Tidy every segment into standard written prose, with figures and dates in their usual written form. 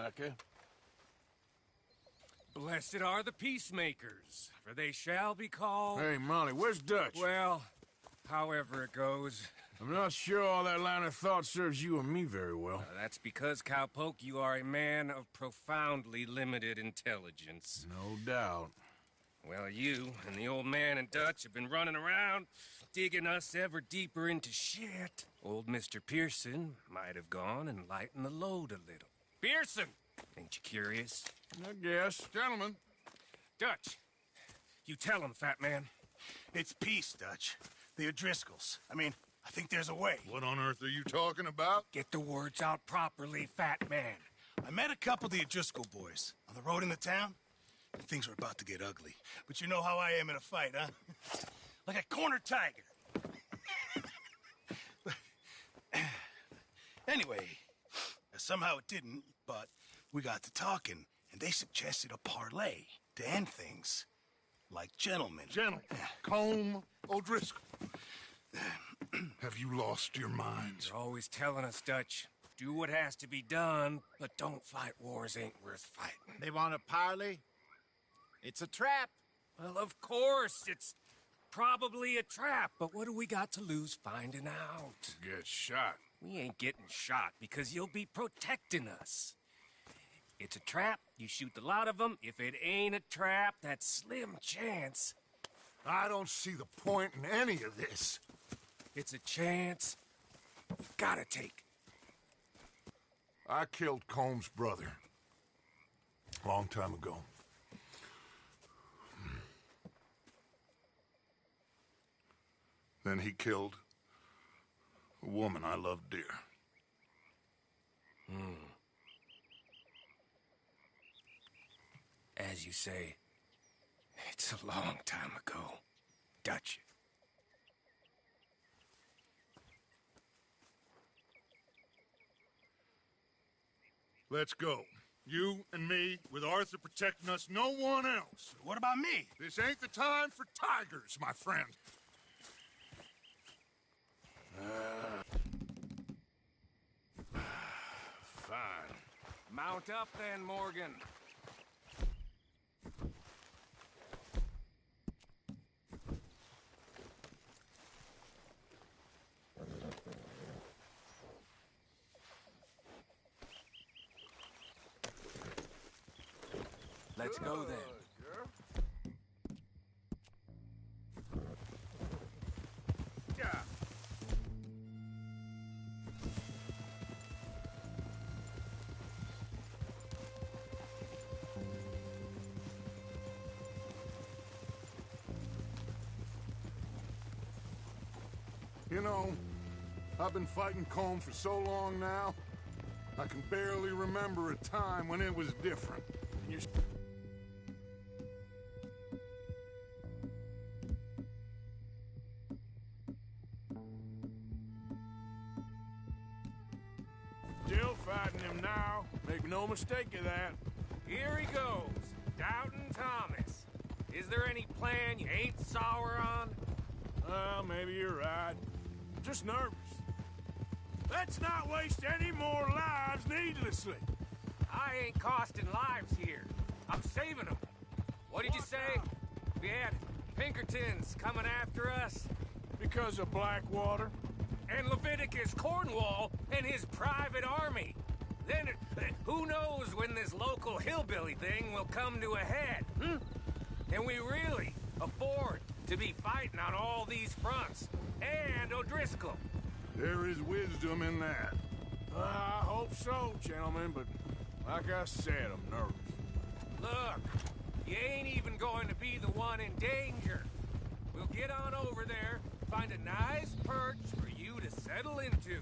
Micah. Blessed are the peacemakers, for they shall be called... Hey, Molly, where's Dutch? Well, however it goes. I'm not sure all that line of thought serves you and me very well. That's because, Cowpoke, you are a man of profoundly limited intelligence. No doubt. Well, you and the old man and Dutch have been running around, digging us ever deeper into shit. Old Mr. Pearson might have gone and lightened the load a little. Pearson! Ain't you curious? I guess. Gentlemen. Dutch, you tell him, fat man. It's peace, Dutch. The O'Driscolls. I mean, I think there's a way. What on earth are you talking about? Get the words out properly, fat man. I met a couple of the O'Driscoll boys on the road into town, and things were about to get ugly. But you know how I am in a fight, huh? Like a cornered tiger. Anyway, somehow it didn't, but we got to talking, and they suggested a parlay to end things. Like gentlemen. Gentlemen. Colm O'Driscoll. Have you lost your minds? You're always telling us, Dutch. Do what has to be done, but don't fight wars ain't worth fighting. They want a parley? It's a trap. Well, of course, it's probably a trap, but what do we got to lose finding out? Get shot. We ain't getting shot because you'll be protecting us. It's a trap, you shoot the lot of them. If it ain't a trap, that's slim chance. I don't see the point in any of this. It's a chance you've gotta take. I killed Colm's brother. A long time ago. Then he killed a woman I loved dear. As you say, it's a long time ago, Dutch. Let's go. You and me, with Arthur protecting us, no one else. What about me? This ain't the time for tigers, my friend. Fine. Mount up then, Morgan. Let's go then. Yeah. You know, I've been fighting Colm for so long now, I can barely remember a time when it was different. You still fighting him now. Make no mistake of that. Here he goes, Doubting Thomas. Is there any plan you ain't sour on? Well, maybe you're right. I'm just nervous. Let's not waste any more lives needlessly. I ain't costing lives here. I'm saving them. What did you say? We had Pinkertons coming after us? Because of Blackwater? And Leviticus Cornwall and his private army. Then, who knows when this local hillbilly thing will come to a head, Can we really afford to be fighting on all these fronts? And O'Driscoll. There is wisdom in that. I hope so, gentlemen, but like I said, I'm nervous. Look, you ain't even going to be the one in danger. We'll get on over there, find a nice perch for you to settle into.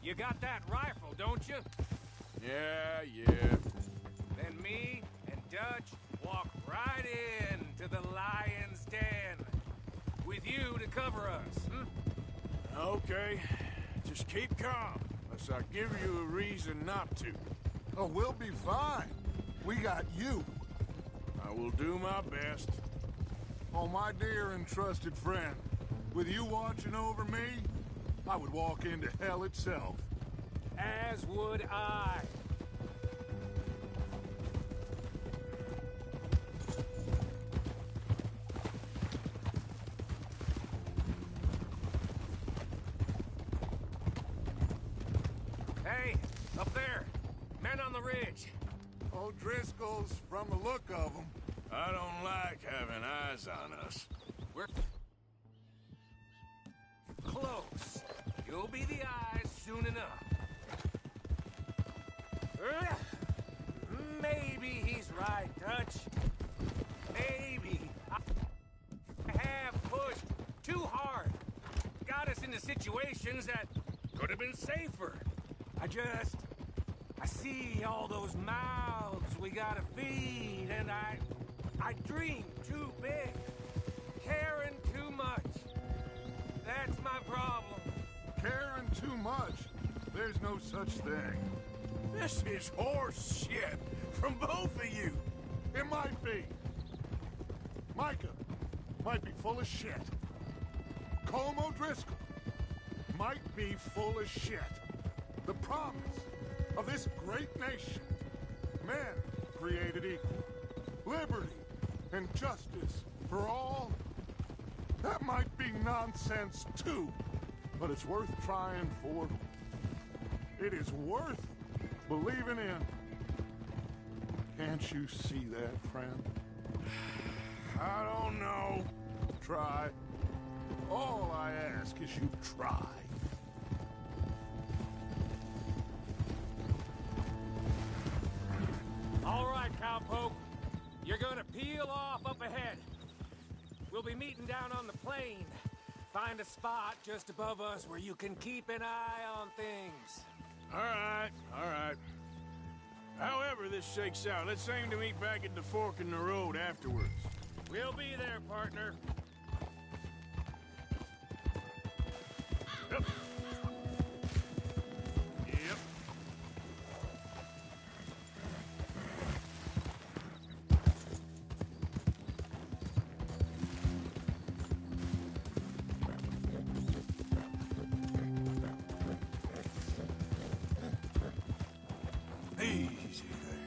You got that rifle, don't you? Yeah. Then me and Dutch walk right in to the lion's den. With you to cover us, Okay, just keep calm, unless I give you a reason not to. Oh, we'll be fine. We got you. I will do my best. Oh, my dear and trusted friend. With you watching over me, I would walk into hell itself. as would I. O'Driscolls, from the look of them. I don't like having eyes on us. We're close. You'll be the eyes soon enough. Maybe he's right, Dutch. Maybe I have pushed too hard. Got us into situations that could have been safer. I see all those mouths we gotta feed, and I dream too big, caring too much. That's my problem. Caring too much? There's no such thing. This is horse shit from both of you. It might be. Micah might be full of shit. Colm O'Driscoll might be full of shit. The promise of this great nation. Men created equal. Liberty and justice for all. That might be nonsense too, but it's worth trying for. It is worth believing in. Can't you see that, friend? I don't know. Try. All I ask is you try. All right, cowpoke. You're gonna peel off up ahead. We'll be meeting down on the plain. Find a spot just above us where you can keep an eye on things. All right. However this shakes out, let's aim to meet back at the fork in the road afterwards. We'll be there, partner. Yep. Yep. Easy there.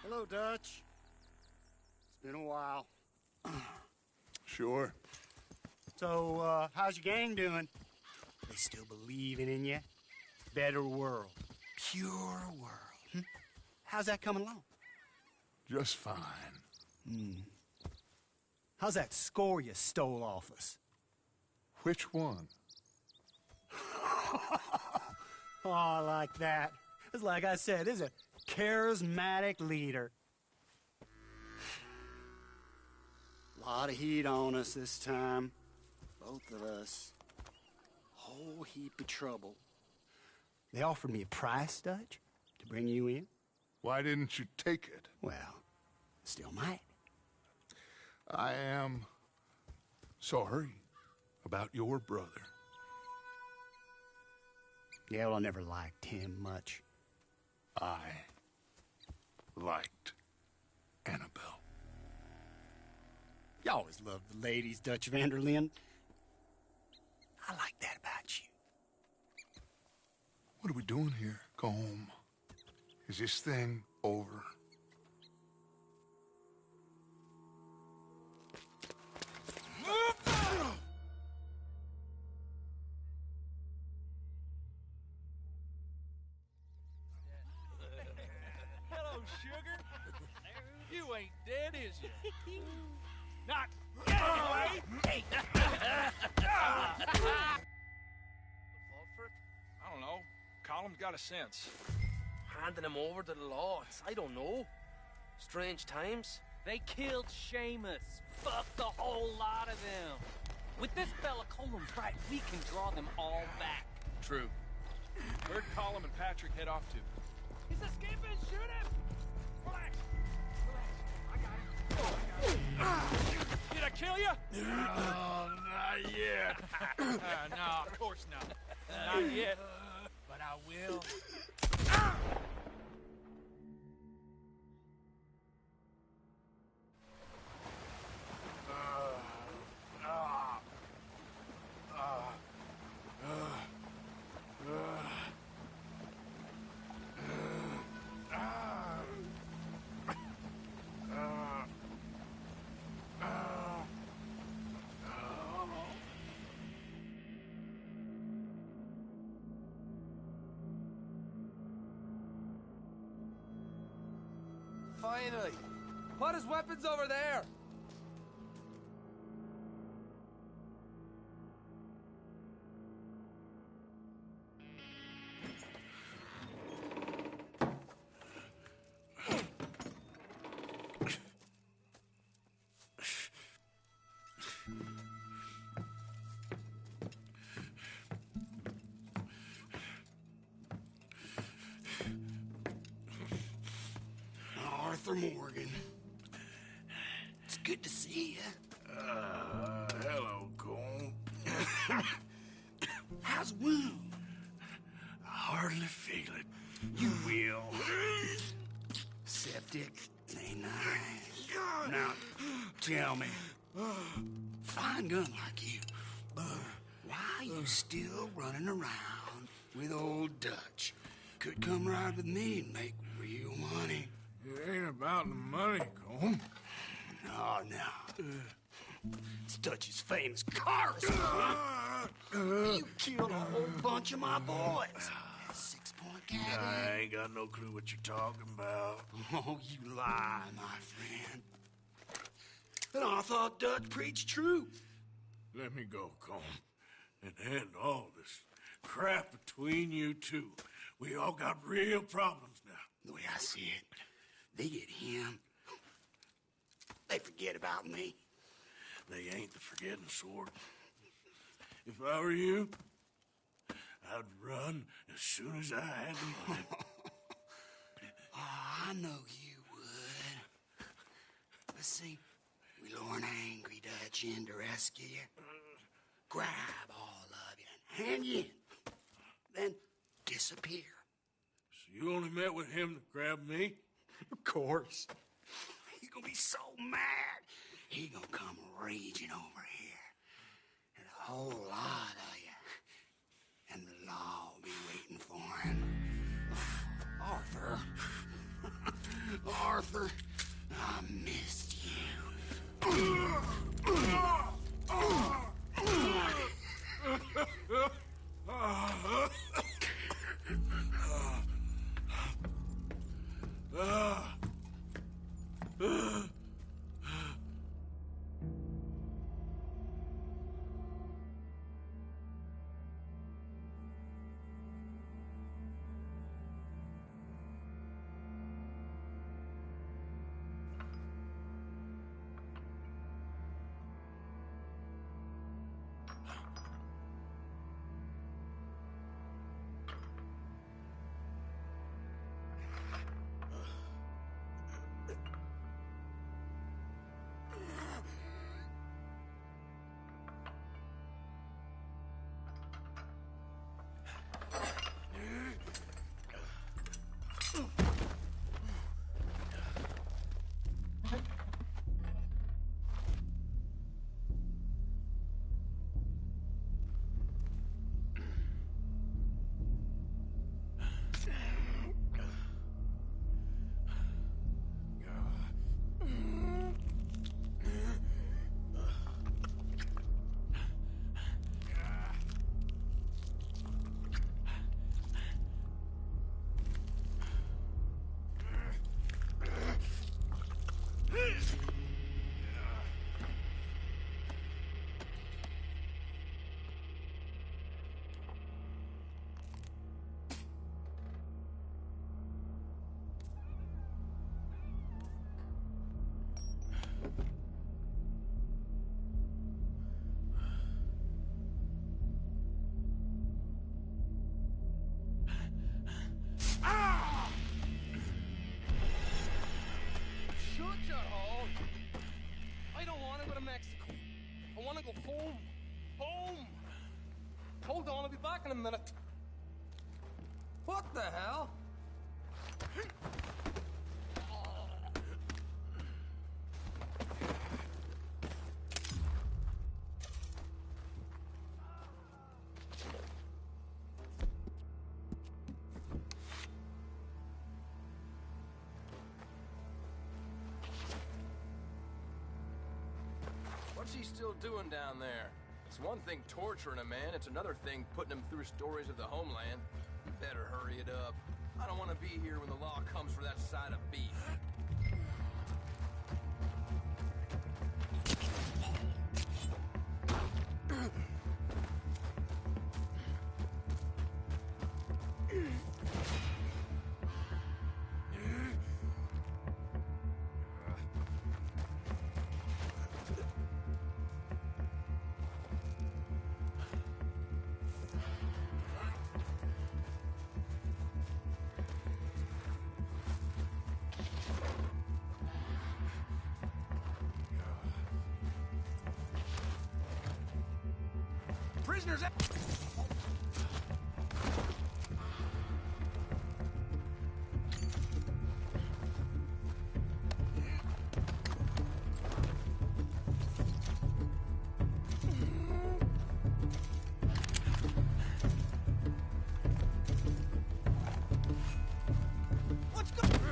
Hello, Dutch. It's been a while. Sure. So, how's your gang doing? They still believing in you? Better world. Pure world. How's that coming along? Just fine. How's that score you stole off us? Which one? Oh, I like that. It's like I said, this is a charismatic leader. Lot of heat on us this time. Both of us. Whole heap of trouble. They offered me a price, Dutch, to bring you in. Why didn't you take it? Well, still might. I am sorry about your brother. Yeah, well, I never liked him much. I liked Annabelle. You always loved the ladies, Dutch van der Linde. I like that about you. What are we doing here? Go home. Is this thing over? Hello, sugar. You ain't dead, is you? Not yet, anyway. Fault for it? I don't know. Colum's got a sense. Handing him over to the lords. I don't know. Strange times. They killed Seamus. Fuck the whole lot of them. With this fella Colum's right, we can draw them all back. True. Where'd Colum and Patrick head off to? He's escaping! Shoot him! Relax. Relax. Oh, not yet. No, of course not. Not yet, but I will. Finally! Put his weapons over there! Arthur Morgan. It's good to see you. Hello, Cole. How's the wound? I hardly feel it. You will. Septic. Ain't nice. Now, tell me. Fine gun like you. Why are you still running around with old Dutch? Could come ride with me and make real money. It ain't about the money, Cole. No. It's Dutch's famous car. You killed a whole bunch of my boys. That 6-point cabin. I ain't got no clue what you're talking about. Oh, you lie, my friend. And I thought Dutch preached truth. Let me go, Cole. And end all this crap between you two. We all got real problems now. The way I see it, they get him. They forget about me. They ain't the forgetting sort. If I were you, I'd run as soon as I had the money. Oh, I know you would. Let's see. We lure an angry Dutch in to rescue you. Grab all of you and hand you in. Then disappear. So you only met with him to grab me? Of course. He's gonna be so mad. He gonna come raging over here. And a whole lot of you. And the law will be waiting for him. Arthur. Arthur, I missed you. I want to go home. Home! Hold on, I'll be back in a minute. What the hell? What's he still doing down there? It's one thing torturing a man, it's another thing putting him through stories of the homeland. You better hurry it up. I don't want to be here when the law comes for that side of beef. Prisoners out! What's going on?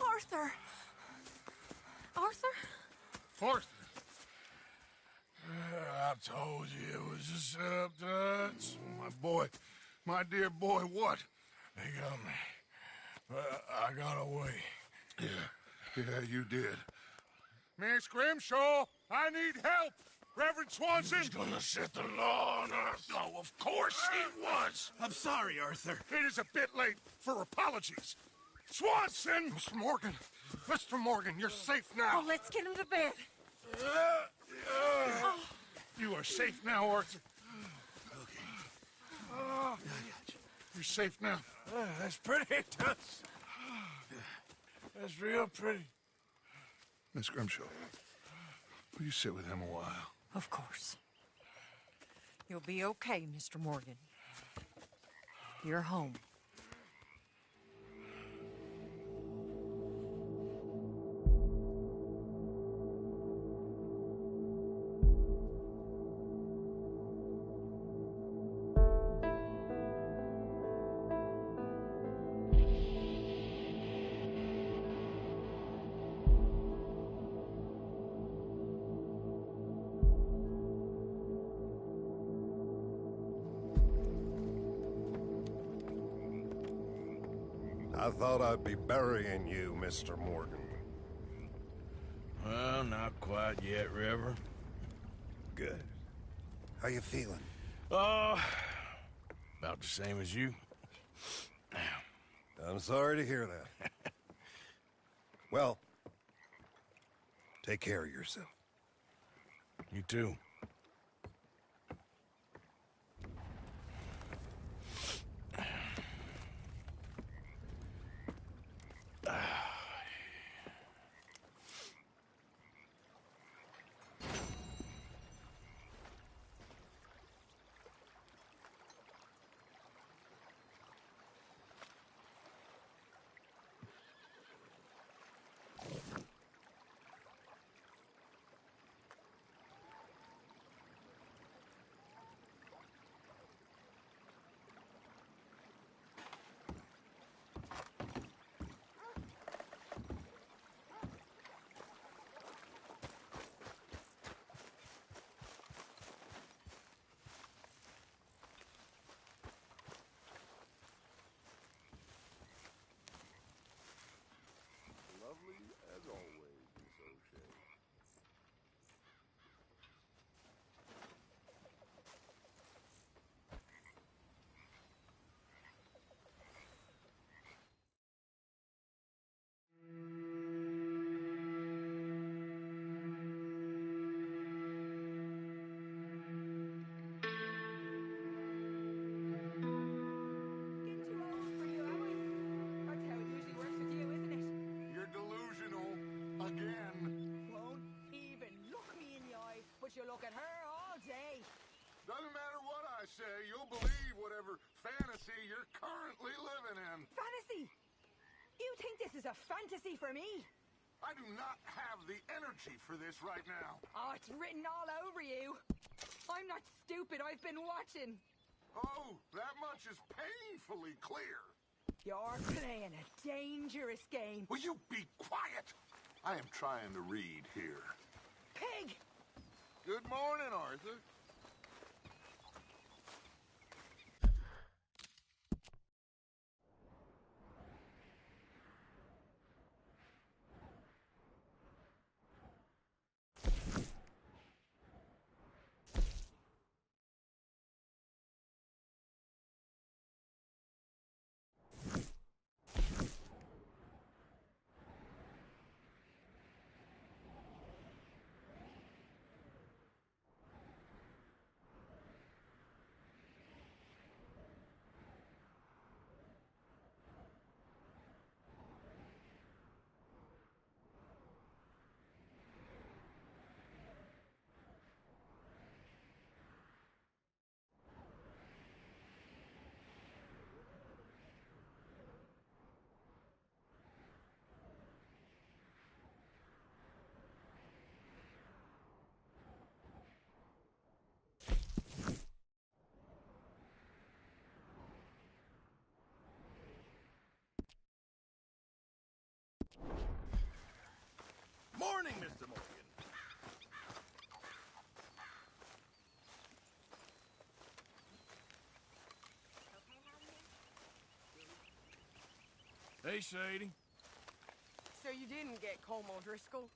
Arthur! Arthur? Arthur. I told you it was a setup, Dutch. My boy, my dear boy, what? They got me. I got away. Yeah, you did. Miss Grimshaw, I need help! Reverend Swanson! He's gonna set the law on us. Oh, of course he was! I'm sorry, Arthur. It is a bit late for apologies. Swanson! Mr. Morgan! Mr. Morgan, you're safe now! Oh, let's get him to bed. You are safe now, Arthur. Okay. You're safe now. That's pretty, Dutch. That's real pretty. Miss Grimshaw, will you sit with him a while? Of course. You'll be okay, Mr. Morgan. You're home. I thought I'd be burying you, Mr. Morgan. Well, not quite yet, River. Good. How you feeling? Oh, about the same as you. I'm sorry to hear that. Well, take care of yourself. You too. Lovely as always, Miss O'Shea. You're delusional. Again. Won't even look me in the eye, but you look at her all day. Doesn't matter what I say, you'll believe whatever fantasy you're currently living in. Fantasy! You think this is a fantasy for me? I do not have the energy for this right now. Oh, it's written all over you. I'm not stupid, I've been watching. Oh, that much is painfully clear. You're playing a dangerous game. Will you be quiet? I am trying to read here. Pig! Good morning, Arthur. Morning, Mr. Morgan. Hey, Sadie. So you didn't get Colm O'Driscoll?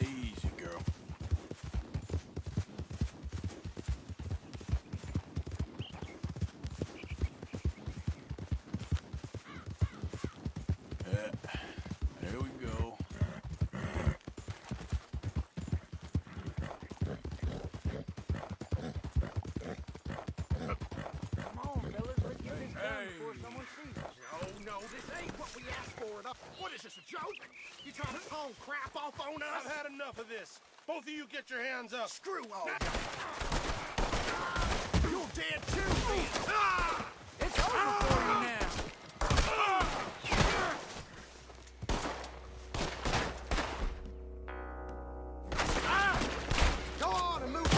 Easy, girl. is this, a joke? You trying to palm crap off on us? I've had enough of this. Both of you get your hands up. Screw all y'all. You're dead too, man. It's over for you now. Go on and move.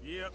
Yep.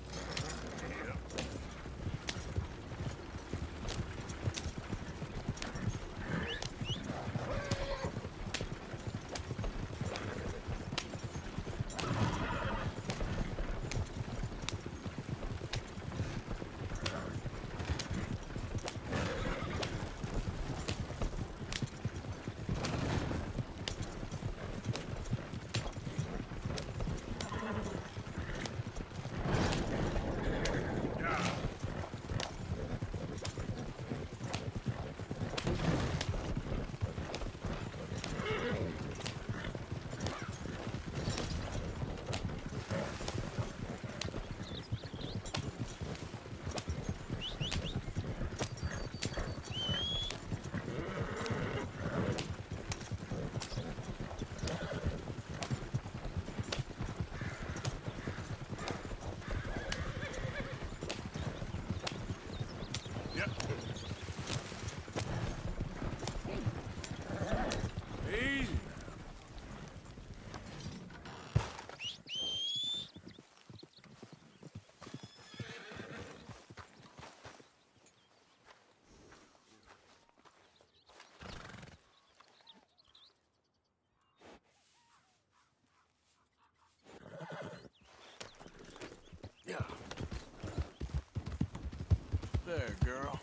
Easy. Yeah. There, girl.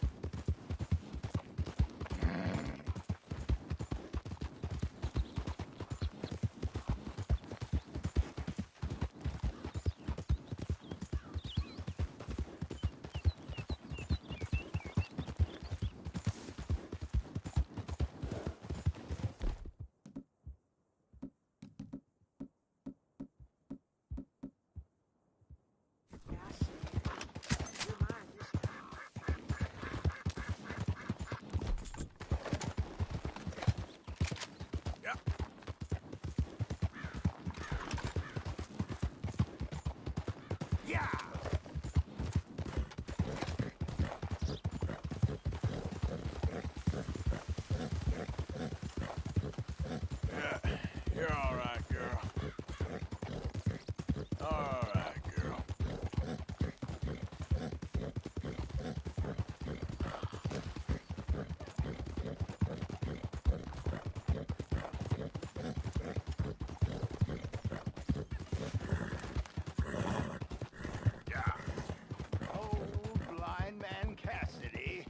You're all right, girl. All right, girl. Old blind man Cassidy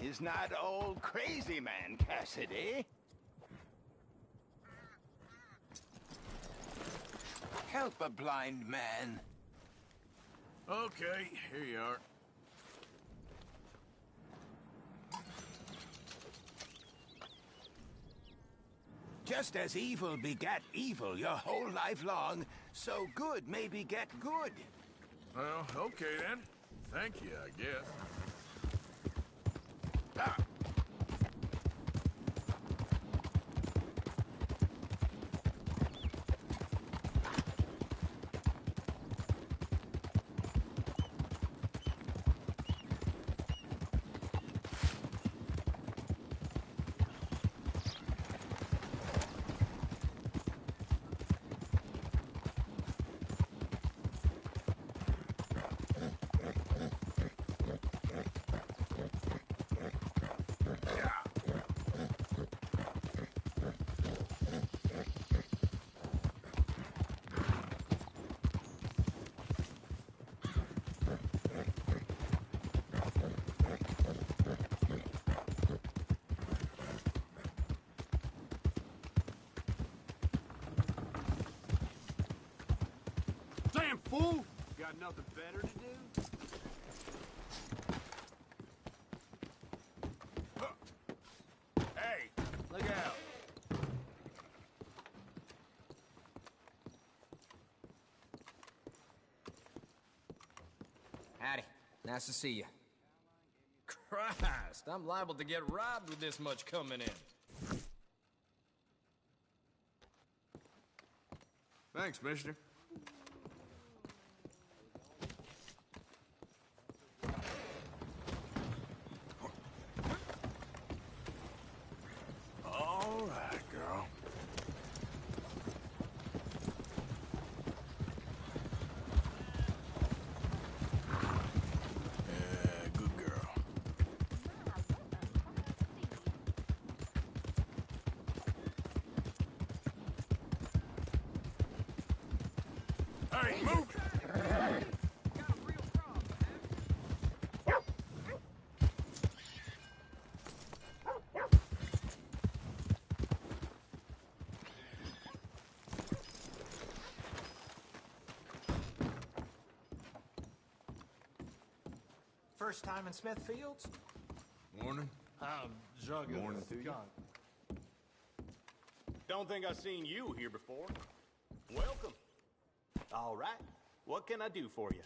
is not old crazy man Cassidy. Help a blind man. Okay, here you are. Just as evil begat evil your whole life long, so good may beget good. Well, okay then. Thank you, I guess. Ah! fool? Got nothing better to do? Hey, look out. Howdy. Nice to see you. Christ, I'm liable to get robbed with this much coming in. Thanks, mister. All right, girl. Yeah, good girl. Hey, move! First time in Smithfields? Morning. I'm drunk. Morning to you. Don't think I've seen you here before. Welcome. All right. What can I do for you?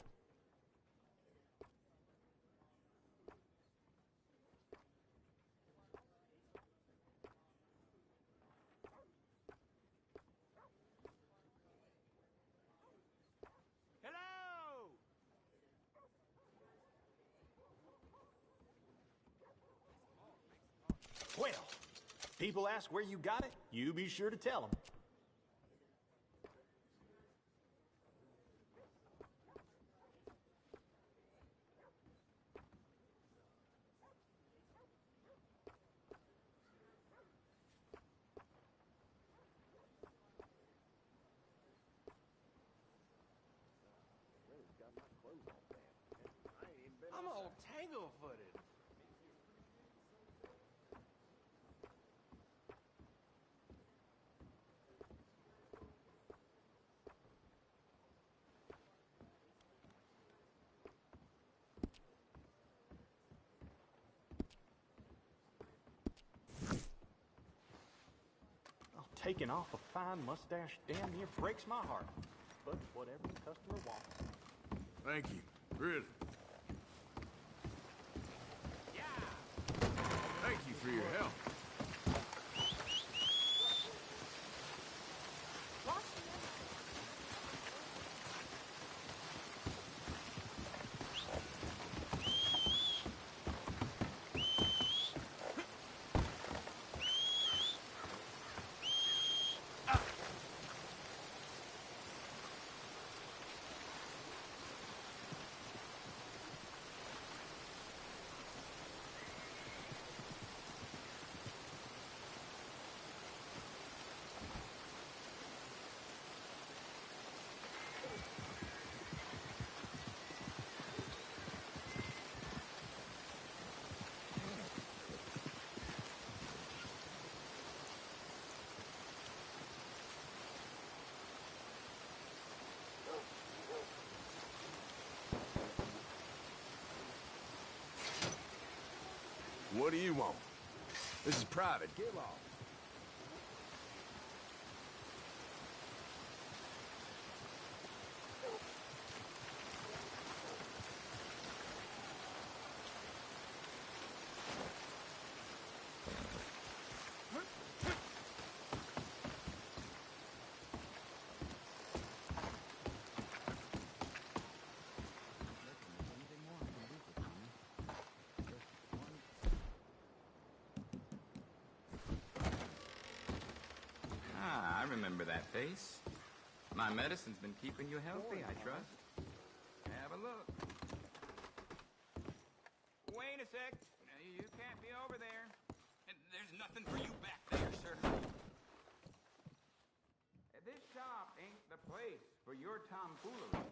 Hello! Well, people ask where you got it, you be sure to tell them. I'm all tangle-footed. Taking off a fine mustache damn near breaks my heart. But whatever the customer wants. Thank you. Really. Yeah. Thank you for your help. What do you want? This is private. Get off. I remember that face. My medicine's been keeping you healthy, I trust. Have a look. Wait a sec. You can't be over there. And there's nothing for you back there, sir. This shop ain't the place for your tomfoolery.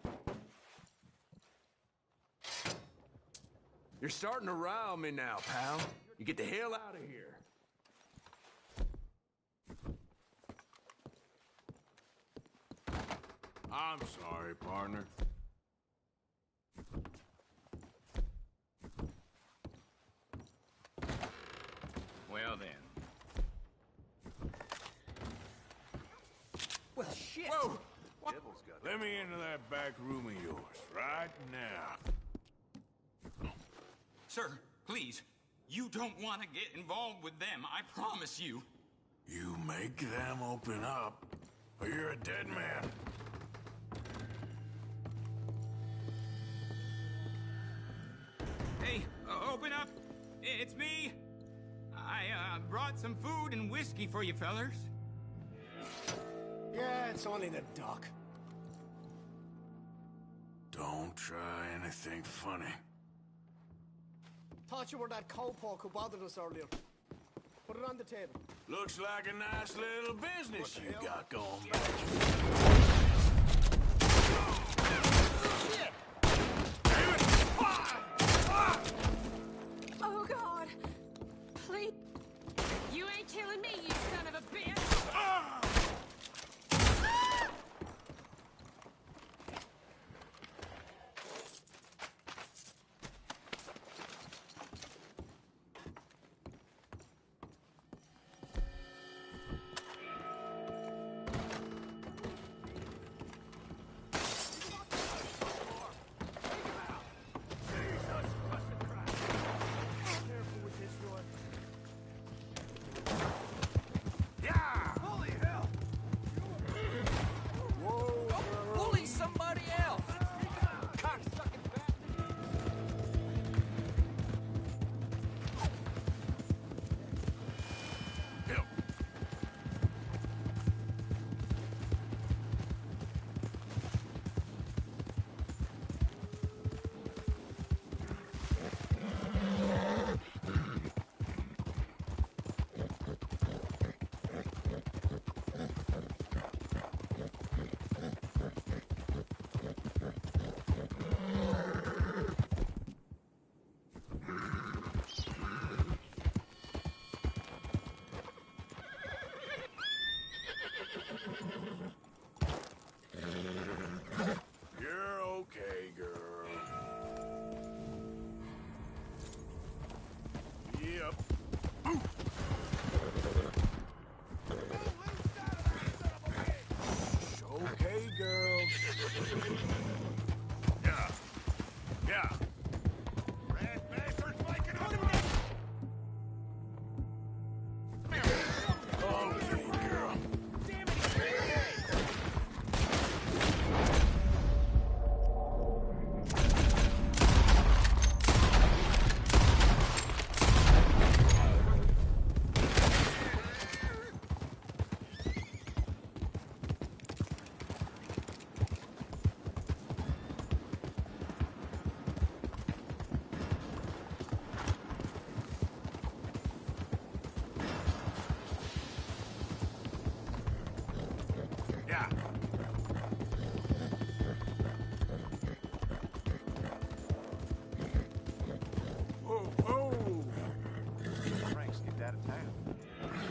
You're starting to rile me now, pal. You get the hell out of here. I'm sorry, partner. Well then. Well, shit. Whoa! Let me into that back room of yours, right now. Sir, please. You don't want to get involved with them, I promise you. You make them open up, or you're a dead man. Hey, open up. It's me. I brought some food and whiskey for you fellers. Yeah, it's only the doc. Don't try anything funny. Thought you were that cowpoke who bothered us earlier. Put it on the table. Looks like a nice little business you got going back. Shit! Oh, God. Please. You ain't killing me, you son of a bitch! You're okay, girl. Yep. Okay, girl. Yeah. Yeah. Red bastards making on me! Okay, girl. Damn it, he's okay! Yeah. Whoa, whoa! Frank's getting out of town.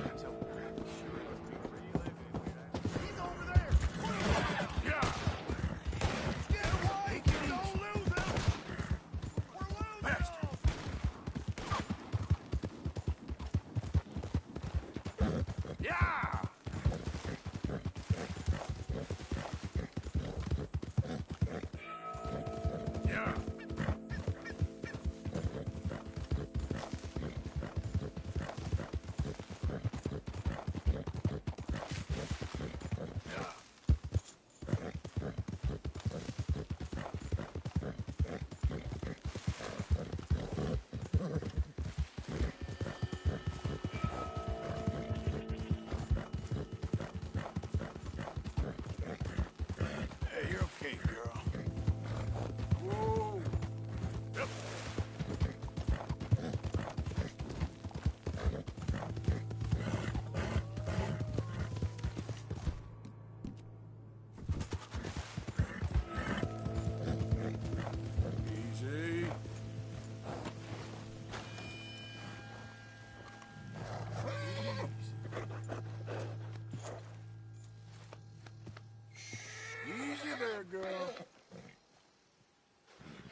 That's over there. Sure must be where you live anyway. He's over there! Yeah! Get away! Don't lose him! We're losing Bastard! Yeah! Yeah. Hey, you're okay, girl. Whoa. Yep. Easy. Easy there, girl.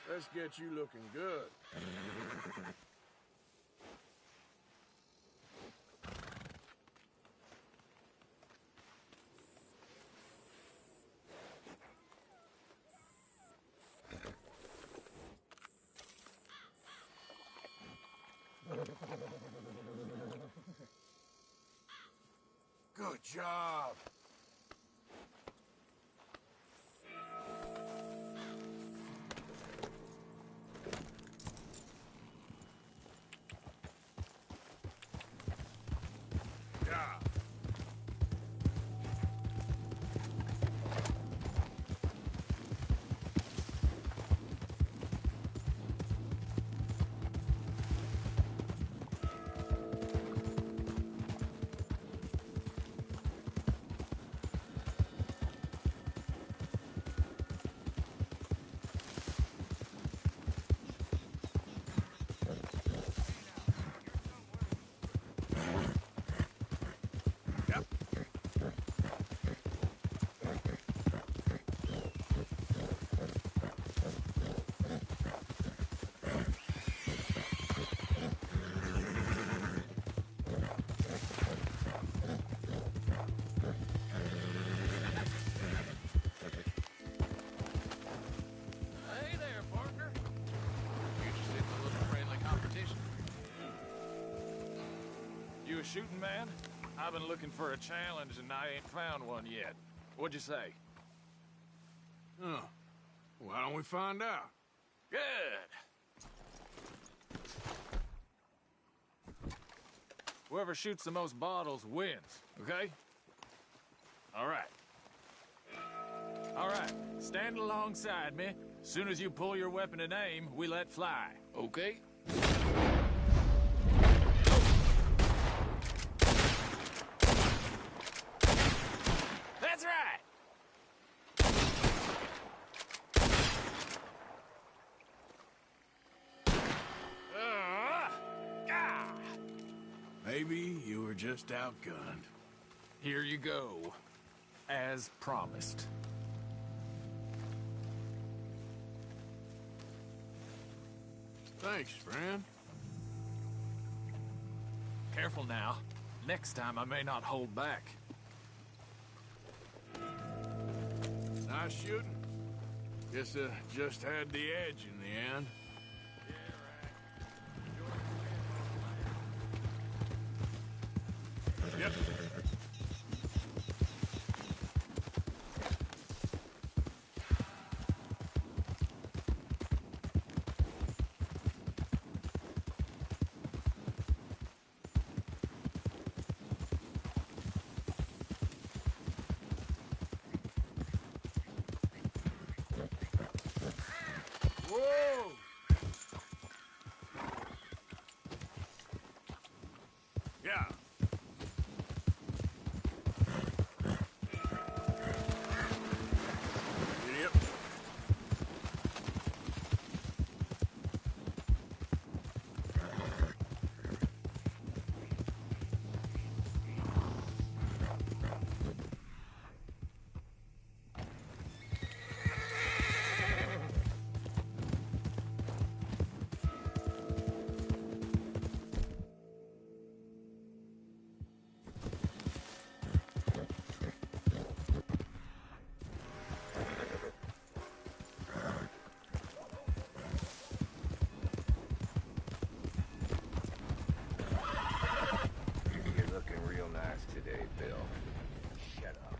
Let's get you looking good. Good job. Yeah. Hey there, partner. Interested in a little friendly competition? You a shooting man? I've been looking for a challenge and I ain't found one yet. What'd you say? Huh. Why don't we find out? Good. Whoever shoots the most bottles wins, okay? All right. All right, stand alongside me. Soon as you pull your weapon and aim, we let fly, okay? That's right! Maybe you were just outgunned. Here you go. As promised. Thanks, friend. Careful now. Next time I may not hold back. Nice shooting. Guess I just had the edge in the end. Yep. Whoa! Yeah. Yep. You're looking real nice today, Bill. Shut up.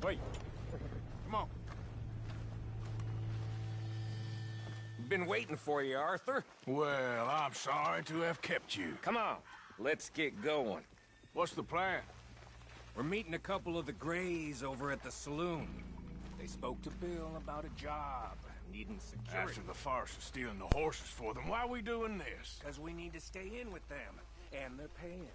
Wait. Come on. Been waiting for you, Arthur. Well, I'm sorry to have kept you. Come on, let's get going. What's the plan? We're meeting a couple of the Greys over at the saloon. They spoke to Bill about a job, needing security. After the farce of stealing the horses for them, why are we doing this? Because we need to stay in with them, and they're paying.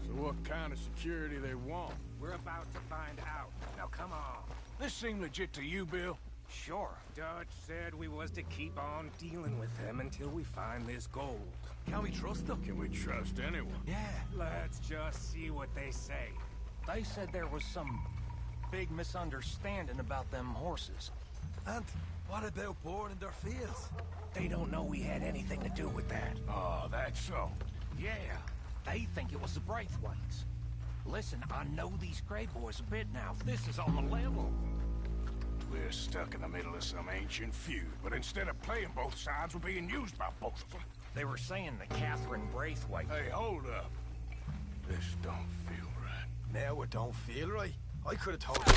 So what kind of security they want? We're about to find out. Now come on. This seem legit to you, Bill? Sure. Dutch said we was to keep on dealing with them until we find this gold. Can we trust them? Can we trust anyone? Yeah. Let's just see what they say. They said there was some big misunderstanding about them horses. And what about boarding their fields? They don't know we had anything to do with that. Oh, that's so. Yeah, they think it was the Braithwaites. Listen, I know these Grey boys a bit now. This is on the level. we're stuck in the middle of some ancient feud, but instead of playing both sides, we're being used by both of them. They were saying the Catherine Braithwaite. Hey, hold up. This don't feel right. Now it don't feel right. I could have told you.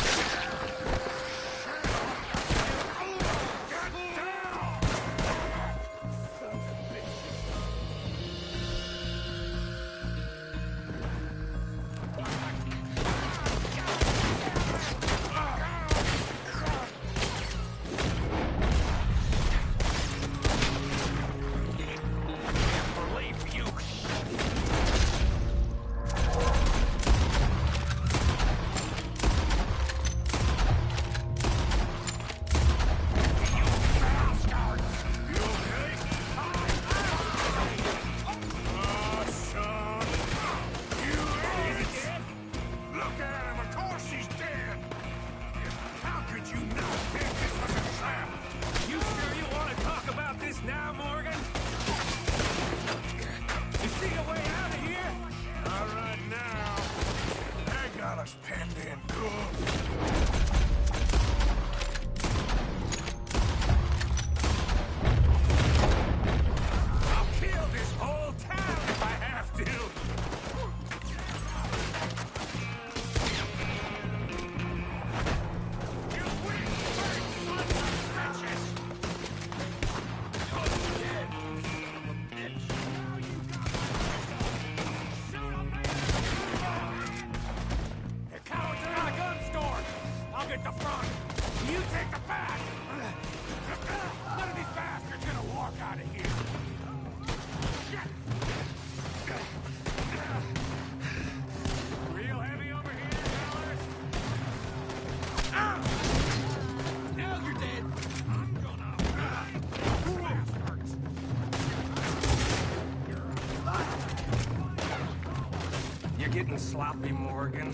Getting sloppy, Morgan.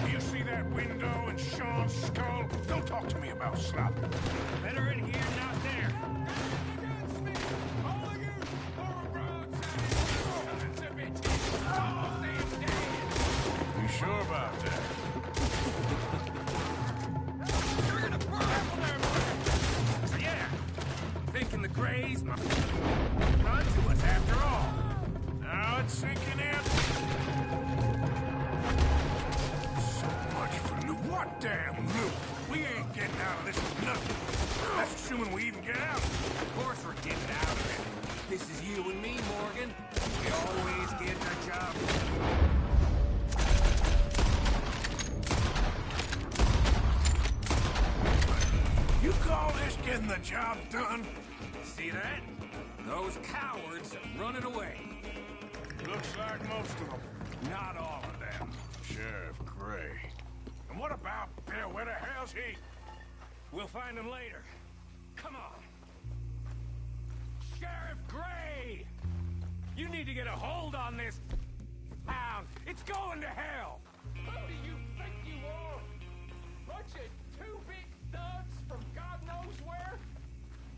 Do you see that window in Sean's skull? Don't talk to me about sloppy. Better in here, not there. You sure about that? You're gonna burn! Yeah. Thinking the Greys run to us after all. Now it's sinking in. So much for loot. What damn loot? We ain't getting out of this with nothing. That's assuming we even get out. Of course we're getting out of it. This is you and me, Morgan. We always get our job. You call this getting the job done? See that? Those cowards are running away. Looks like most of them. Not all of them. Sheriff Gray. And what about Bill? Where the hell's he? We'll find him later. Come on. Sheriff Gray! You need to get a hold on this town. It's going to hell. Who do you think you are? Bunch of two big thugs from God knows where?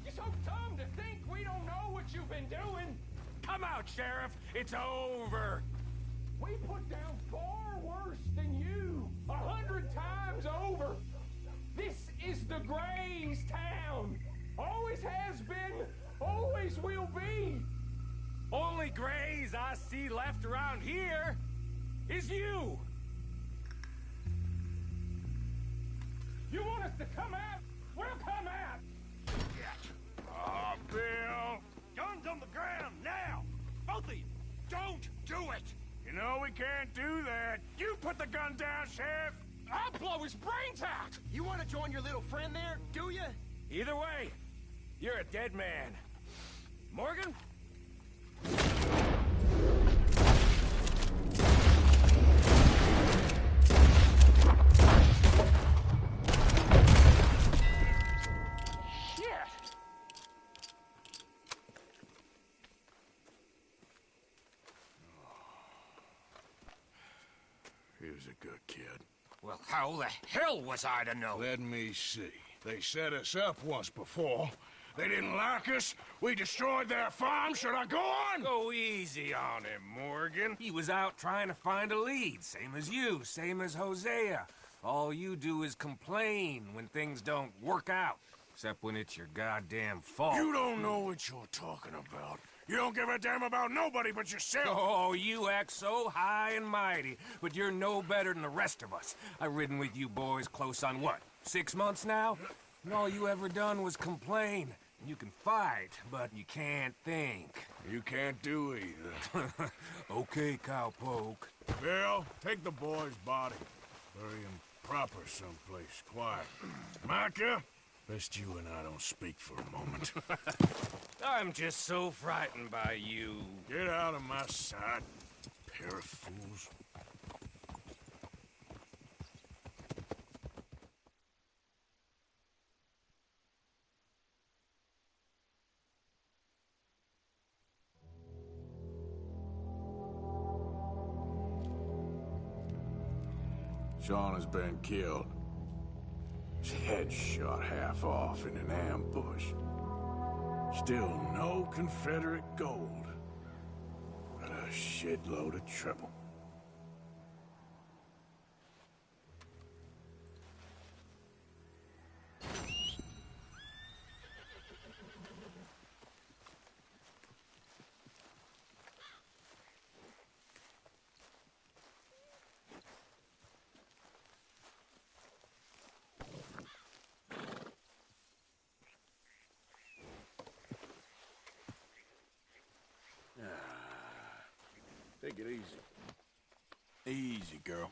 You're so dumb to think we don't know what you've been doing. Come out, Sheriff. It's over. We put down far worse than you. 100 times over. This is the Grays town. Always has been, always will be. Only Grays I see left around here is you. You want us to come out? We'll come out. Ah, Bill. Guns on the ground, now. Both of you. Don't do it. You know we can't do that. You put the gun down, Sheriff. I'll blow his brains out. You want to join your little friend there, do you? Either way, you're a dead man. Morgan? He was a good kid. Well, how the hell was I to know? Let me see. They set us up once before. They didn't like us. We destroyed their farm. Should I go on? Go easy on him, Morgan. He was out trying to find a lead, same as you, same as Hosea. All you do is complain when things don't work out, except when it's your goddamn fault. You don't know what you're talking about. You don't give a damn about nobody but yourself. Oh, you act so high and mighty, but you're no better than the rest of us. I've ridden with you boys close on what, 6 months now? And all you ever done was complain. You can fight, but you can't think. You can't do either. Okay, cowpoke. Bill, take the boy's body. Bury him proper someplace, quiet. Micah, best you and I don't speak for a moment. I'm just so frightened by you. Get out of my sight, pair of fools. Sean has been killed. His head shot half off in an ambush. Still no Confederate gold, but a shitload of trouble. Take it easy. Easy, girl.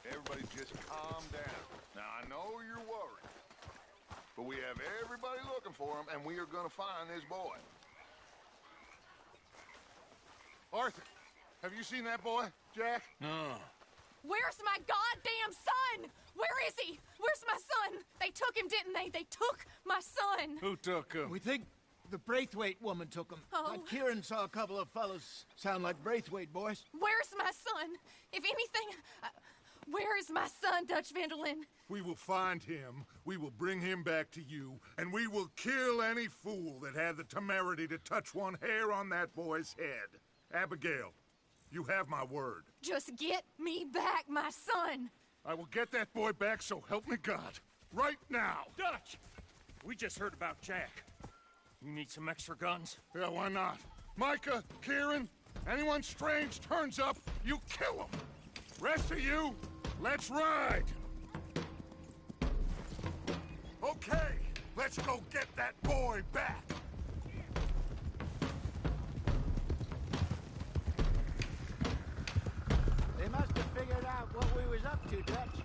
Everybody just calm down. Now, I know you're worried, but we have everybody looking for him, and we are gonna find this boy. Arthur, have you seen that boy, Jack? No. Where's my goddamn son? Where is he? Where's my son? They took him, didn't they? They took my son. Who took him? We think the Braithwaite woman took him. Oh. Kieran saw a couple of fellows sound like Braithwaite boys. Where's my son? If anything, where is my son, Dutch Vanderlyn? We will find him, we will bring him back to you, and we will kill any fool that had the temerity to touch one hair on that boy's head. Abigail, you have my word. Just get me back my son. I will get that boy back, so help me God. Right now. Dutch! We just heard about Jack. You need some extra guns? Yeah, why not? Micah, Kieran, anyone strange turns up, you kill him. Rest of you, let's ride. Okay, let's go get that boy back. They must have figured out what we was up to, Dutch.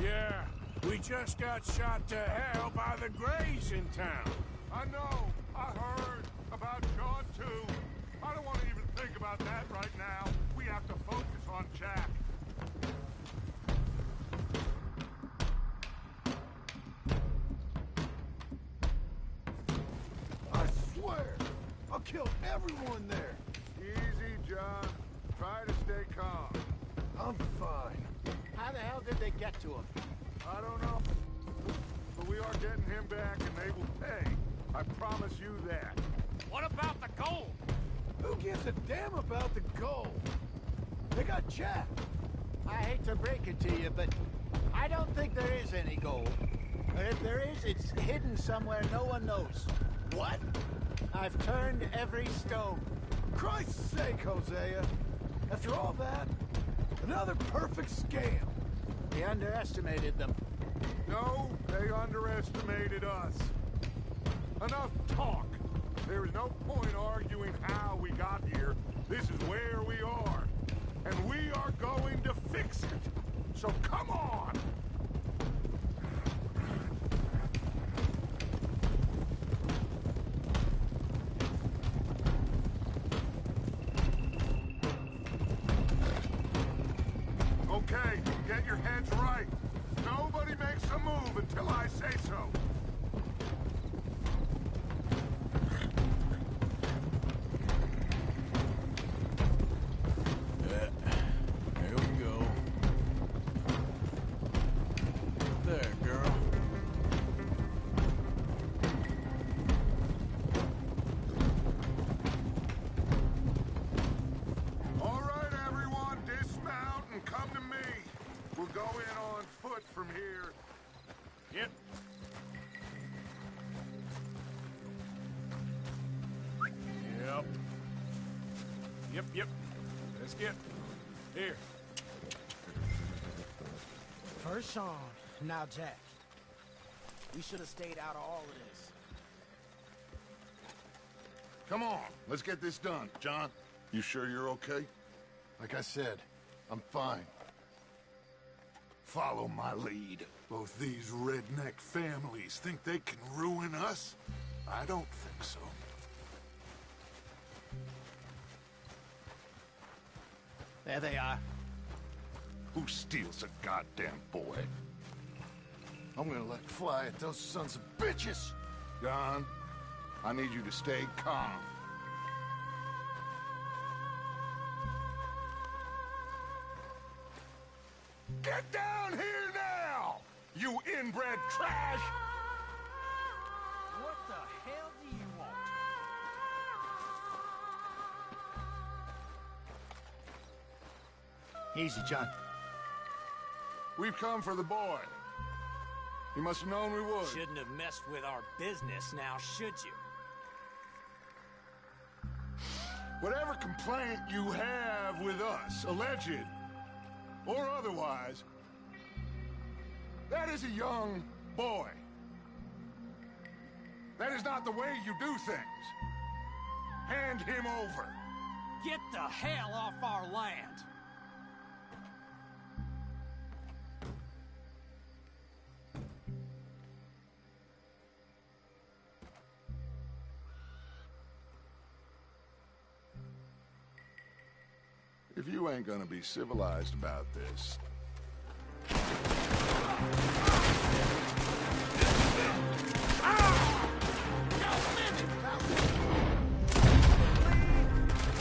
Yeah, we just got shot to hell by the Greys in town. I know, I heard about John too. I don't want to even think about that right now. We have to focus on Jack. I swear, I'll kill everyone there. Easy, John. Try to stay calm. I'm fine. How the hell did they get to him? I don't know. But we are getting him back and they will pay. I promise you that. What about the gold? Who gives a damn about the gold? They got Jack. I hate to break it to you, but I don't think there is any gold. But if there is, it's hidden somewhere no one knows. What? I've turned every stone. Christ's sake, Hosea. After all that, another perfect scam. We underestimated them. No, they underestimated us. Enough talk. There is no point arguing how we got here. This is where we are. And we are going to fix it. So come on! Okay, get your heads right. Nobody makes a move until I say so. Here we go. There, girl. All right, everyone, dismount and come to me. We'll go in on foot from here. Yep. Yep. Let's get. Here. First Sean, now Jack. We should have stayed out of all of this. Come on, let's get this done. John, you sure you're okay? Like I said, I'm fine. Follow my lead. Both these redneck families think they can ruin us? I don't think so. There they are. Who steals a goddamn boy? I'm gonna let fly at those sons of bitches! John, I need you to stay calm. Get down here now, you inbred trash! What the hell do you want? Easy, John. We've come for the boy. You must have known we would. Shouldn't have messed with our business now, should you? Whatever complaint you have with us, alleged or otherwise, that is a young boy. That is not the way you do things. Hand him over. Get the hell off our land! If you ain't gonna be civilized about this...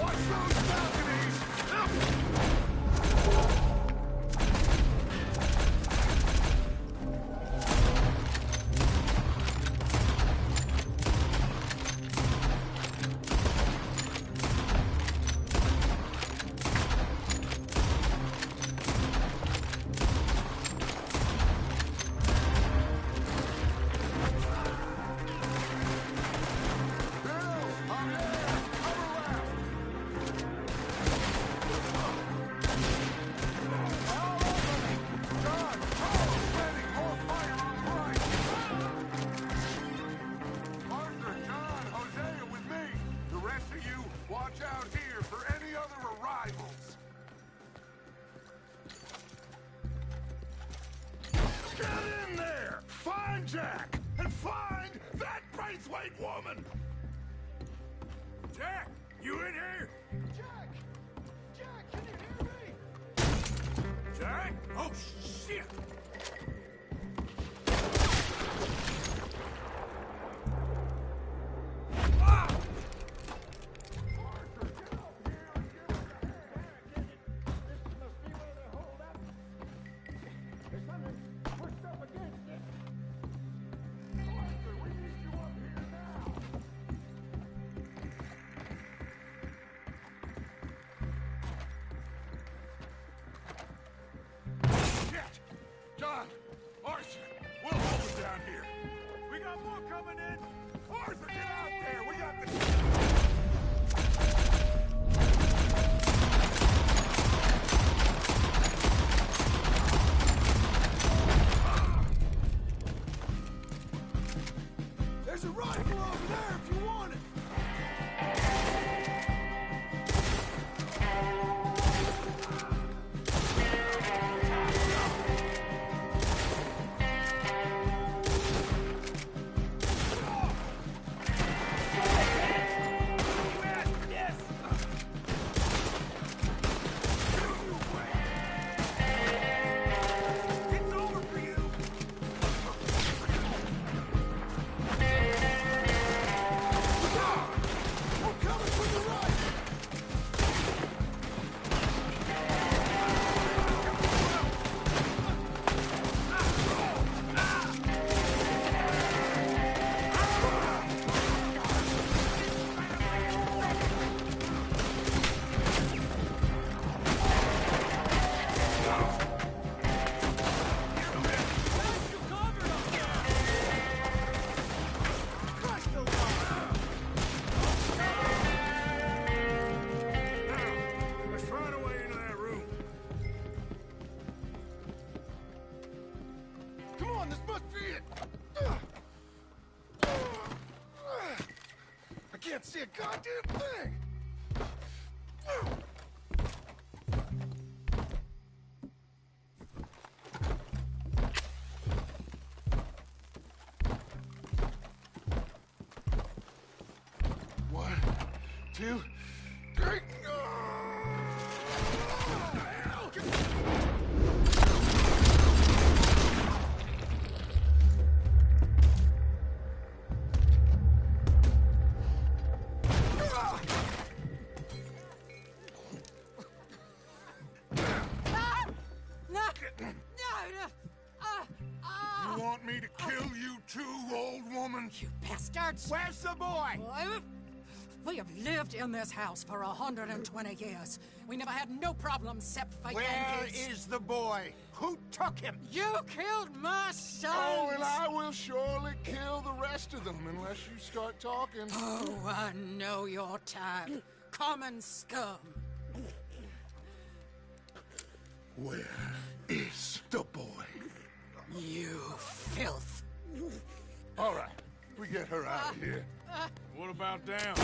Watch those balconies! Watch out here for any other arrivals. Get in there! Find Jack! And find that Braithwaite woman! Jack, you in here? Jack! Jack, can you hear me? Jack? Oh, shit! John! Arthur! We'll hold it down here! We got more coming in! Arthur, get out there! We got the... There's a rifle over there if you want it! can't see a goddamn thing! One, two, three. You want me to kill you too, old woman? You bastards! Where's the boy? We have lived in this house for 120 years. We never had no problems except for Where Yankees. is the boy? Who took him? You killed my son! Oh, and I will surely kill the rest of them unless you start talking. Oh, I know your type. Common scum. Where is the boy? You filth. All right, we get her out of here. What about down?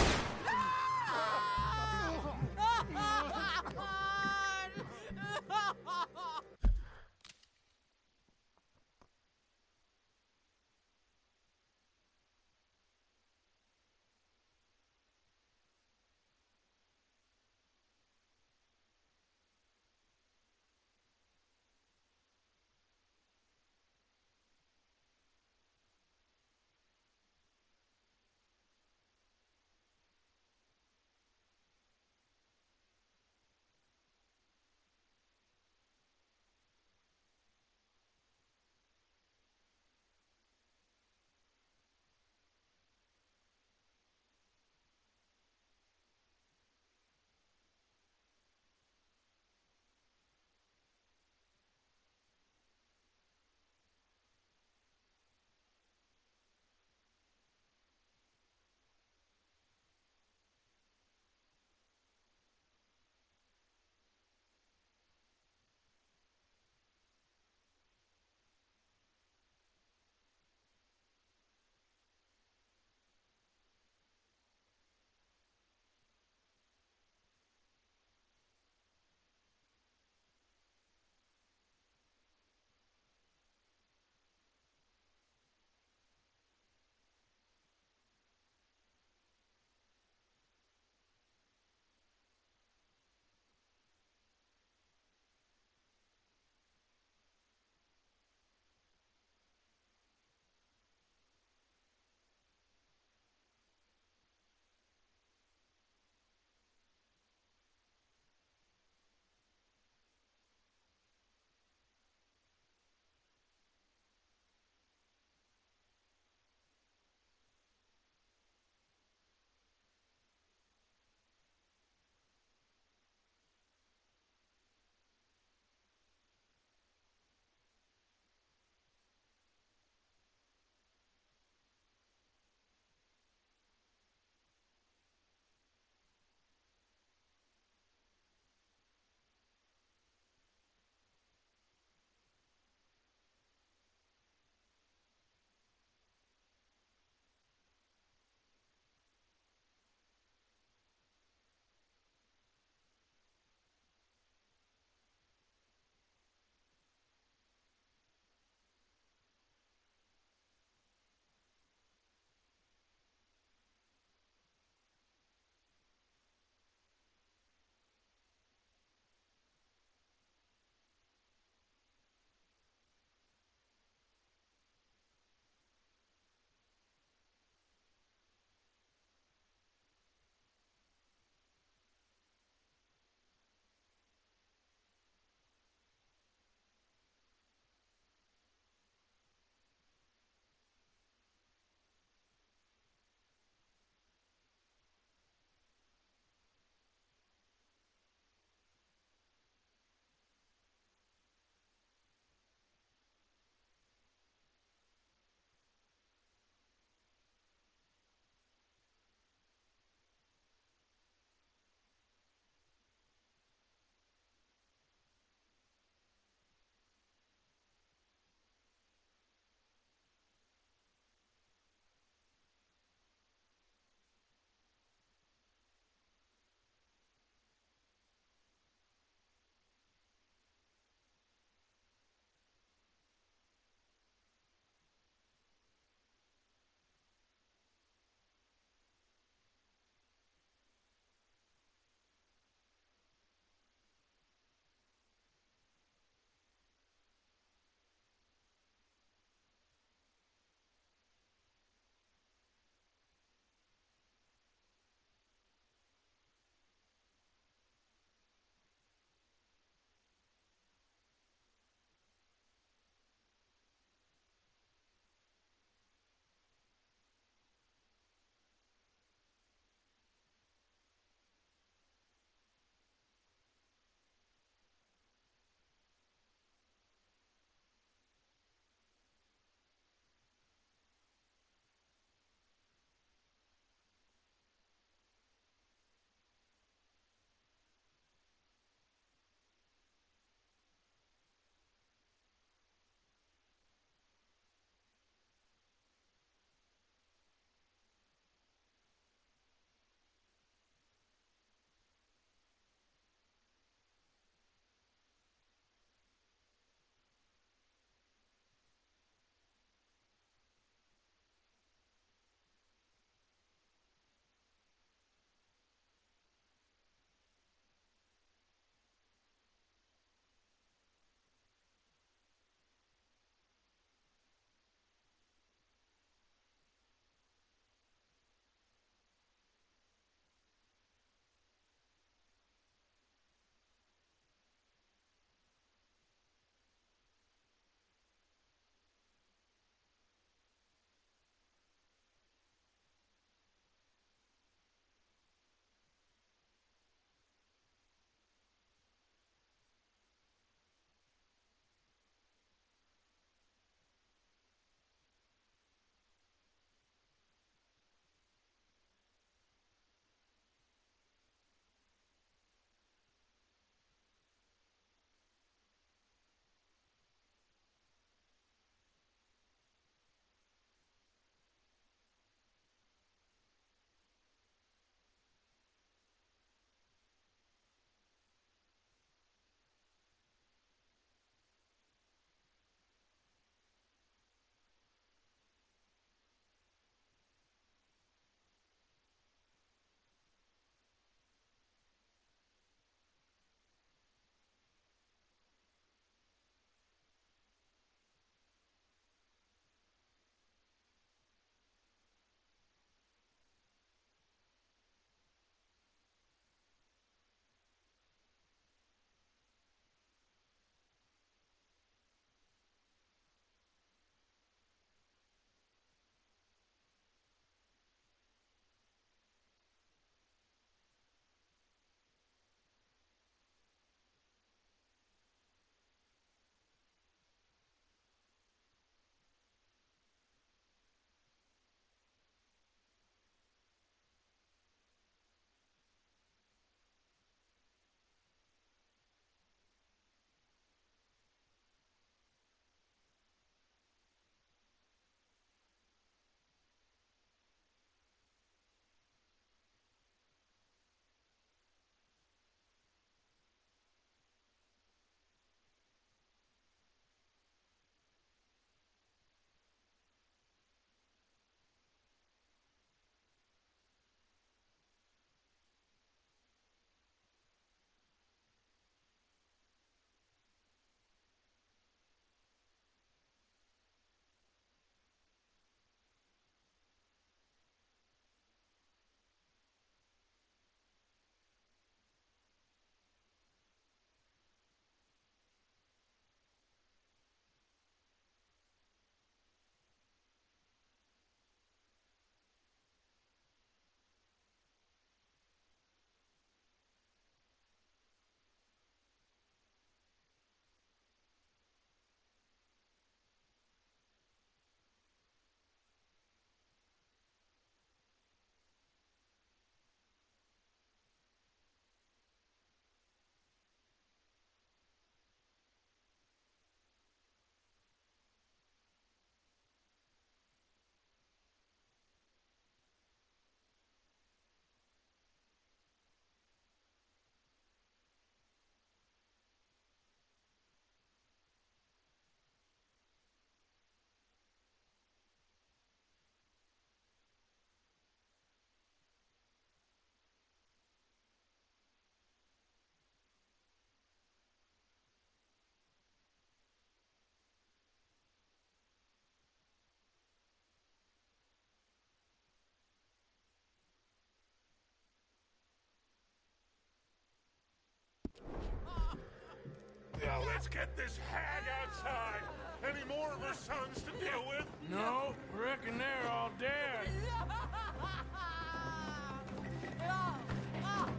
Let's get this hag outside. Any more of her sons to deal with? No, reckon they're all dead.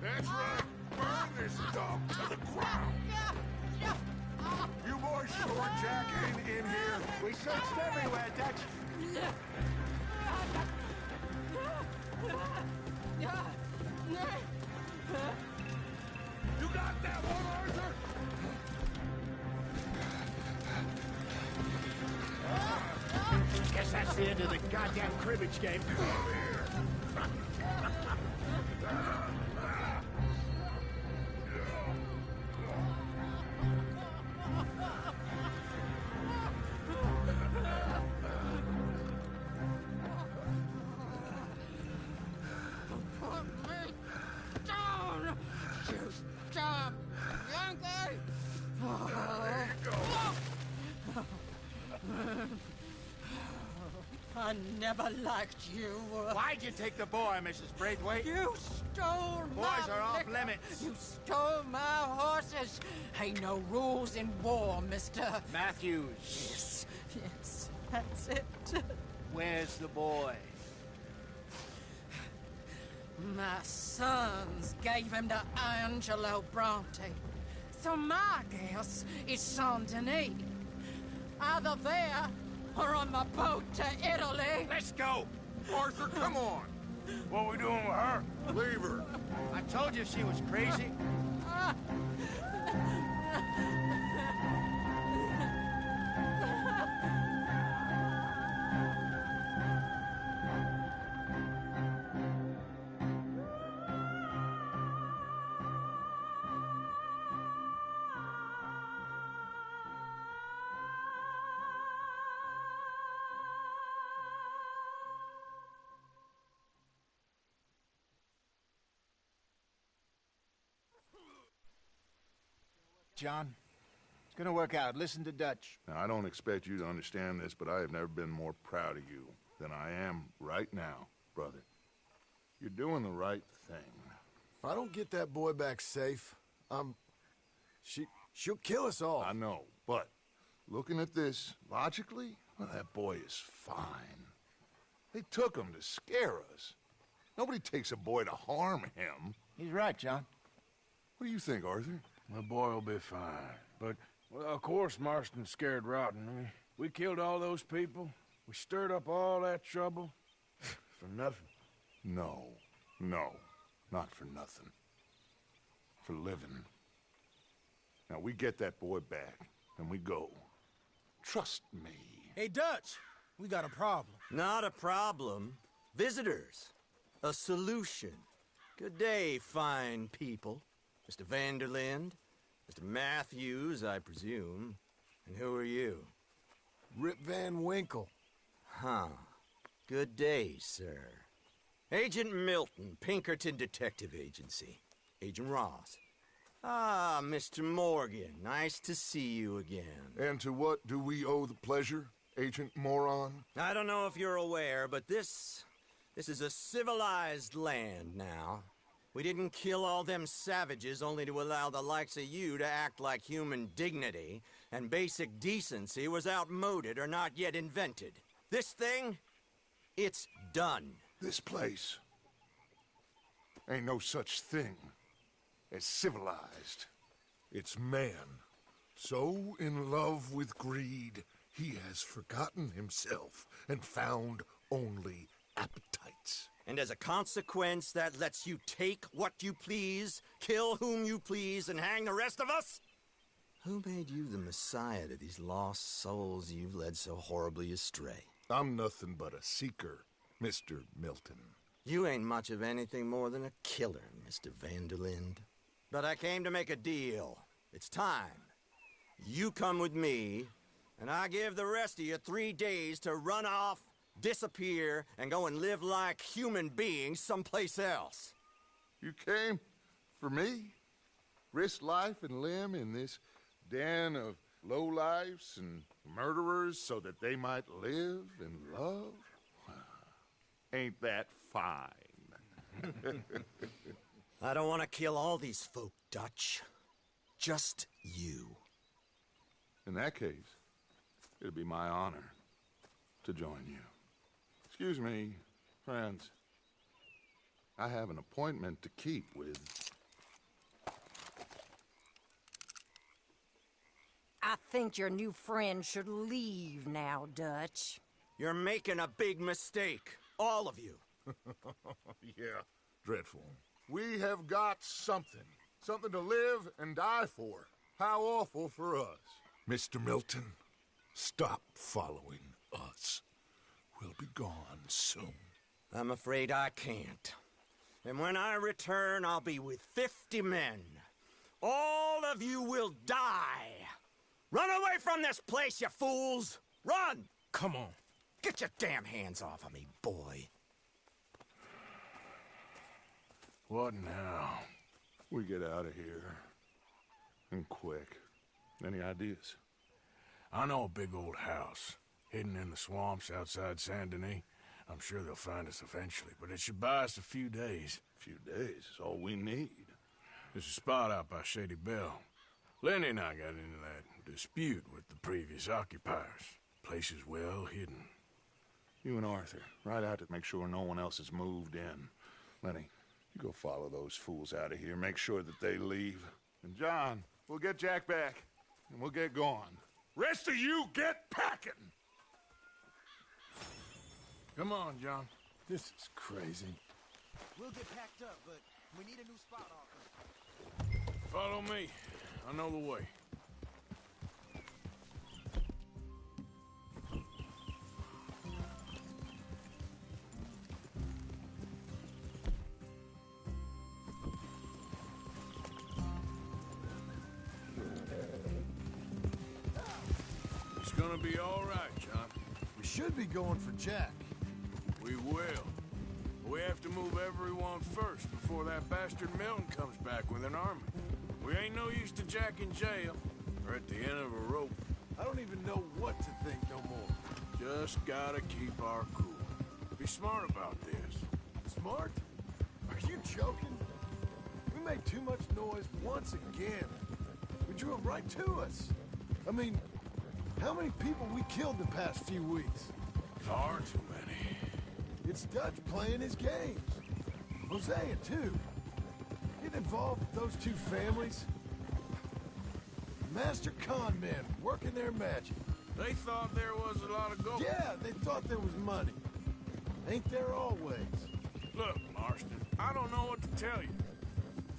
That's right. Burn this dog to the ground. You boys sure Jack ain't in here? We searched everywhere, Dutch. You got that one, Arthur? Guess that's the end of the goddamn cribbage game. I never liked you. Why'd you take the boy, Mrs. Braithwaite? You stole my Boys are off liquor. limits. You stole my horses. Ain't no rules in war, mister. Matthews. Yes, yes, that's it. Where's the boy? My sons gave him to Angelo Bronte. So my guess is Saint Denis. Either there or on the boat to Italy. Let's go. Arthur, come on. What we doing with her? Leave her. I told you she was crazy. John, it's gonna work out. Listen to Dutch. Now, I don't expect you to understand this, but I have never been more proud of you than I am right now, brother. You're doing the right thing. If I don't get that boy back safe, she'll kill us all. I know, but looking at this logically, well, that boy is fine. They took him to scare us. Nobody takes a boy to harm him. He's right, John. What do you think, Arthur? The boy will be fine. But, well, of course Marston's scared rotten. I mean, we killed all those people. We stirred up all that trouble. For nothing. No, not for nothing. For living. Now, we get that boy back, and we go. Trust me. Hey, Dutch, we got a problem. Not a problem. Visitors. A solution. Good day, fine people. Mr. Vanderlind, Mr. Matthews, I presume. And who are you? Rip Van Winkle. Huh. Good day, sir. Agent Milton, Pinkerton Detective Agency. Agent Ross. Ah, Mr. Morgan, nice to see you again. And to what do we owe the pleasure, Agent Moron? I don't know if you're aware, but this is a civilized land now. We didn't kill all them savages only to allow the likes of you to act like human dignity, and basic decency was outmoded or not yet invented. This thing, it's done. This place ain't no such thing as civilized. It's man, so in love with greed, he has forgotten himself and found only appetites. And as a consequence, that lets you take what you please, kill whom you please, and hang the rest of us? Who made you the messiah to these lost souls you've led so horribly astray? I'm nothing but a seeker, Mr. Milton. You ain't much of anything more than a killer, Mr. Vanderlind. But I came to make a deal. It's time. You come with me, and I give the rest of you 3 days to run off, disappear, and go and live like human beings someplace else. You came for me? Risk life and limb in this den of lowlifes and murderers so that they might live and love? Ain't that fine? I don't want to kill all these folk, Dutch. Just you. In that case, it'd be my honor to join you. Excuse me, friends. I have an appointment to keep with... I think your new friend should leave now, Dutch. You're making a big mistake. All of you. Yeah, dreadful. We have got something. Something to live and die for. How awful for us. Mr. Milton, stop following us. We'll be gone soon. I'm afraid I can't. And when I return, I'll be with 50 men. All of you will die. Run away from this place, you fools! Run! Come on. Get your damn hands off of me, boy. What now? We get out of here. And quick. Any ideas? I know a big old house, hidden in the swamps outside Saint Denis. I'm sure they'll find us eventually, but it should buy us a few days. A few days is all we need. There's a spot out by Shady Bell. Lenny and I got into that dispute with the previous occupiers. Place is well hidden. You and Arthur, ride out to make sure no one else has moved in. Lenny, you go follow those fools out of here. Make sure that they leave. And John, we'll get Jack back, and we'll get going. Rest of you, get packing! Come on, John. This is crazy. We'll get packed up, but we need a new spot offer. Follow me. I know the way. It's gonna be all right, John. We should be going for Jack. We will. We have to move everyone first before that bastard Milton comes back with an army. We ain't no use to Jack in jail or at the end of a rope. I don't even know what to think no more. Just gotta keep our cool. Be smart about this. Smart? Are you joking? We made too much noise once again. We drew them right to us. I mean, how many people we killed the past few weeks? Far too many. It's Dutch playing his games. Hosea, too. Getting involved with those two families. Master con men working their magic. They thought there was a lot of gold. Yeah, they thought there was money. Ain't there always? Look, Marston, I don't know what to tell you.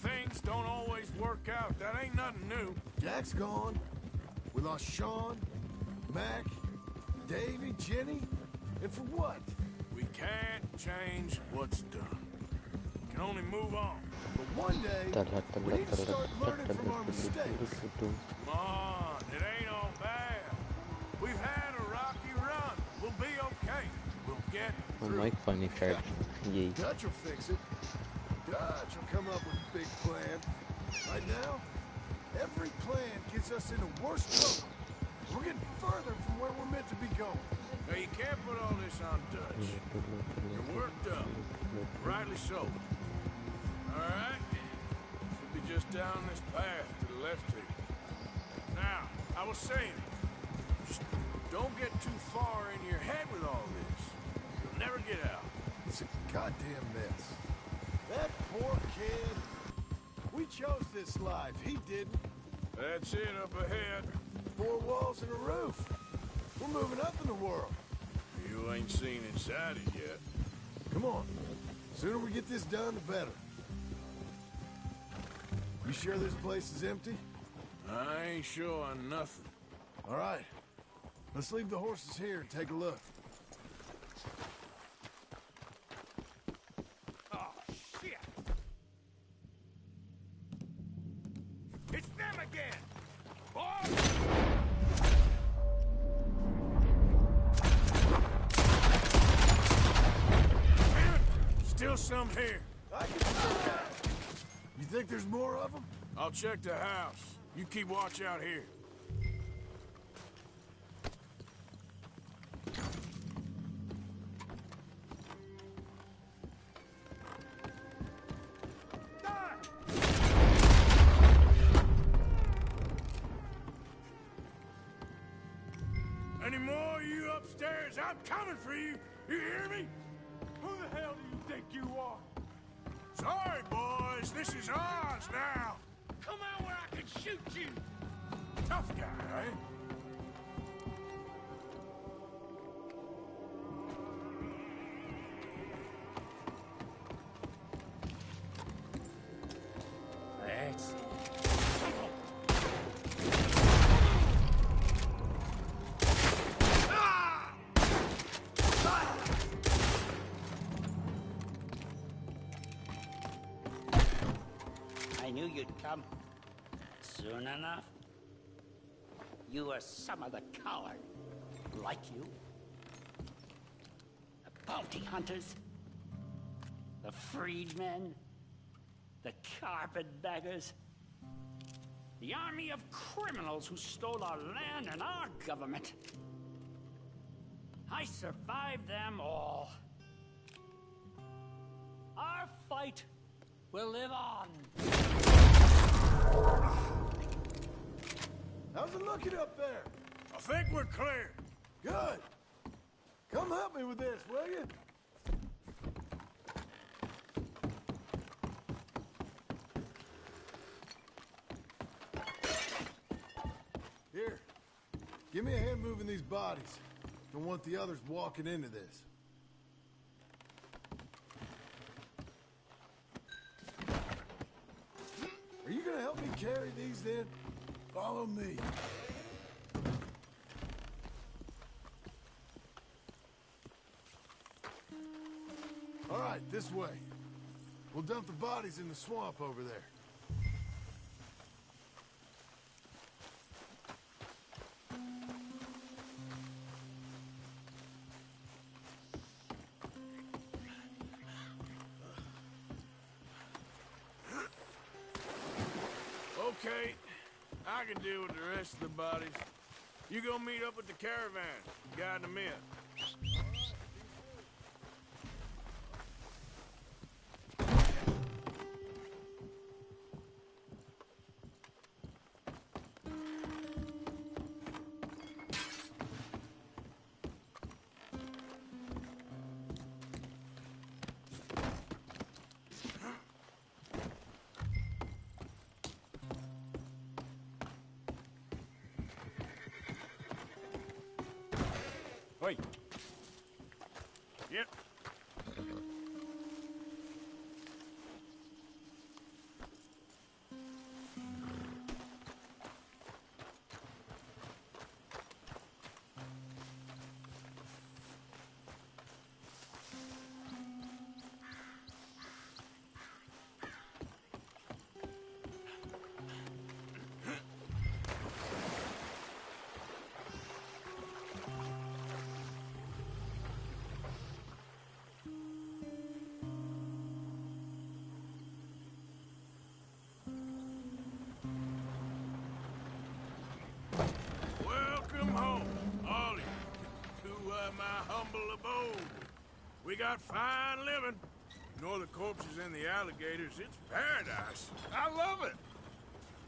Things don't always work out. That ain't nothing new. Jack's gone. We lost Sean, Mac, Davy, Jenny. And for what? We can't change what's done. We can only move on. But one day, we need to start learning from our mistakes. Come on, it ain't all bad. We've had a rocky run. We'll be okay. We'll get through. My funny card. Yay. Dutch will fix it. Dutch will come up with a big plan. Right now, every plan gets us into worse trouble. We're getting further from where we're meant to be going. Now, you can't put all this on Dutch. You're worked up. Rightly so. All right? Should be just down this path to the left here. Now, I was saying, just don't get too far in your head with all this. You'll never get out. It's a goddamn mess. That poor kid. We chose this life. He didn't. That's it up ahead. 4 walls and a roof. We're moving up in the world. You ain't seen inside it yet. Come on. The sooner we get this done, the better. You sure this place is empty? I ain't sure on nothing. All right. Let's leave the horses here and take a look. Oh, shit! It's them again! Boss! Still some here. I can see that. You think there's more of them? I'll check the house. You keep watch out here. Any more of you upstairs, I'm coming for you. You hear me? Who the hell do you think you are? Sorry, boys. This is ours now. Come out where I can shoot you. Tough guy, eh? That's I knew you'd come. Soon enough. You are some of the coward. Like you. The bounty hunters. The freedmen. The carpetbaggers. The army of criminals who stole our land and our government. I survived them all. Our fight will live on. How's it looking up there? I think we're clear. Good. Come help me with this, will you? Here. Give me a hand moving these bodies. Don't want the others walking into this. Are you gonna help me carry these then? Follow me. All right, this way. We'll dump the bodies in the swamp over there. Okay, I can deal with the rest of the bodies. You go meet up with the caravan, guide them in. Wait. Yep. Welcome home, all of you, to my humble abode. We got fine living. Ignore the corpses and the alligators. It's paradise. I love it.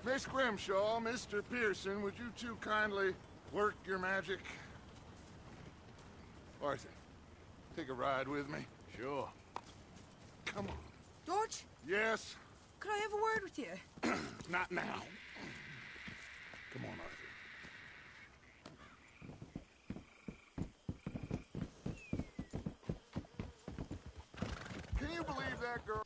Miss Grimshaw, Mr. Pearson, would you two kindly work your magic? Arthur, take a ride with me. Sure. Come on. George? Yes? Could I have a word with you? Not now. Come on, Arthur. Can you believe that girl?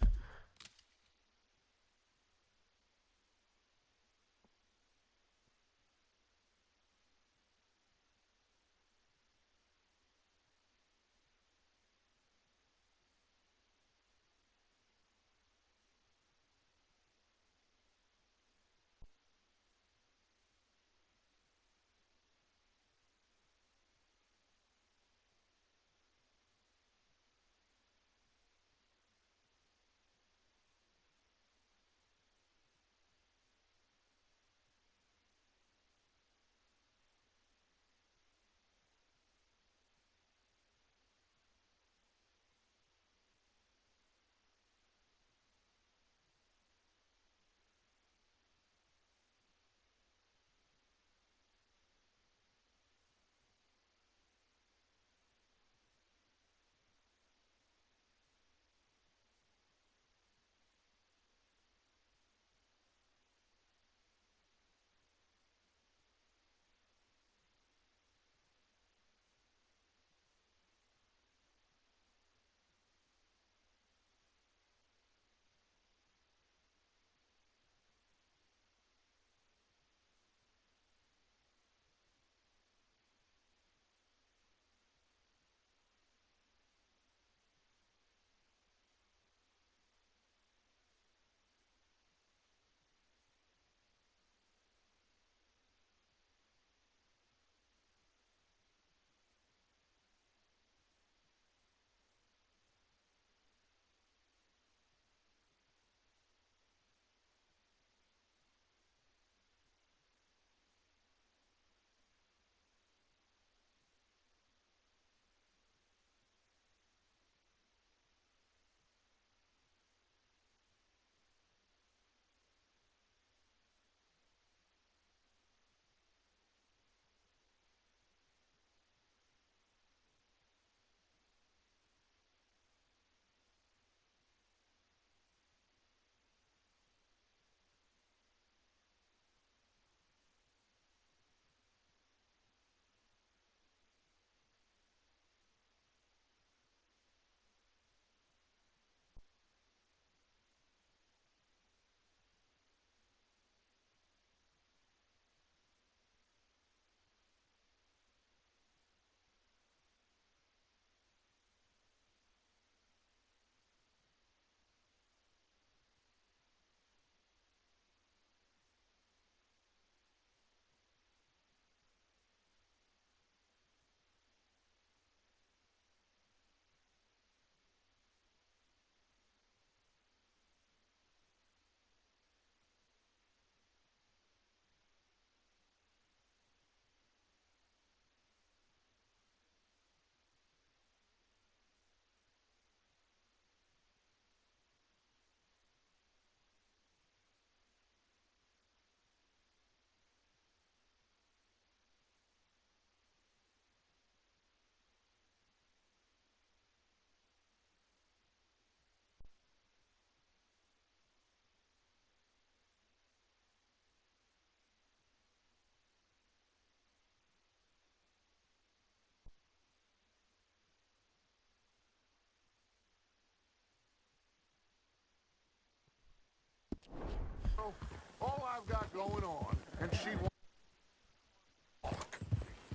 all I've got going on, and she wants...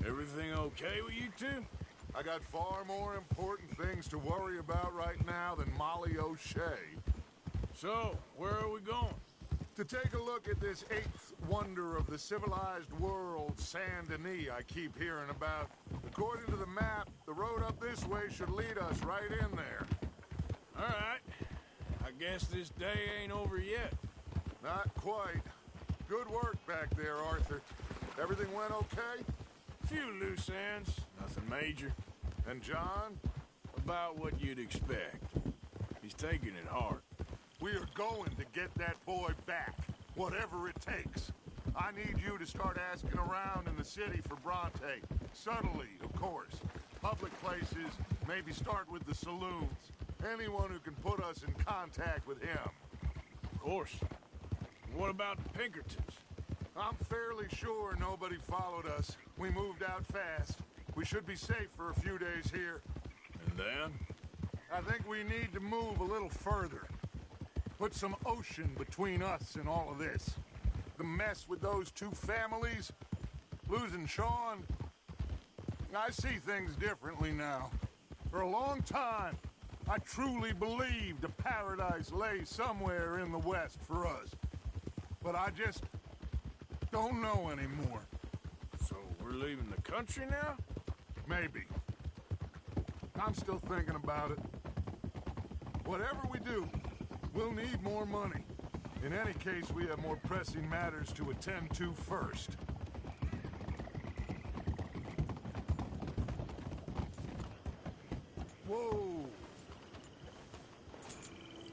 Everything okay with you two? I got far more important things to worry about right now than Molly O'Shea. So, where are we going? To take a look at this eighth wonder of the civilized world, Saint Denis, I keep hearing about. According to the map, the road up this way should lead us right in there. All right. I guess this day ain't over yet. Not quite. Good work back there, Arthur. Everything went okay? Few loose ends, nothing major. And John? About what you'd expect. He's taking it hard. We are going to get that boy back, whatever it takes. I need you to start asking around in the city for Bronte. Subtly, of course. Public places, maybe start with the saloons. Anyone who can put us in contact with him. Of course. What about the Pinkertons? I'm fairly sure nobody followed us. We moved out fast. We should be safe for a few days here. And then? I think we need to move a little further. Put some ocean between us and all of this. The mess with those two families, losing Sean. I see things differently now. For a long time, I truly believed a paradise lay somewhere in the West for us. But I just don't know anymore. So we're leaving the country now? Maybe. I'm still thinking about it. Whatever we do, we'll need more money. In any case, we have more pressing matters to attend to first. Whoa!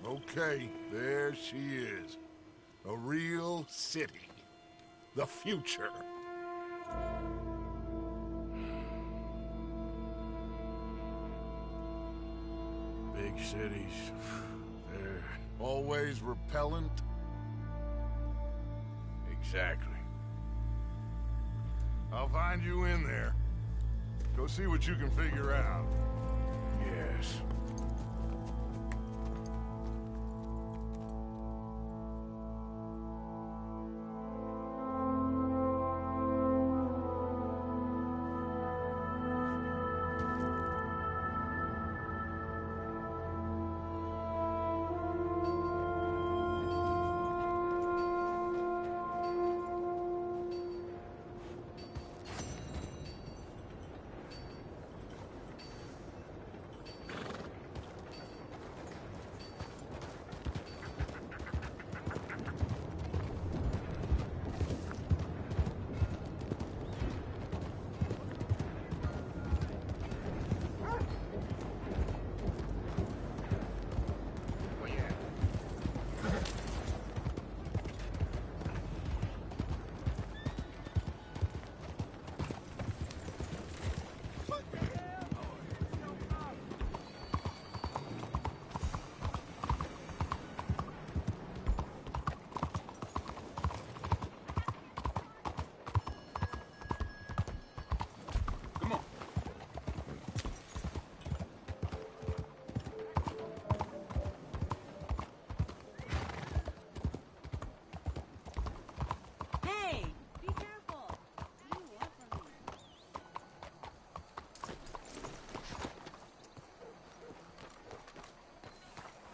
Okay, there she is. A real city. The future. Big cities. They're always repellent. Exactly. I'll find you in there. Go see what you can figure out. Yes.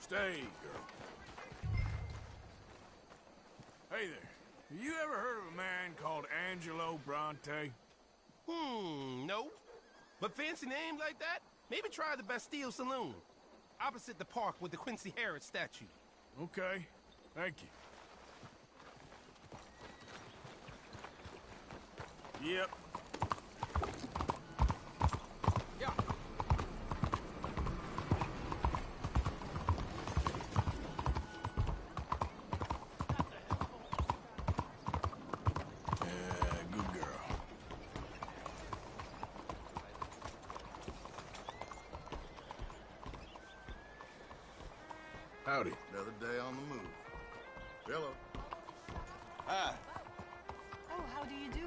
Stay, girl. Hey there. You ever heard of a man called Angelo Bronte? No. But fancy name like that? Maybe try the Bastille Saloon. Opposite the park with the Quincy Harris statue. Okay. Thank you. Yep. Howdy. Another day on the move. Hello. Hi. Oh, how do you do?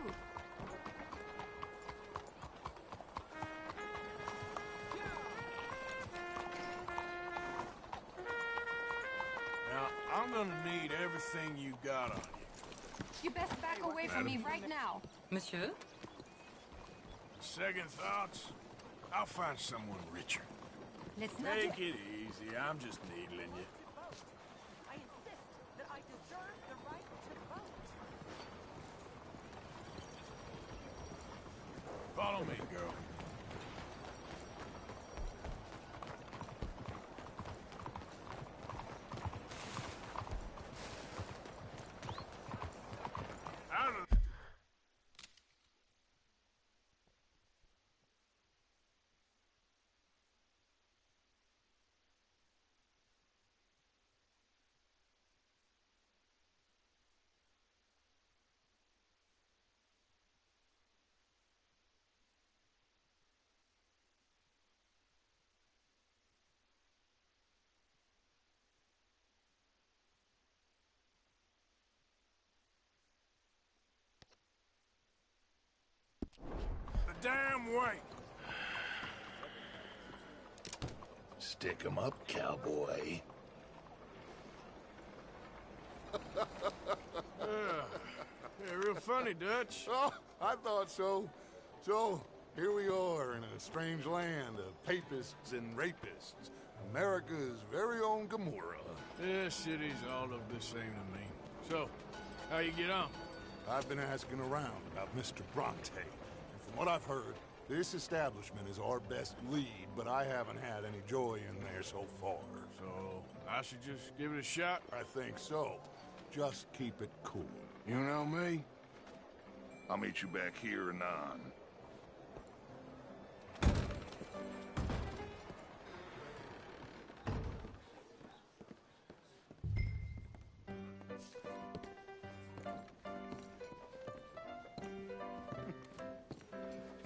Now, I'm gonna need everything you got on you. You best back away from me right now. Monsieur? Second thoughts, I'll find someone richer. Let's not Take it easy, I'm just needling you. I insist that I deserve the right to vote. Follow me, girl. Out of the damn way. Stick 'em up, cowboy. Yeah, real funny, Dutch. Oh, I thought so. So, here we are in a strange land of papists and rapists. America's very own Gomorrah. This city's all look the same to me. So, how you get on? I've been asking around about Mr. Bronte. And from what I've heard, this establishment is our best lead, but I haven't had any joy in there so far. So, I should just give it a shot? I think so. Just keep it cool. You know me? I'll meet you back here anon.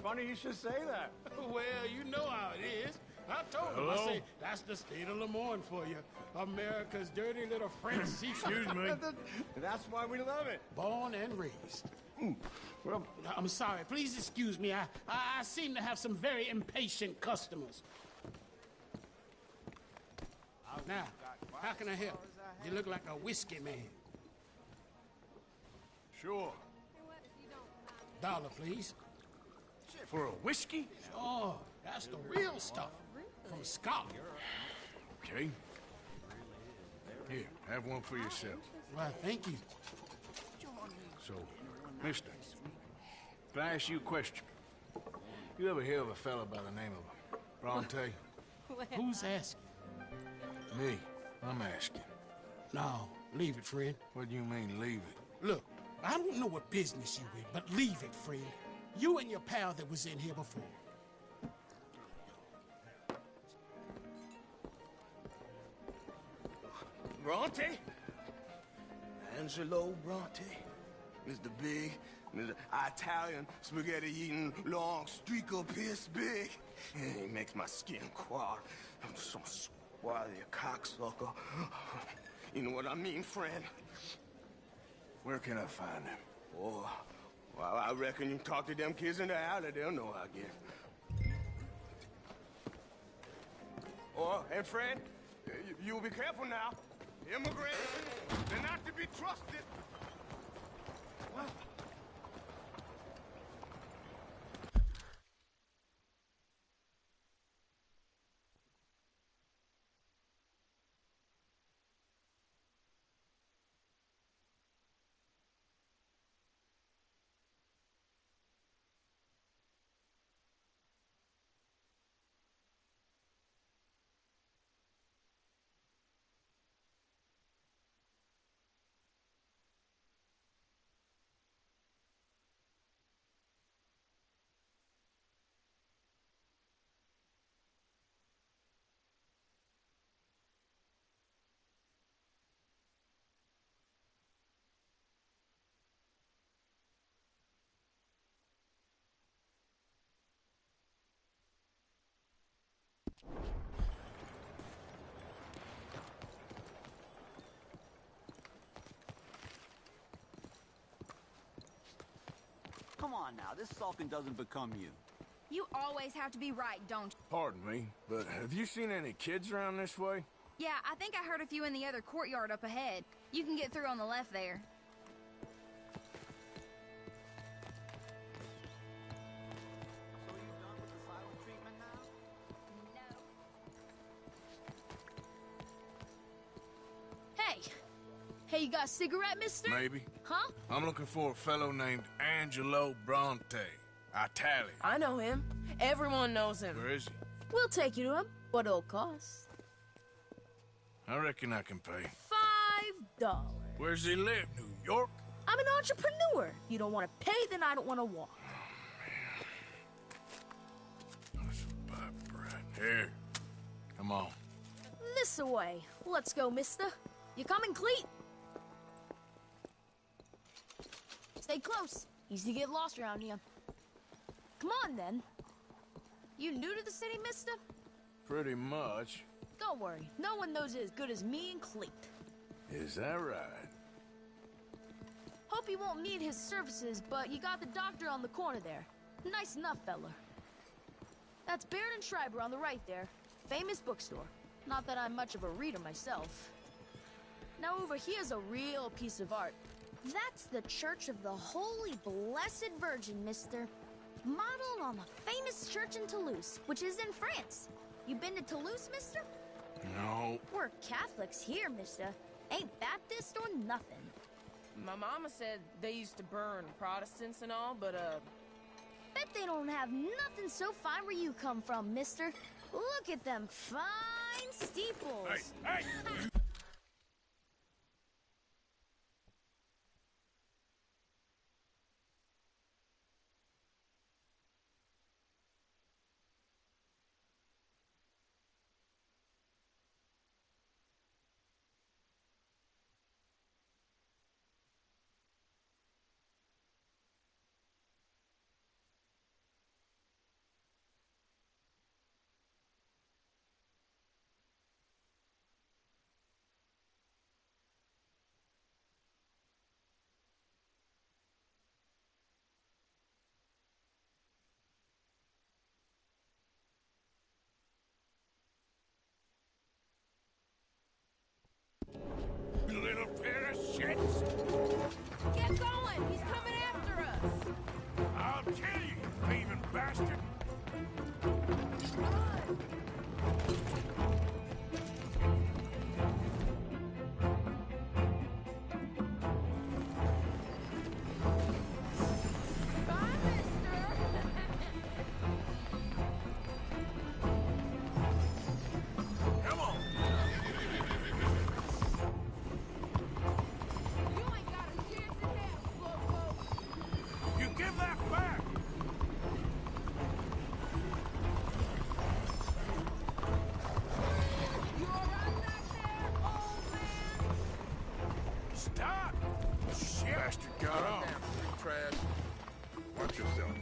Funny you should say that. Well, you know how it is. I told him, I say, that's the state of Lemoyne for you. America's dirty little French seafood. Excuse me. That's why we love it. Born and raised. Well, I'm sorry. Please excuse me. I seem to have some very impatient customers. Now, how can I help? You look like a whiskey man. Sure. $1, please. For a whiskey? Oh, that's the real stuff. From Scotland. Okay. Here, have one for yourself. Well, thank you. So, mister, if I ask you a question, you ever hear of a fella by the name of Bronte? Who's asking? Me. I'm asking. No, leave it, friend. What do you mean, leave it? Look, I don't know what business you in, but leave it, friend. You and your pal that was in here before. Bronte? Angelo Bronte? Mr. Big, Mr. Italian, spaghetti-eating, long streaker piss big. He makes my skin crawl. I'm so swarthy, a cocksucker. You know what I mean, friend? Where can I find him? Oh, well, I reckon you talk to them kids in the alley, they'll know, I guess. Oh, and friend, you'll be careful now. Immigrants, they're not to be trusted. What? Come on now, this sulking doesn't become you. You always have to be right, don't you? Pardon me, but have you seen any kids around this way? Yeah, I think I heard a few in the other courtyard up ahead. You can get through on the left there. Hey! Hey, you got a cigarette, mister? Maybe. Huh? I'm looking for a fellow named Angelo Bronte. Italian. I know him. Everyone knows him. Where is he? We'll take you to him. What it'll cost? I reckon I can pay. $5. Where's he live? New York? I'm an entrepreneur. If you don't want to pay, then I don't want to walk. Here. Come on. This away. Let's go, mister. You coming, Cleet? Stay close. Easy to get lost around here. Come on, then. You new to the city, mister? Pretty much. Don't worry. No one knows it as good as me and Cleet. Is that right? Hope you won't need his services, but you got the doctor on the corner there. Nice enough, fella. That's Baird and Schreiber on the right there. Famous bookstore. Not that I'm much of a reader myself. Now over here's a real piece of art. That's the Church of the Holy Blessed Virgin, mister. Modeled on the famous church in Toulouse, which is in France. You been to Toulouse, mister? No. We're Catholics here, mister. Ain't Baptist or nothing. My mama said they used to burn Protestants and all, but, Bet they don't have nothing so fine where you come from, mister. Look at them fine steeples. Hey! You little pair of shits! get going! He's coming after us! I'll kill you, you thieving bastard! Come on! You give that back! You alright back there, old man? Stop! Shit! Bastard got off. Damn trash. Watch yourself.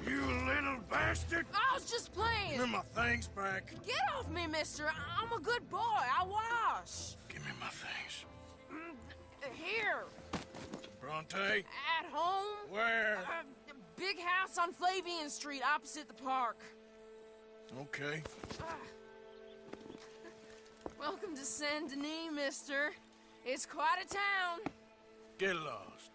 You little bastard! I was just playing! Give me my things back. Get off me, mister! I'm a good boy. I wash. Give me my things. Here. Bronte? At home. Where? Big house on Flavian Street, opposite the park. Okay. Welcome to Saint Denis, mister. It's quite a town. Get lost.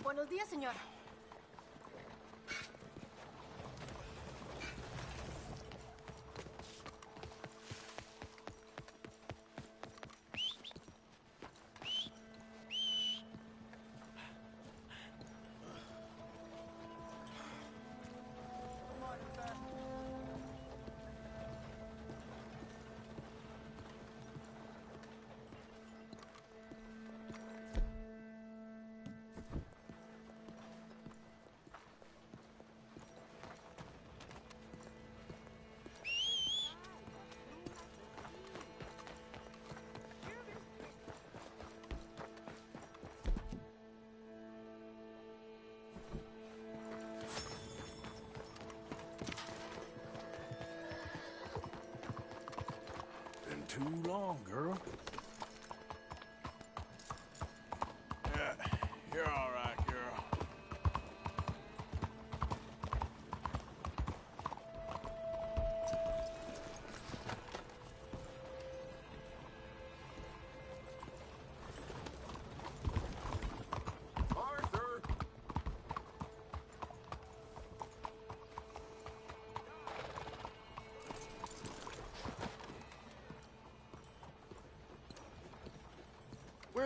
Buenos días, señor.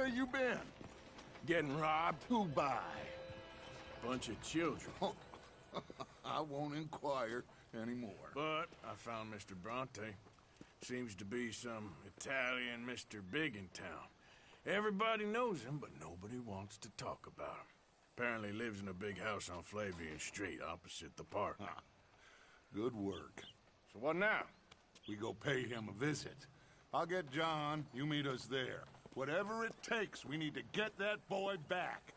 Where you been? Getting robbed? Who by? Bunch of children. I won't inquire anymore. But I found Mr. Bronte. Seems to be some Italian Mr. Big in town. Everybody knows him, but nobody wants to talk about him. Apparently lives in a big house on Flavian Street, opposite the park. Good work. So what now? We go pay him a visit. I'll get John, you meet us there. Whatever it takes, we need to get that boy back.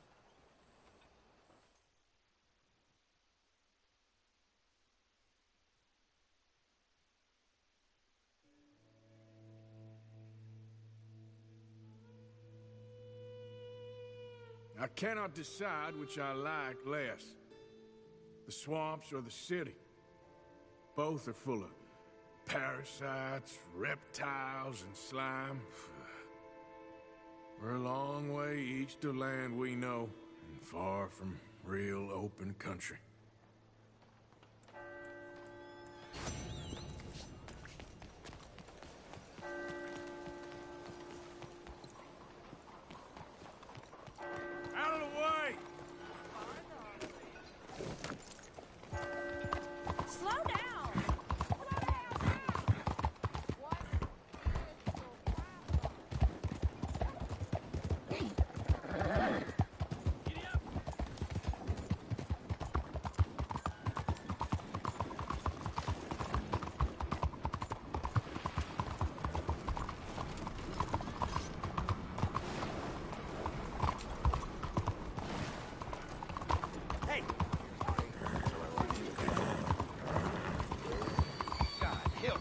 I cannot decide which I like less. The swamps or the city. Both are full of parasites, reptiles, and slime. We're a long way east of land we know, and far from real open country. Out of the way! Slow down! Hey! God, help.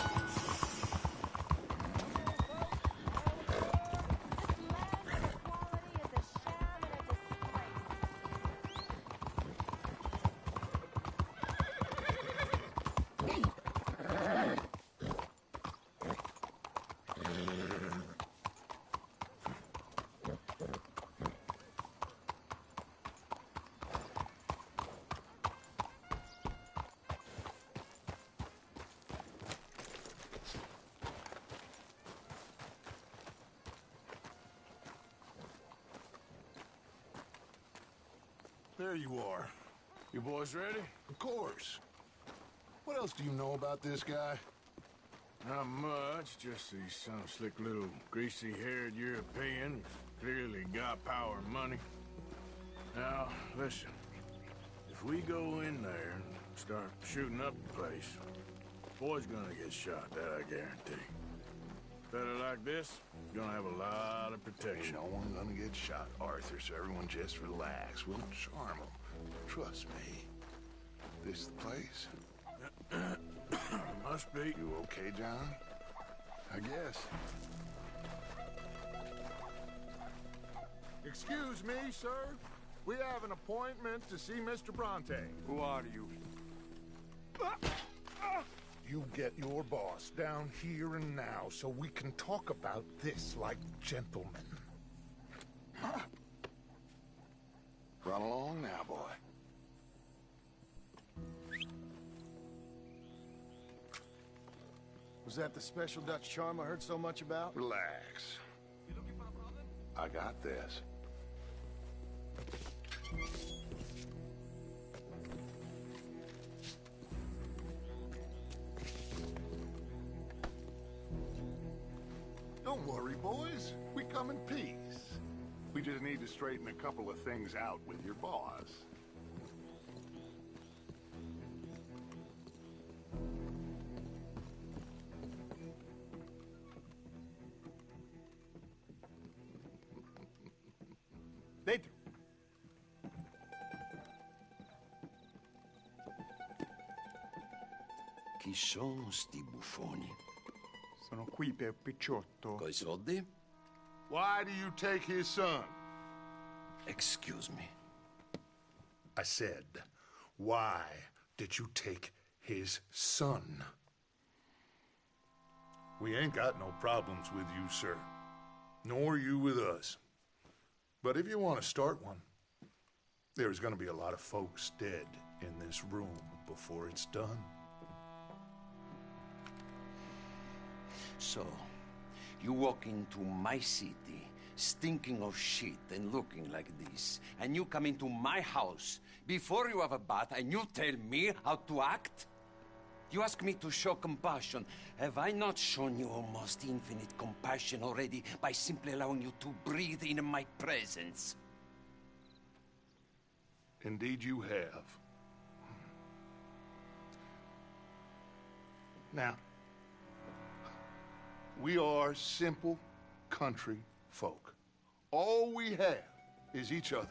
There you are. You boys ready? Of course. What else do you know about this guy? Not much, just he's some slick little greasy-haired European who's clearly got power and money. Now, listen. If we go in there and start shooting up the place, boy's gonna get shot, that I guarantee. Fella like this is gonna have a lot of protection. Ain't no one gonna get shot, Arthur, so everyone just relax. We'll charm them. Trust me. This is the place? Must be. You okay, John? I guess. Excuse me, sir. We have an appointment to see Mr. Bronte. Who are you? You get your boss down here and now so we can talk about this like gentlemen. Run along now, boy. Was that the special Dutch charm I heard so much about? Relax. I got this. Don't worry, boys. We come in peace. We just need to straighten a couple of things out with your boss. Dentro. Chi sono sti buffoni? Sono qui per Picciotto. Coi soldi? Why do you take his son? Excuse me. I said, why did you take his son? We ain't got no problems with you, sir. Nor you with us. But if you want to start one, there's gonna be a lot of folks dead in this room before it's done. So, you walk into my city, stinking of shit and looking like this, and you come into my house before you have a bath and you tell me how to act? You ask me to show compassion. Have I not shown you almost infinite compassion already by simply allowing you to breathe in my presence? Indeed you have. Now, we are simple country folk. All we have is each other.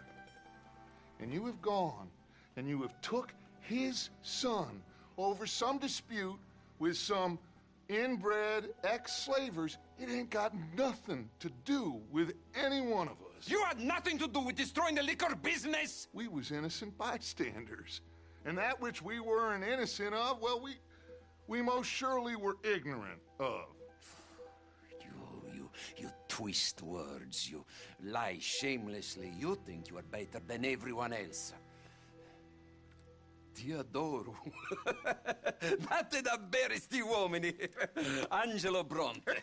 And you have gone and you have took his son over some dispute with some inbred ex-slavers. It ain't got nothing to do with any one of us. You had nothing to do with destroying the liquor business! We was innocent bystanders. And that which we weren't innocent of, well, we most surely were ignorant of. You twist words, you lie shamelessly. You think you are better than everyone else. Ti adoro. Date davvero sti uomini. Angelo Bronte.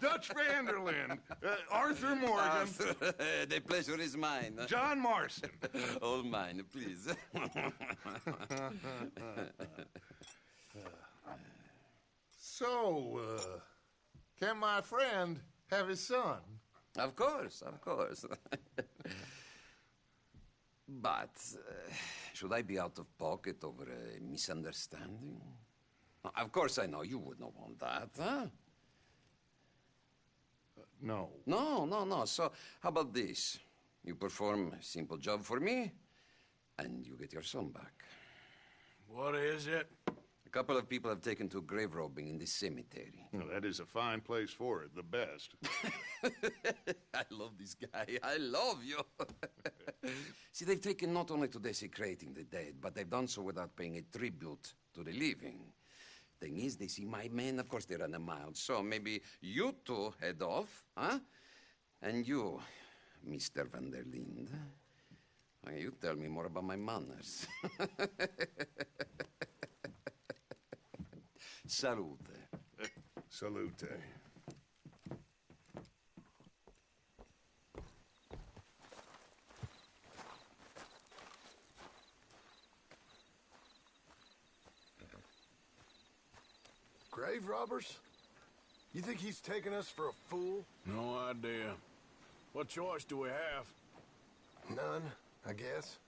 Dutch Vanderlyn. Arthur Morgan. Arthur, the pleasure is mine. John Marston. All mine, please. So, can my friend have his son? Of course, of course. But, should I be out of pocket over a misunderstanding? Of course I know you would not want that, huh? No. No. So, how about this? You perform a simple job for me, and you get your son back. What is it? A couple of people have taken to grave robbing in this cemetery. Well, that is a fine place for it, the best. I love this guy. I love you. See, they've taken not only to desecrating the dead, but they've done so without paying a tribute to the living. Thing is, they see my men, of course they run a mile. So maybe you two head off, huh? And you, Mr. Van der Linde, you tell me more about my manners. Salute. Salute. Grave robbers? You think he's taking us for a fool? No idea. What choice do we have? None, I guess.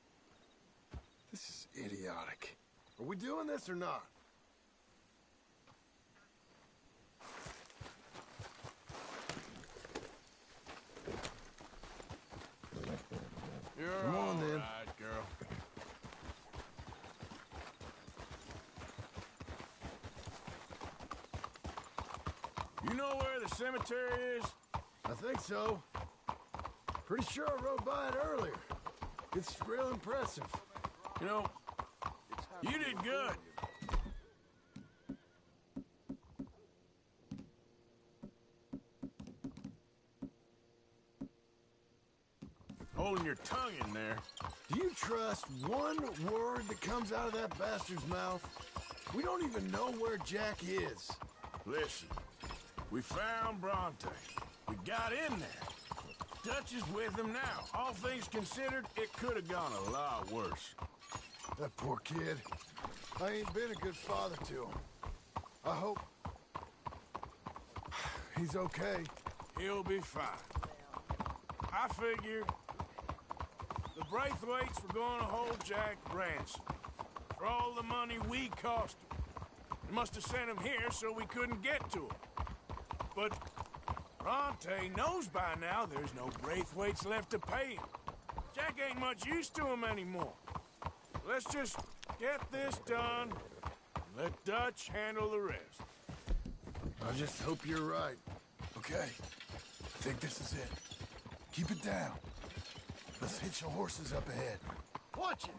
This is idiotic. Are we doing this or not? You're Come on, then. right, girl. You know where the cemetery is? I think so. Pretty sure I rode by it earlier. It's real impressive. You know, you did good. Holding your tongue in there. Do you trust one word that comes out of that bastard's mouth? We don't even know where Jack is. Listen, we found Bronte. We got in there. Dutch is with him now. All things considered, it could have gone a lot worse. That poor kid. I ain't been a good father to him. I hope he's okay. He'll be fine. I figured the Braithwaites were going to hold Jack ransom for all the money we cost him. They must have sent him here so we couldn't get to him. But Bronte knows by now there's no Braithwaites left to pay him. Jack ain't much use to him anymore. Let's just get this done and let Dutch handle the rest. I just hope you're right. Okay, I think this is it. Keep it down. Let's hitch the horses up ahead. Watch it!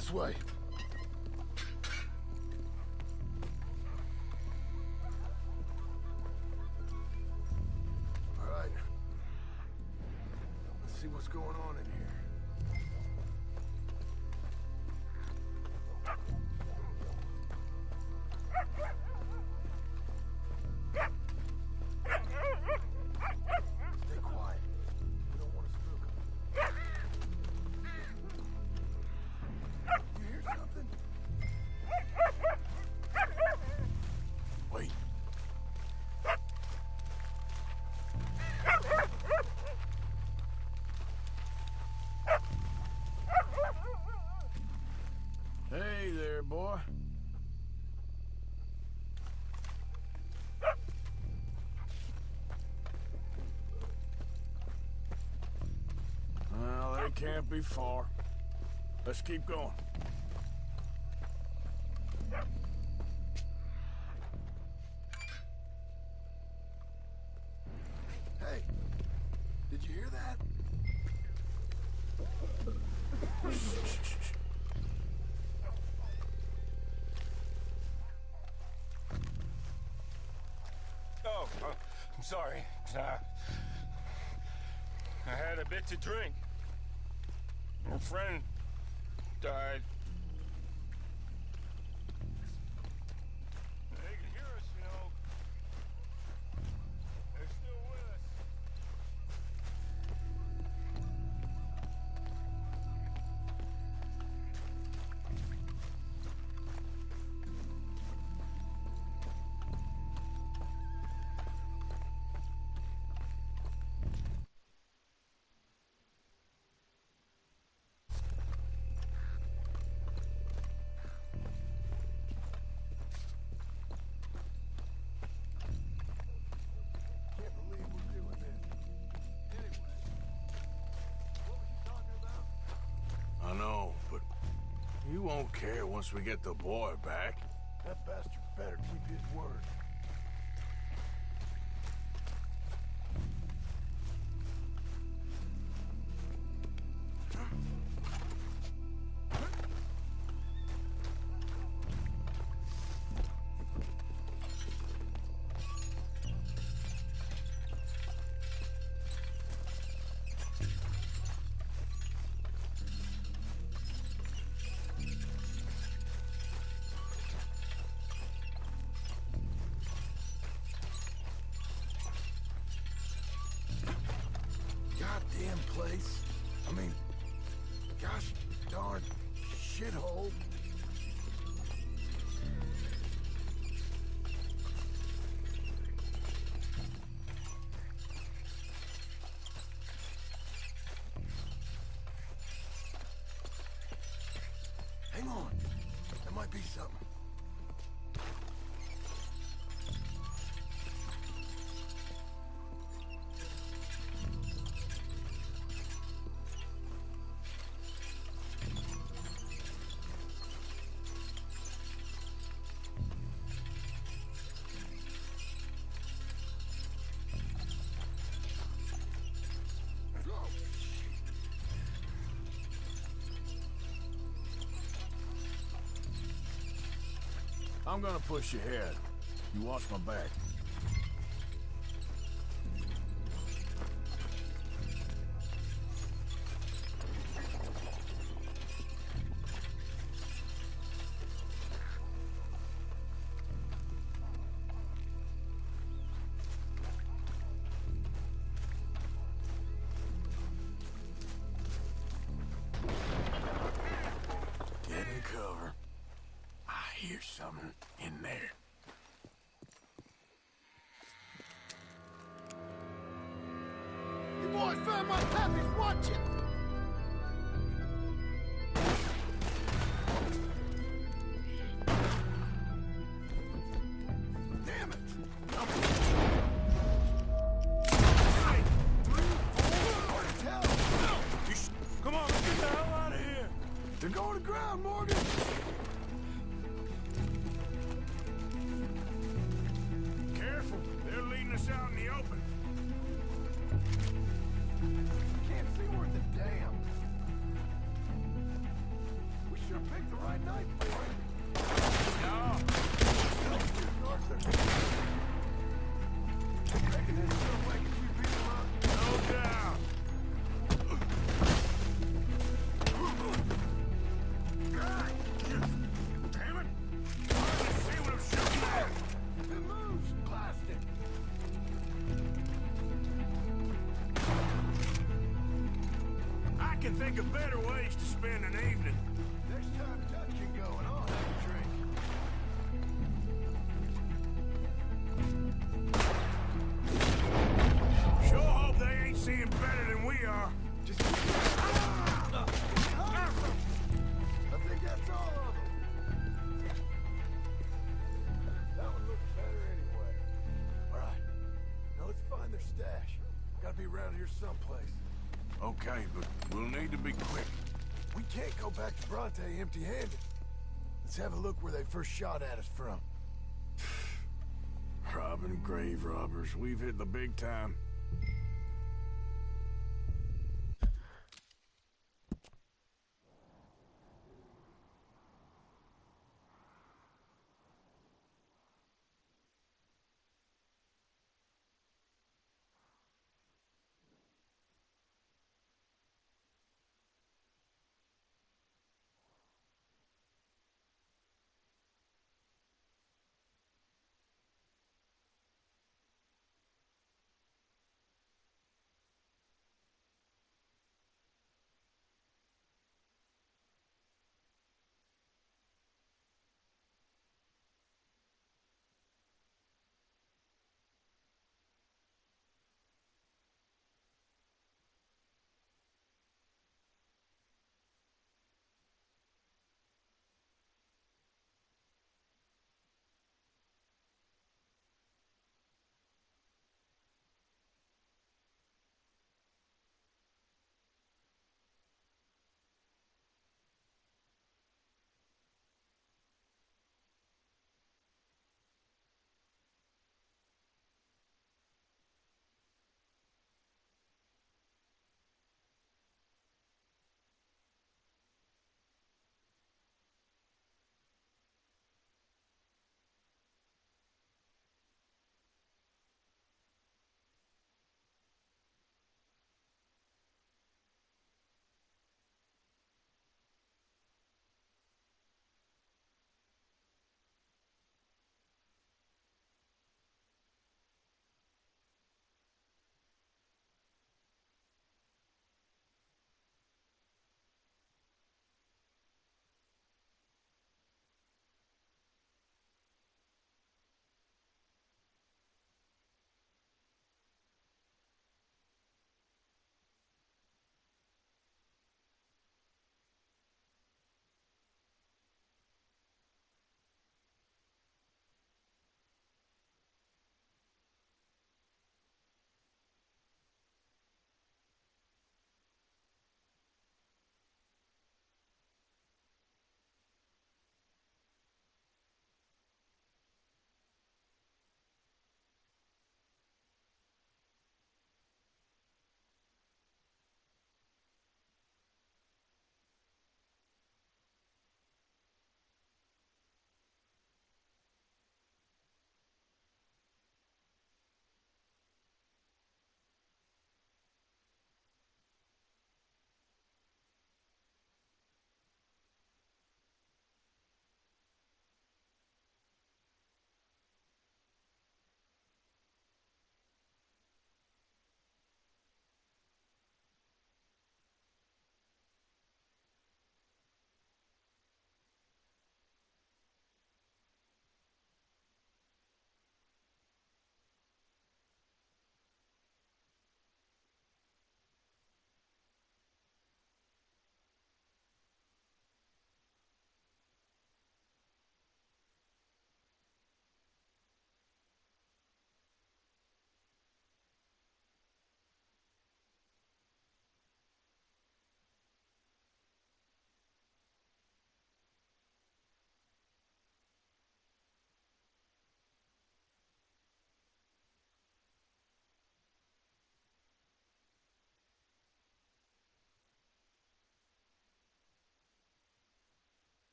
This way. All right. Let's see what's going on in here. Stay quiet. We don't want to spook them. You hear something? Wait. Hey there, boy. Well, they can't be far. Let's keep going. Hey, did you hear that? Oh, I'm sorry. I had a bit to drink. A friend died. They can hear us, you know. They're still with us. Can't believe we're doing this. Anyway, what was you talking about? I know, but he won't care once we get the boy back. That bastard better keep his word. Goddamn place. I mean, gosh darn shithole. Hang on. There might be something. I'm gonna push you ahead. You watch my back. Get in cover. I hear something in there. You boys found my puppies, watch it! Damn it! Hey, 3, 4, hard to tell. Come on, let's get the hell out of here! They're going to ground, Morgan! Careful, they're leading us out in the open. Can't see worth a damn. We Sure picked the right night for it. No. Reckon there's some way if we beat him up? No doubt. God! Damn it! Hard to see what I'm shooting at! It moves! Blast it! I can think of better ways to spend an evening. Next time Dutch can go and I'll have a drink. Sure hope they ain't seeing better than we are. Just... I think that's all of them. That one looks better anyway. All right. Now let's find their stash. Gotta be around here someplace. Okay, but we'll need to be quick. We can't go back to Bronte empty-handed. Let's have a look where they first shot at us from. Robbing grave robbers. We've hit the big time.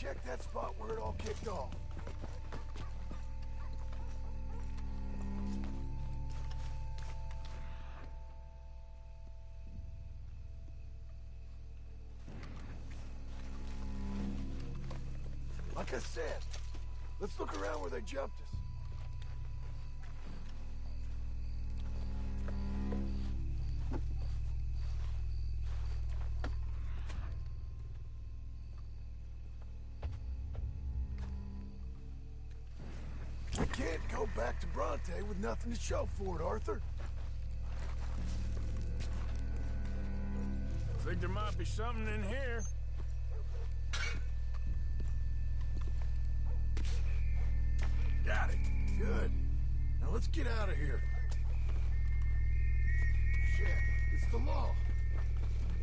check that spot where it all kicked off. Like I said, let's look around where they jumped us. We can't go back to Bronte with nothing to show for it, Arthur. I think there might be something in here. Got it. Good. Now let's get out of here. Shit, it's the law.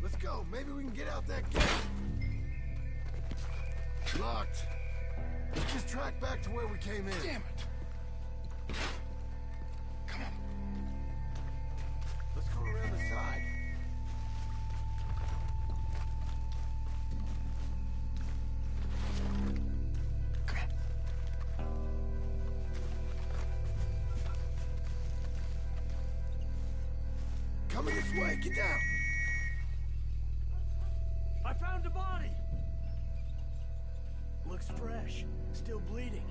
Let's go. Maybe we can get out that gate. Locked. Let's just track back to where we came in. Damn it. Come on. Let's go around the side. Coming this way. Get down. I found a body. Looks fresh. Still bleeding.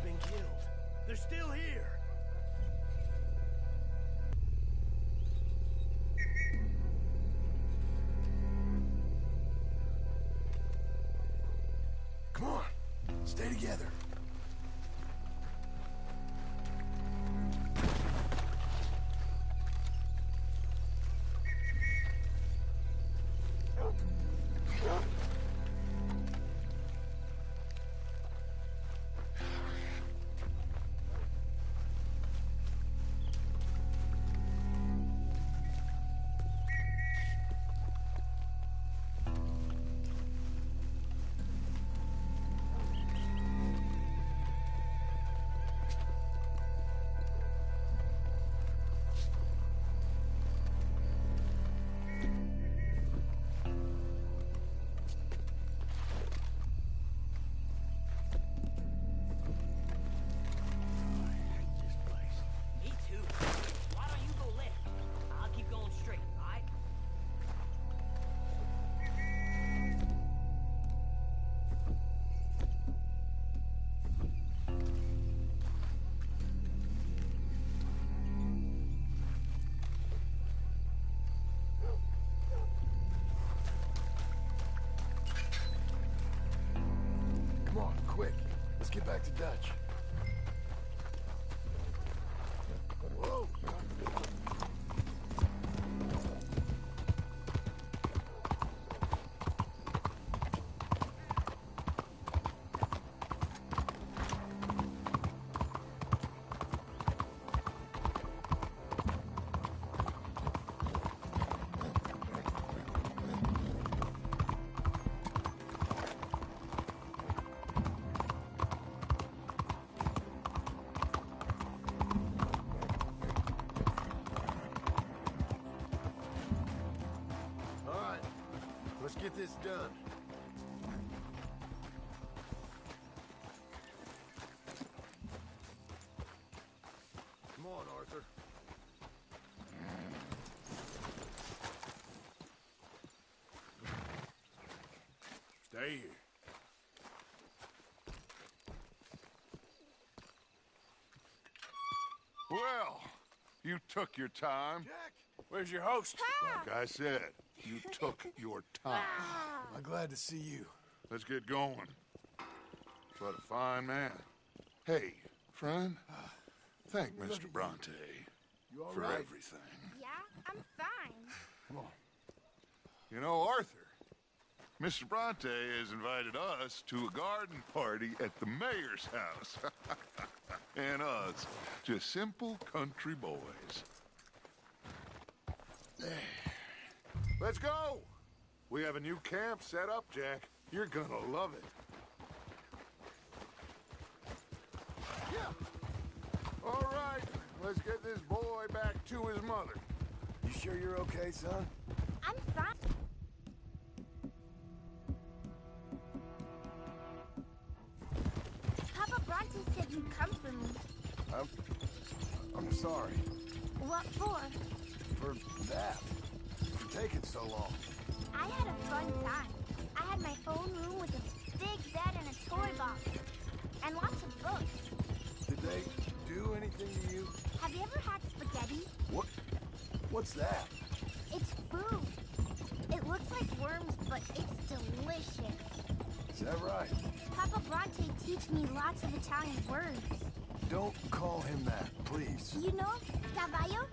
Been killed. They're still here. Come on. Stay together. Me too. Why don't you go left? I'll keep going straight, all right? Come on, quick. Let's get back to Dutch. Whoa! All right, let's get this done. Come on, Arthur. Stay here. Well, you took your time. Jack! Where's your host? Like I said, you took your time. I'm glad to see you. Let's get going. What a fine man. Hey, friend, thank Mr. Bronte You all for right? everything. Yeah, I'm fine. Come on. You know, Arthur, Mr. Bronte has invited us to a garden party at the mayor's house. And us, just simple country boys. Let's go! We have a new camp set up, Jack. You're gonna love it. Yeah. All right, let's get this boy back to his mother. You sure you're okay, son? I'm fine. Bronte said you'd come for me. I'm sorry. What for? For that. For taking so long. I had a fun time. I had my own room with a big bed and a toy box. And lots of books. Did they do anything to you? Have you ever had spaghetti? What's that? It's food. It looks like worms, but it's delicious. Is that right? Papa Bronte teach me lots of Italian words. Don't call him that, please. You know, caballo?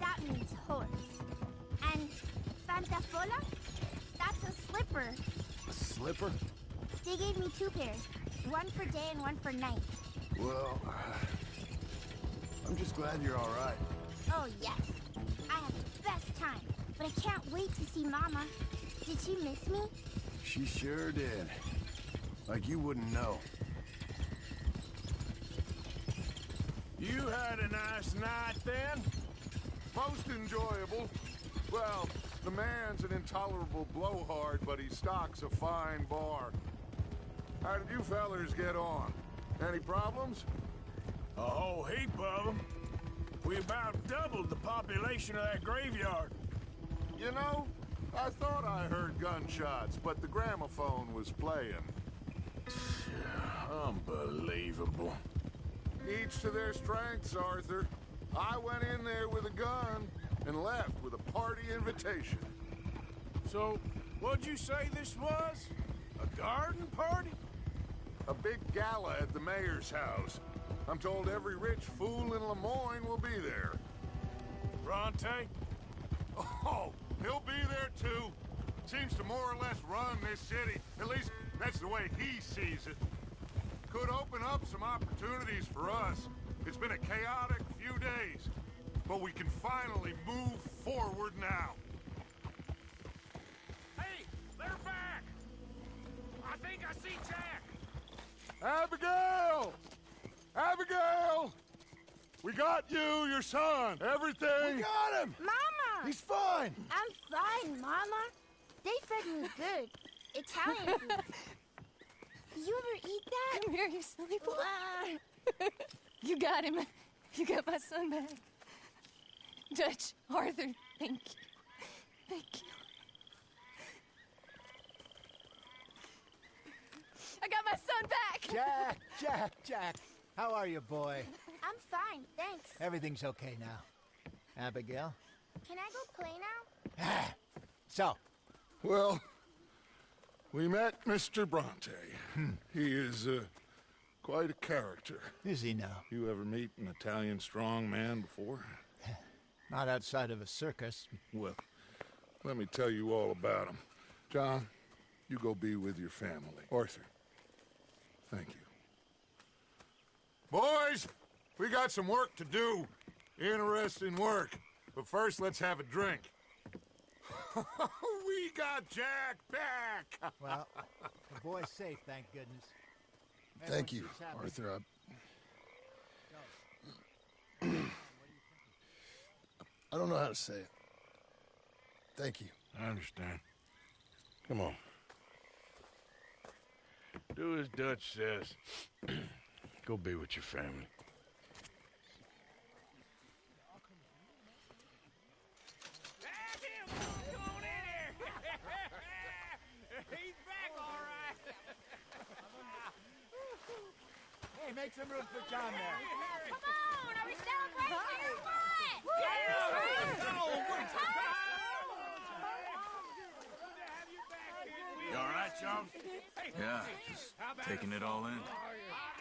That means horse. And pantafola? That's a slipper. A slipper? They gave me 2 pairs. One for day and one for night. Well, I'm just glad you're all right. Oh, yes. I had the best time. But I can't wait to see Mama. Did she miss me? She sure did. Like you wouldn't know. You had a nice night then? Most enjoyable. Well, the man's an intolerable blowhard, but he stocks a fine bar. How did you fellers get on? Any problems? A whole heap of them. We about doubled the population of that graveyard. You know, I thought I heard gunshots, but the gramophone was playing. Unbelievable. Each to their strengths, Arthur. I went in there with a gun and left with a party invitation. So, what'd you say this was? A garden party? A big gala at the mayor's house. I'm told every rich fool in Lemoyne will be there. Bronte? Oh, he'll be there too. Seems to more or less run this city. At least, that's the way he sees it. Could open up some opportunities for us. It's been a chaotic few days, but we can finally move forward now. Hey, they're back! I think I see Jack! Abigail! Abigail! We got you, your son, everything! We got him! Mama! He's fine! I'm fine, Mama. They fed me good. Italian food. Did you ever eat that? Come here, you silly boy. You got him. You got my son back. Dutch, Arthur, thank you. Thank you. I got my son back! Jack. How are you, boy? I'm fine, thanks. Everything's okay now. Abigail? Can I go play now? So? Well, we met Mr. Bronte. He is quite a character. Is he now? You ever meet an Italian strong man before? Not outside of a circus. Well, let me tell you all about him. John, you go be with your family. Arthur, thank you. Boys, we got some work to do. Interesting work. But first, let's have a drink. We got Jack back! Well, the boy's safe, thank goodness. Thank you, Arthur. I don't know how to say it. Thank you. I understand. Come on. Do as Dutch says. Go be with your family. He's back, all right. Hey, make some room for John there. Come on, are we celebrating or what? You all right, John? Yeah, just taking it all in.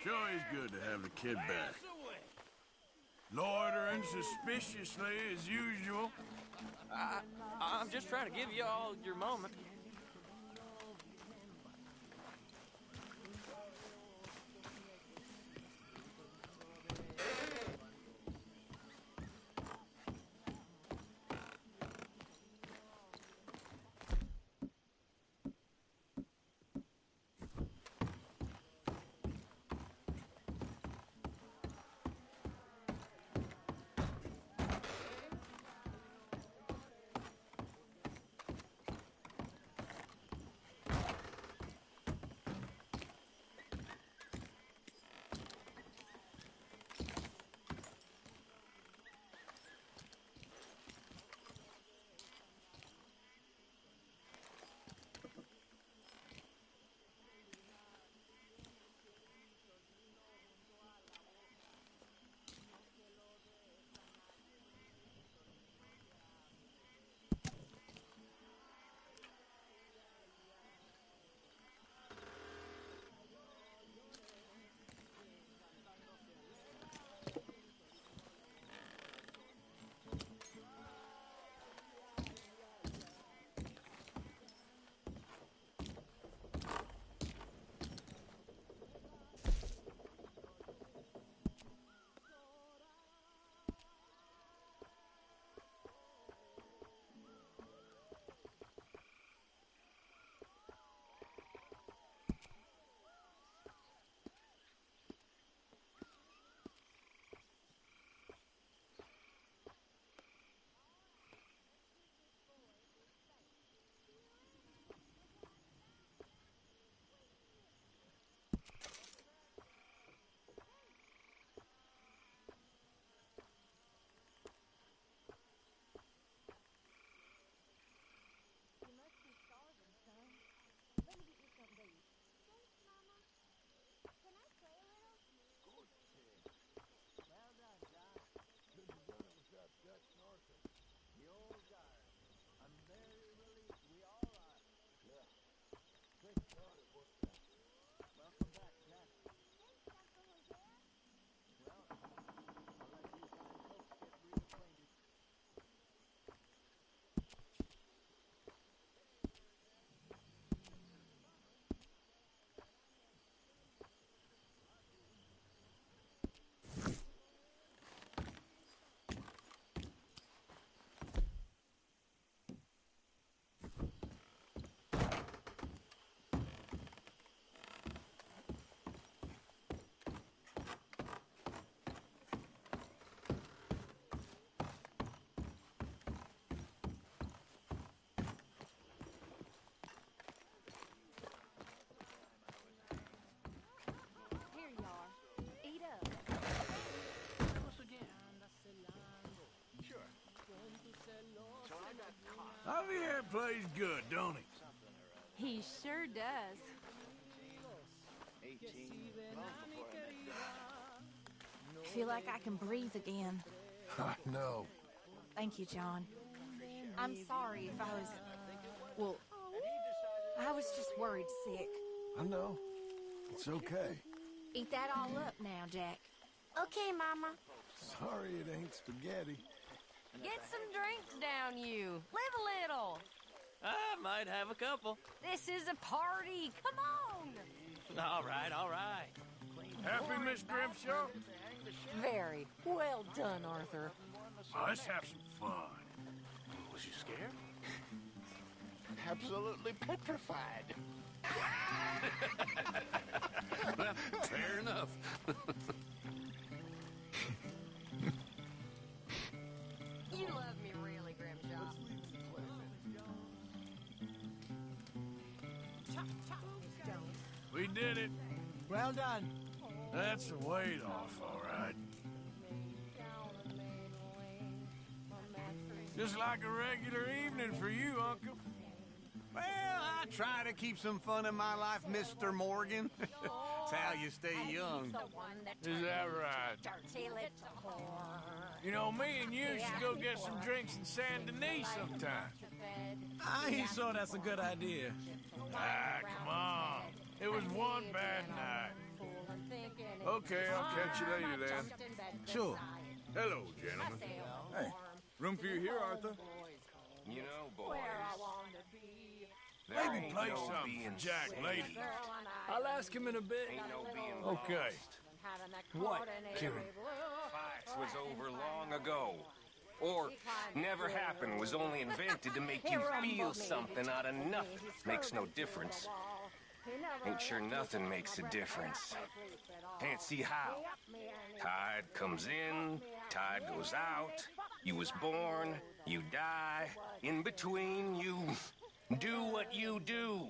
Sure is good to have the kid back. Loitering suspiciously as usual. I'm just trying to give you all your moment. plays good, don't he? He sure does. I feel like I can breathe again. I know. Thank you, John. I'm sorry if I was... Well, I was just worried sick. I know. It's okay. Eat that all up now, Jack. Okay, Mama. Sorry it ain't spaghetti. Get some drinks down you. Live a little. I might have a couple. This is a party. Come on. All right, all right. Happy, Miss Grimshaw? Very. Well done, Arthur. Let's have some fun. Was you scared? Absolutely petrified. Well, fair enough. You love me really, Grimshaw. We did it. Well done. That's the weight off, all right. Just like a regular evening for you, Uncle. Well, I try to keep some fun in my life, Mr. Morgan. It's how you stay young. Is that right? You know, me and you should go get some drinks in Saint Denis sometime. I ain't sure that's a good idea. Ah, come on. It was one bad night. Okay, I'll catch you later then. Sure. Hello, gentlemen. Hey, room for you here, Arthur? You know, boys. Maybe play something for Jack later. I'll ask him in a bit. Ain't no being Okay. What, Kieran? Fights was over long ago. Or never happened, was only invented to make you feel something out of nothing. Makes no difference. Ain't sure nothing makes a difference. Can't see how. Tide comes in, tide goes out. You was born, you die. In between, you do what you do.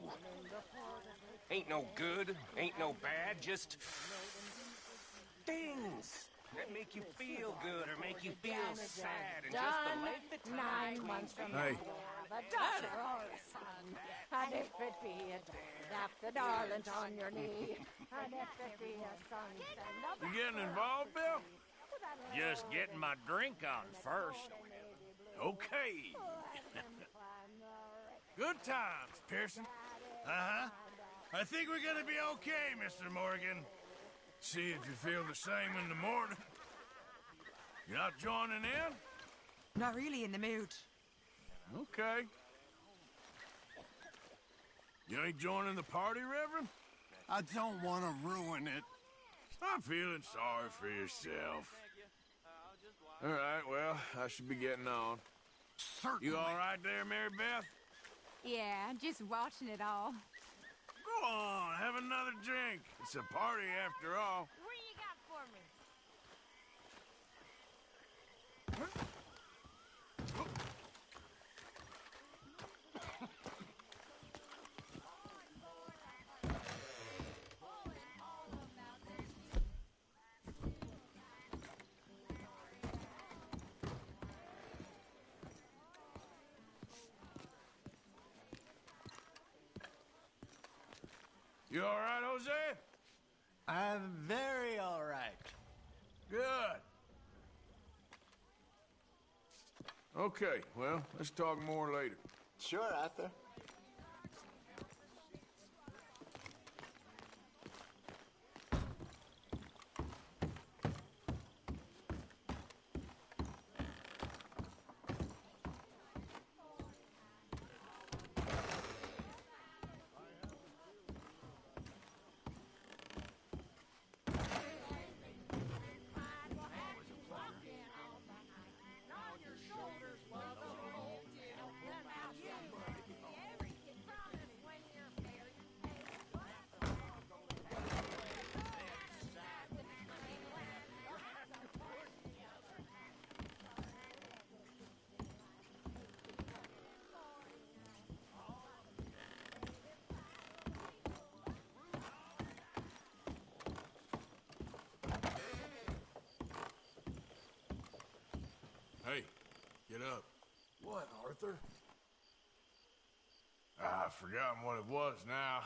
Ain't no good, ain't no bad, just things that make you feel good or make you feel sad, and just the length of time. 9 months from Hey. now, a daughter or a son. And if it be a dad, after darling on your knee. And if it be a son, send a You getting involved, Bill? Just getting my drink on first. Okay. Good times, Pearson. Uh-huh. I think we're gonna be okay, Mr. Morgan. See if you feel the same in the morning. You're not joining in? Not really in the mood. Okay. You ain't joining the party, Reverend? I don't want to ruin it. Stop feeling sorry for yourself. All right, well, I should be getting on. Certainly. You all right there, Mary Beth? Yeah, just watching it all. Go on, have another drink. It's a party after all. What do you got for me? You all right, Jose? I'm very all right. Good. Okay, well, let's talk more later. Sure, Arthur. Hey, get up. What, Arthur? I've forgotten what it was now.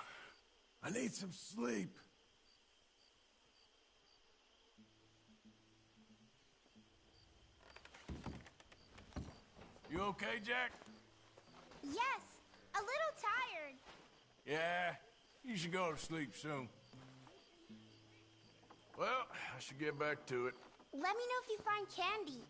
I need some sleep. You okay, Jack? Yes, a little tired. Yeah, you should go to sleep soon. Well, I should get back to it. Let me know if you find candy.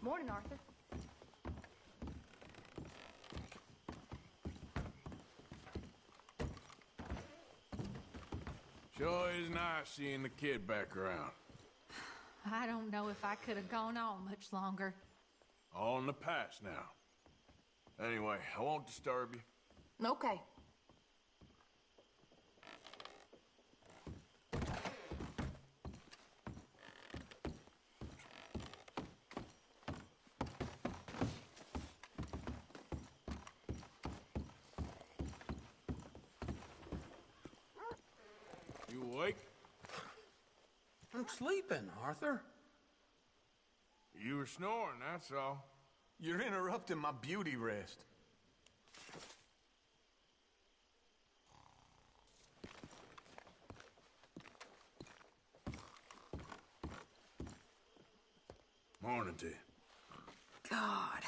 Morning, Arthur. Sure is nice seeing the kid back around. I don't know if I could have gone on much longer. All in the past now. Anyway, I won't disturb you. Okay. You awake? I'm sleeping, Arthur. You were snoring, that's all. You're interrupting my beauty rest. Morning to you. God,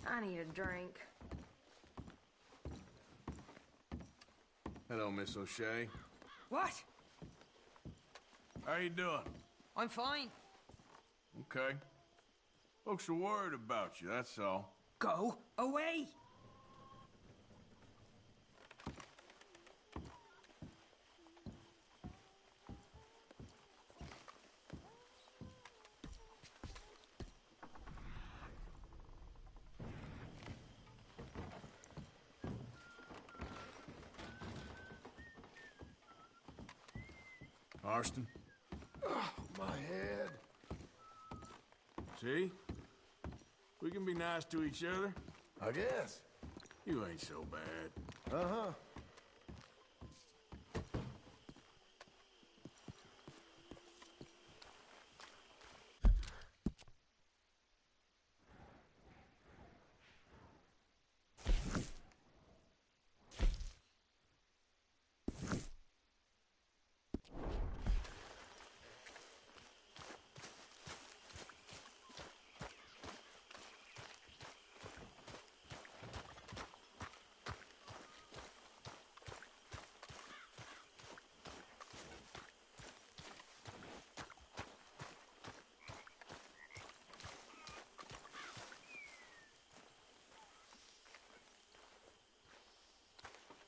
I need a drink. Hello, Miss O'Shea. What? How you doing? I'm fine. Okay. Folks are worried about you, that's all. Go away! Marston? Oh, my head. See? We can be nice to each other. I guess. You ain't so bad. Uh-huh.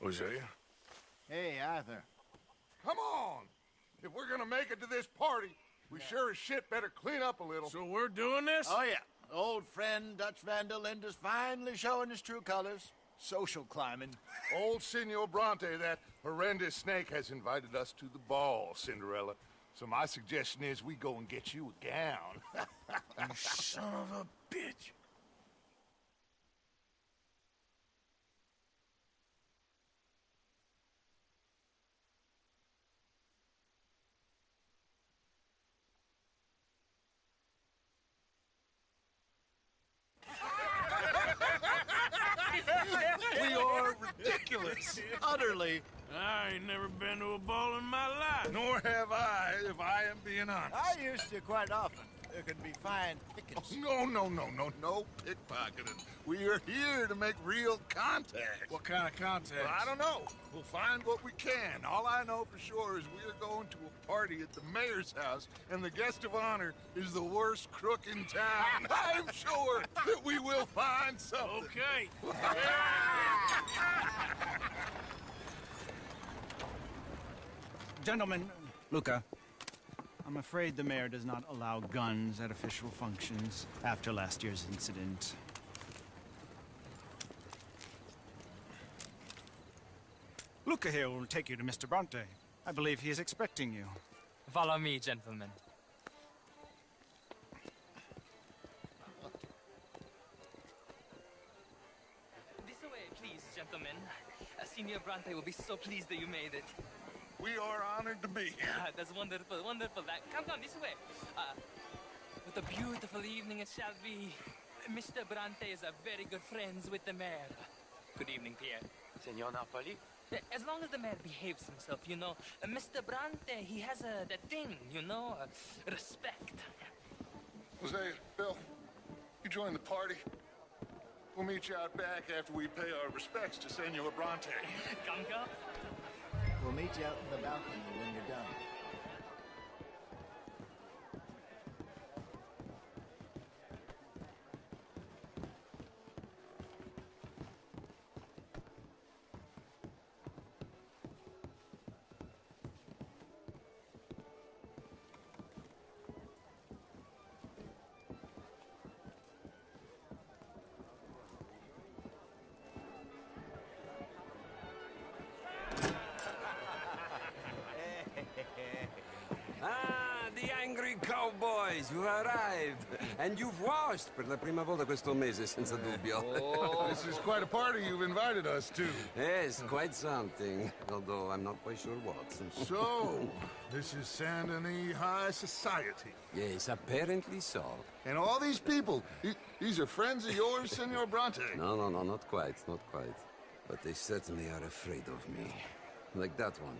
Hosea? Hey, Arthur. Come on! If we're gonna make it to this party, we sure as shit better clean up a little. So we're doing this? Oh, yeah. Old friend Dutch Van der Linde's finally showing his true colors. Social climbing. Old Senor Bronte, that horrendous snake, has invited us to the ball, Cinderella. So my suggestion is we go and get you a gown. You son of a bitch. ridiculous. Utterly. I ain't never been to a ball in my life. Nor have I, if I am being honest. I used to quite often. There can be fine pickings. No pickpocketing. We are here to make real contact. What kind of contact? Well, I don't know. We'll find what we can. All I know for sure is we are going to a party at the mayor's house, and the guest of honor is the worst crook in town. I'm sure that we will find something. Okay. Gentlemen, Luca, I'm afraid the mayor does not allow guns at official functions after last year's incident. Luca here will take you to Mr. Bronte. I believe he is expecting you. Follow me, gentlemen. This way, please, gentlemen. Senior Bronte will be so pleased that you made it. We are honored to be here. That's wonderful, wonderful. Come, this way. What a beautiful evening it shall be. Mr. Bronte is very good friends with the mayor. Good evening, Pierre. Senor Napoli? As long as the mayor behaves himself, you know. Mr. Bronte, he has that thing, you know, respect. Jose, Bill, you join the party. We'll meet you out back after we pay our respects to Senor Bronte. Come. We'll meet you out in the balcony when you're done. The angry cowboys, you arrived. And you've washed per la prima volta questo mese, senza dubbio. Oh, this is quite a party you've invited us to. Yes, quite something. Although I'm not quite sure what. So, this is Saint Denis High Society. Yes, apparently so. And all these people, these are friends of yours, Senor Bronte? No, not quite. But they certainly are afraid of me. Like that one.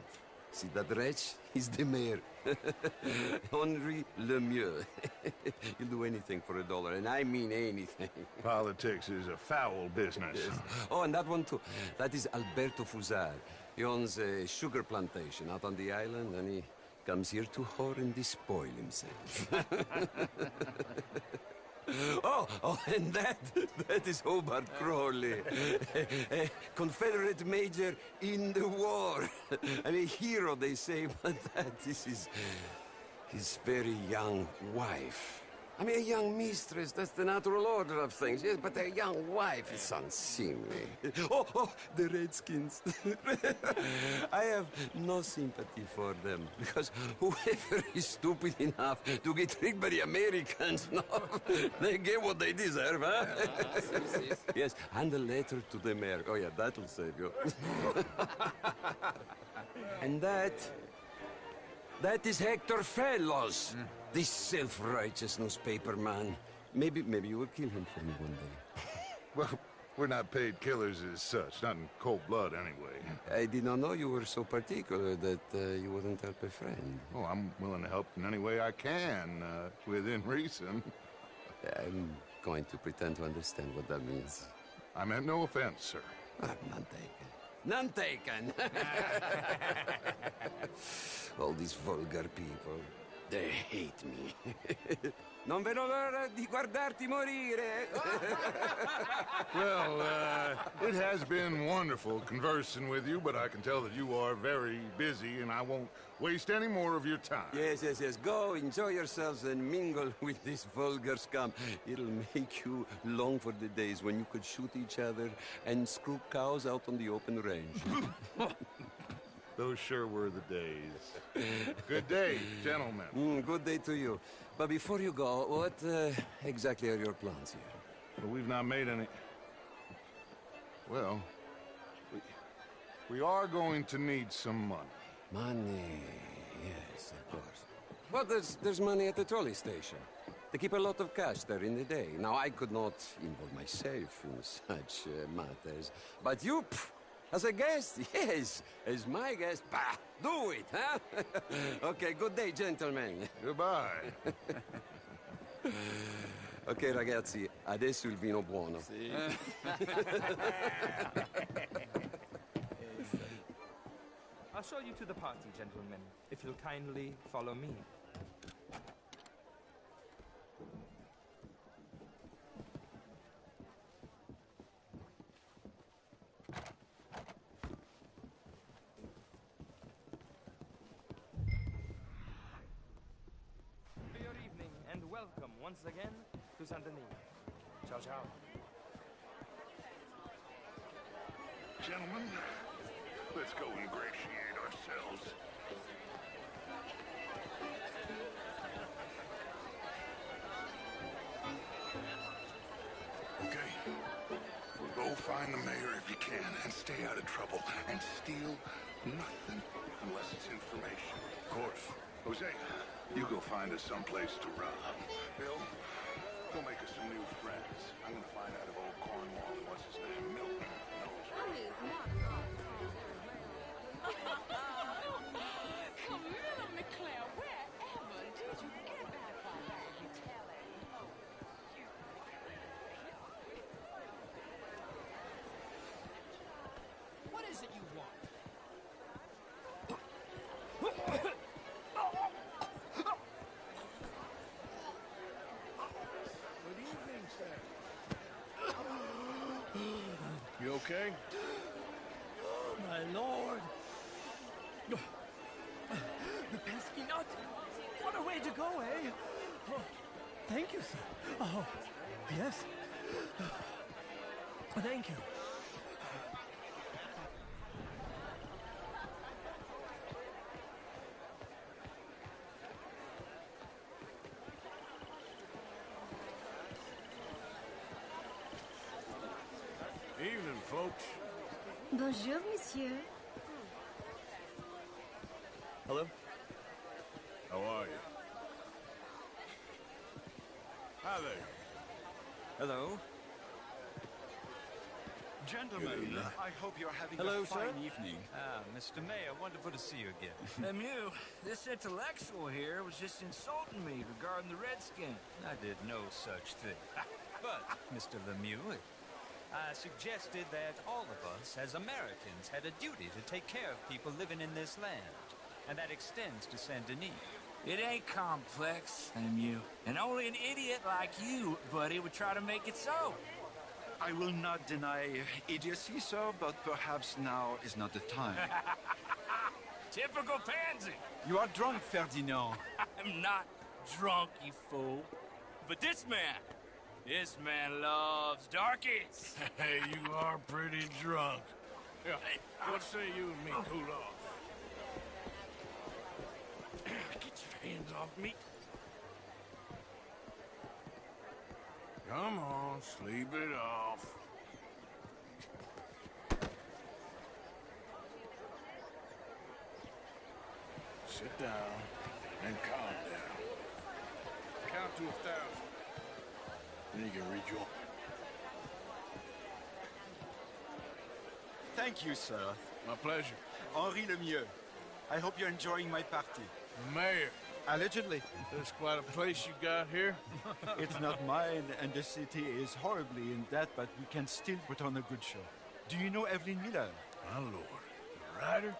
See that wretch? He's the mayor. Henri Lemieux. He'll do anything for $1, and I mean anything. Politics is a foul business. Yes. Oh, and that one too. That is Alberto Fusar. He owns a sugar plantation out on the island, and he comes here to whore and despoil himself. Oh, and that is Hobart Crawley, a Confederate major in the war. And a hero, they say, but that is his very young wife. I mean, a young mistress, that's the natural order of things, yes, but a young wife is unseemly. Oh, the Redskins. I have no sympathy for them, because whoever is stupid enough to get tricked by the Americans, no, they get what they deserve, huh? Yes, and a letter to the mayor. Oh, yeah, that'll save you. And that is Hector Fellows. This self-righteous newspaper man. Maybe you will kill him for me one day. Well, we're not paid killers as such, not in cold blood anyway. I did not know you were so particular that you wouldn't help a friend. Oh, I'm willing to help in any way I can, within reason. I'm going to pretend to understand what that means. I meant no offense, sir. None taken. None taken! All these vulgar people. They hate me. Non vedo l'ora di guardarti morire. Well, it has been wonderful conversing with you, but I can tell that you are very busy, and I won't waste any more of your time. Yes. Go, enjoy yourselves, and mingle with this vulgar scum. It'll make you long for the days when you could shoot each other and screw cows out on the open range. Those sure were the days. Good day, gentlemen. Good day to you. But before you go, what exactly are your plans here? Well, we've not made any... Well, we are going to need some money. Money, yes, of course. But there's money at the trolley station. They keep a lot of cash there in the day. Now, I could not involve myself in such matters. But you... As a guest? Yes. As my guest? Bah, do it, huh? Okay, good day, gentlemen. Goodbye. Ok, ragazzi, adesso il vino buono. Sì. I'll show you to the party, gentlemen, if you'll kindly follow me. For your evening, and welcome once again to Saint Denis. Ciao, ciao. Gentlemen, let's go ingratiate ourselves. Okay. Go find the mayor if you can and stay out of trouble. And steal nothing unless it's information. Of course. Jose, you go find us someplace to rob. Bill, go make us some new friends. I'm gonna find out if old Cornwall, what's his name, Milton, knows where he is. Camilla McClare, wherever did you get that from? You telling? What is it you want? Good evening, sir. You okay? Oh, my lord. The pesky nut. What a way to go, eh? Oh, thank you, sir. Oh, yes. Oh, thank you. Evening, folks. Bonjour, monsieur. Hello? How are you? Hi there. Hello. Gentlemen, I hope you're having Hello, a fine sir. evening. Ah, Mr. Mayor, wonderful to see you again. Lemieux, this intellectual here was just insulting me regarding the Redskin. I did no such thing. But, Mr. Lemieux, I suggested that all of us, as Americans, had a duty to take care of people living in this land. And that extends to Saint Denis. It ain't complex, Lemieux. And only an idiot like you, buddy, would try to make it so. I will not deny idiocy, sir, but perhaps now is not the time. Typical pansy. You are drunk, Ferdinand. I'm not drunk, you fool. But this man loves darkies. Hey, you are pretty drunk. Yeah, what say you and me cool off? Get your hands off me. Come on, sleep it off. Sit down and calm down. Count to 1,000. Then you can rejoin. Thank you, sir. My pleasure. Henri Lemieux. I hope you're enjoying my party. Mayor. Allegedly. That's quite a place you got here. It's not mine, and the city is horribly in debt, but we can still put on a good show. Do you know Evelyn Miller? My lord. The writer?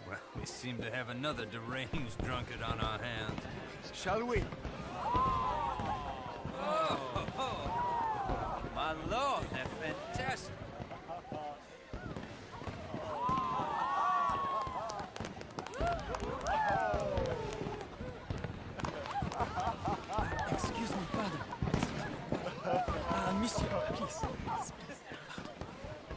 Well, we seem to have another deranged drunkard on our hands. Shall we? Oh, my lord, they're fantastic. Excuse me, pardon. Monsieur, please.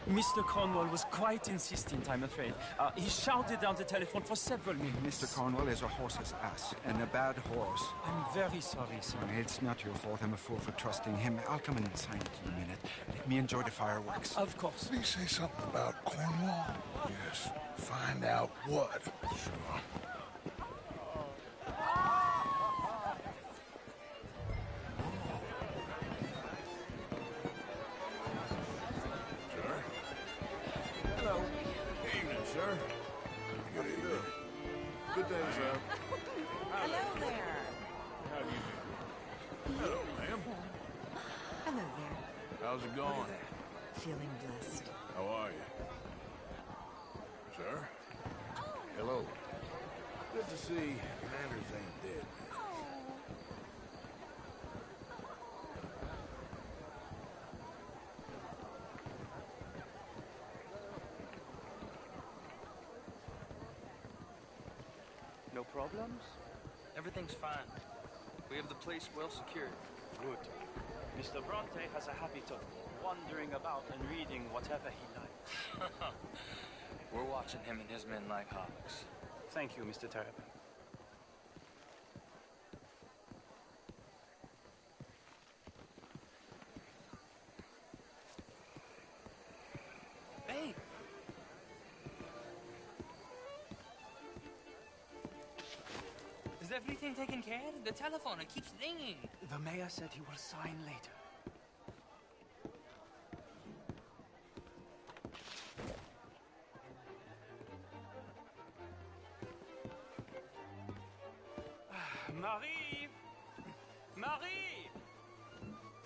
Mr. Cornwall was quite insistent, I'm afraid. He shouted down the telephone for several minutes. Mr. Cornwall is a horse's ass, and a bad horse. I'm very sorry, sir. It's not your fault. I'm a fool for trusting him. I'll come in and sign it in a minute. Let me enjoy the fireworks. Of course. Did he say something about Cornwall? Yes. Find out what. Sure. Hello. Good day, sir. Hello there. How do you do? Hello, ma'am. Hello there. How's it going? Feeling blessed. How are you? Sir? Hello. Good to see manners ain't dead. No problems? Everything's fine. We have the place well secured. Good. Mr. Bronte has a habit of wandering about and reading whatever he likes. We're watching him and his men like hawks. Thank you, Mr. Terrapin. Hey! Is everything taken care of? The telephone, it keeps ringing. The mayor said he will sign later. Marie! Marie!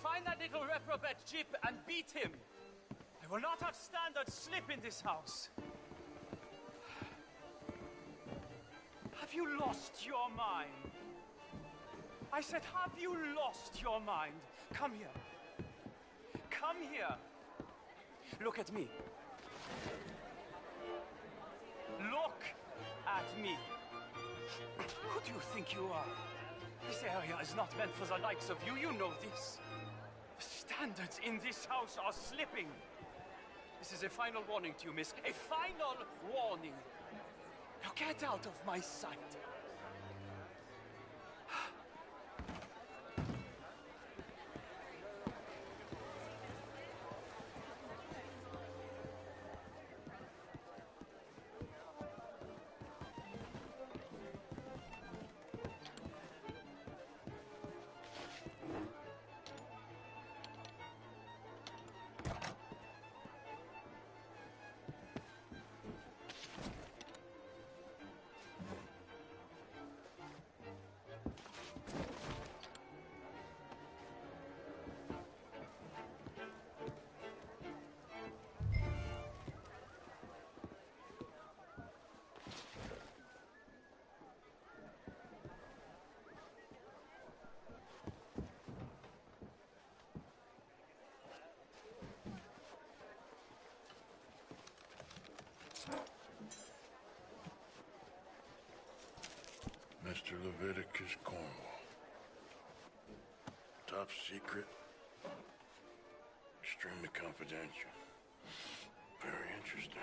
Find that little reprobate Jip and beat him. I will not have standard slip in this house. Have you lost your mind? I said, have you lost your mind? Come here. Come here. Look at me. Look at me. Who do you think you are? This area is not meant for the likes of you. You know this. The standards in this house are slipping. This is a final warning to you, miss. A final warning. Now get out of my sight. Mr. Leviticus Cornwall. Top secret. Extremely confidential. Very interesting.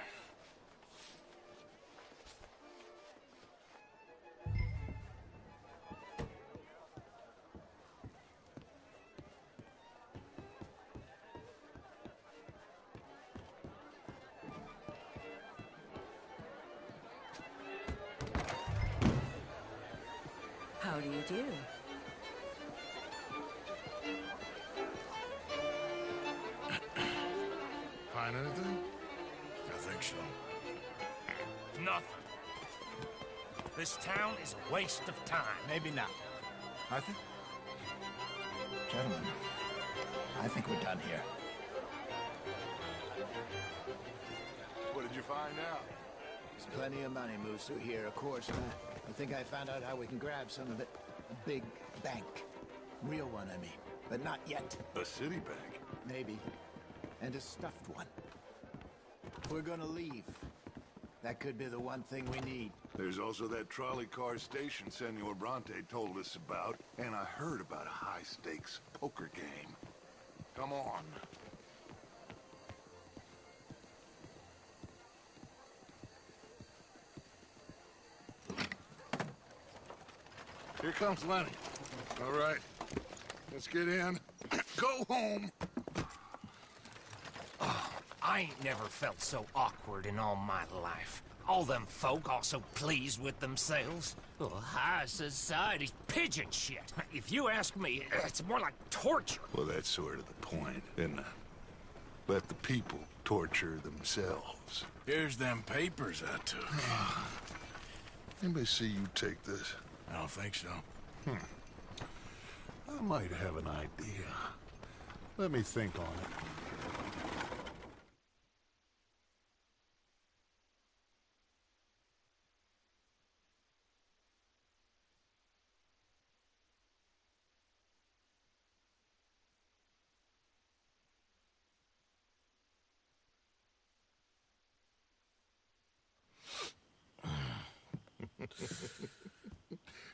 How do you do? Find anything? I think so. Nothing. This town is a waste of time. Maybe not. Arthur? Gentlemen, I think we're done here. What did you find out? There's plenty of money moves through here, of course. I think I found out how we can grab some of it. A big bank. Real one, I mean. But not yet. A city bank? Maybe. And a stuffed one. If we're gonna leave, that could be the one thing we need. There's also that trolley car station Senor Bronte told us about, and I heard about a high-stakes poker game. Come on. Here comes Lenny. All right, let's get in. Go home. Oh, I ain't never felt so awkward in all my life. All them folk all so pleased with themselves. Oh, high society's pigeon shit. If you ask me, it's more like torture. Well, that's sort of the point, isn't it? Let the people torture themselves. Here's them papers I took. Let me see you take this. I don't think so. I might have an idea. Let me think on it.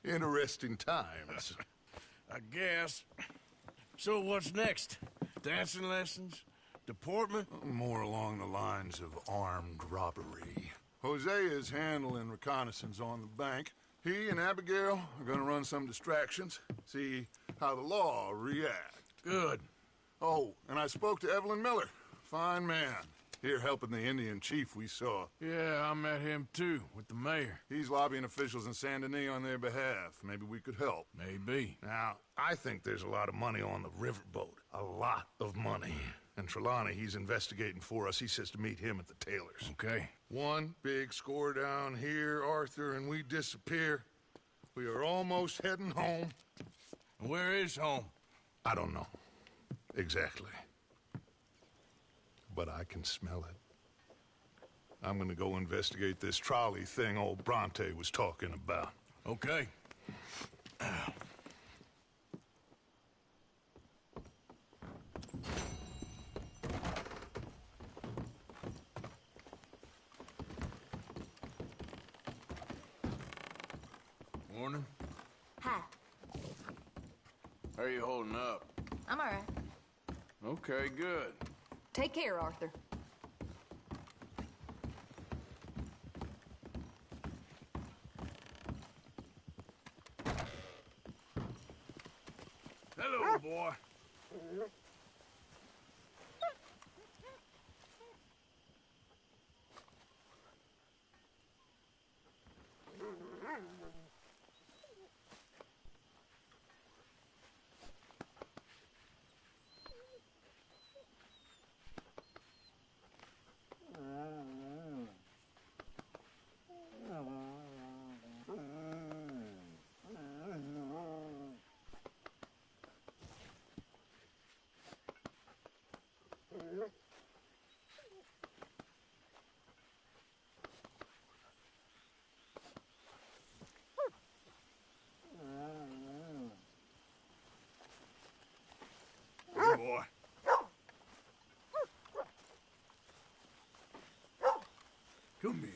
Interesting times. I guess. So what's next? Dancing lessons? Deportment? More along the lines of armed robbery. Hosea is handling reconnaissance on the bank. He and Abigail are gonna run some distractions, see how the law react. Good. Oh, and I spoke to Evelyn Miller. Fine man. Here helping the Indian chief we saw. Yeah, I met him too, with the mayor. He's lobbying officials in Saint Denis on their behalf. Maybe we could help. Maybe. Now, I think there's a lot of money on the riverboat. A lot of money. And Trelawney, he's investigating for us. He says to meet him at the Taylors. Okay. One big score down here, Arthur, and we disappear. We are almost heading home. Where is home? I don't know. Exactly. But I can smell it. I'm gonna go investigate this trolley thing old Bronte was talking about. Okay. Morning. Hi. How are you holding up? I'm all right. Okay, good. Take care, Arthur. Hello, boy. Good boy. Come here.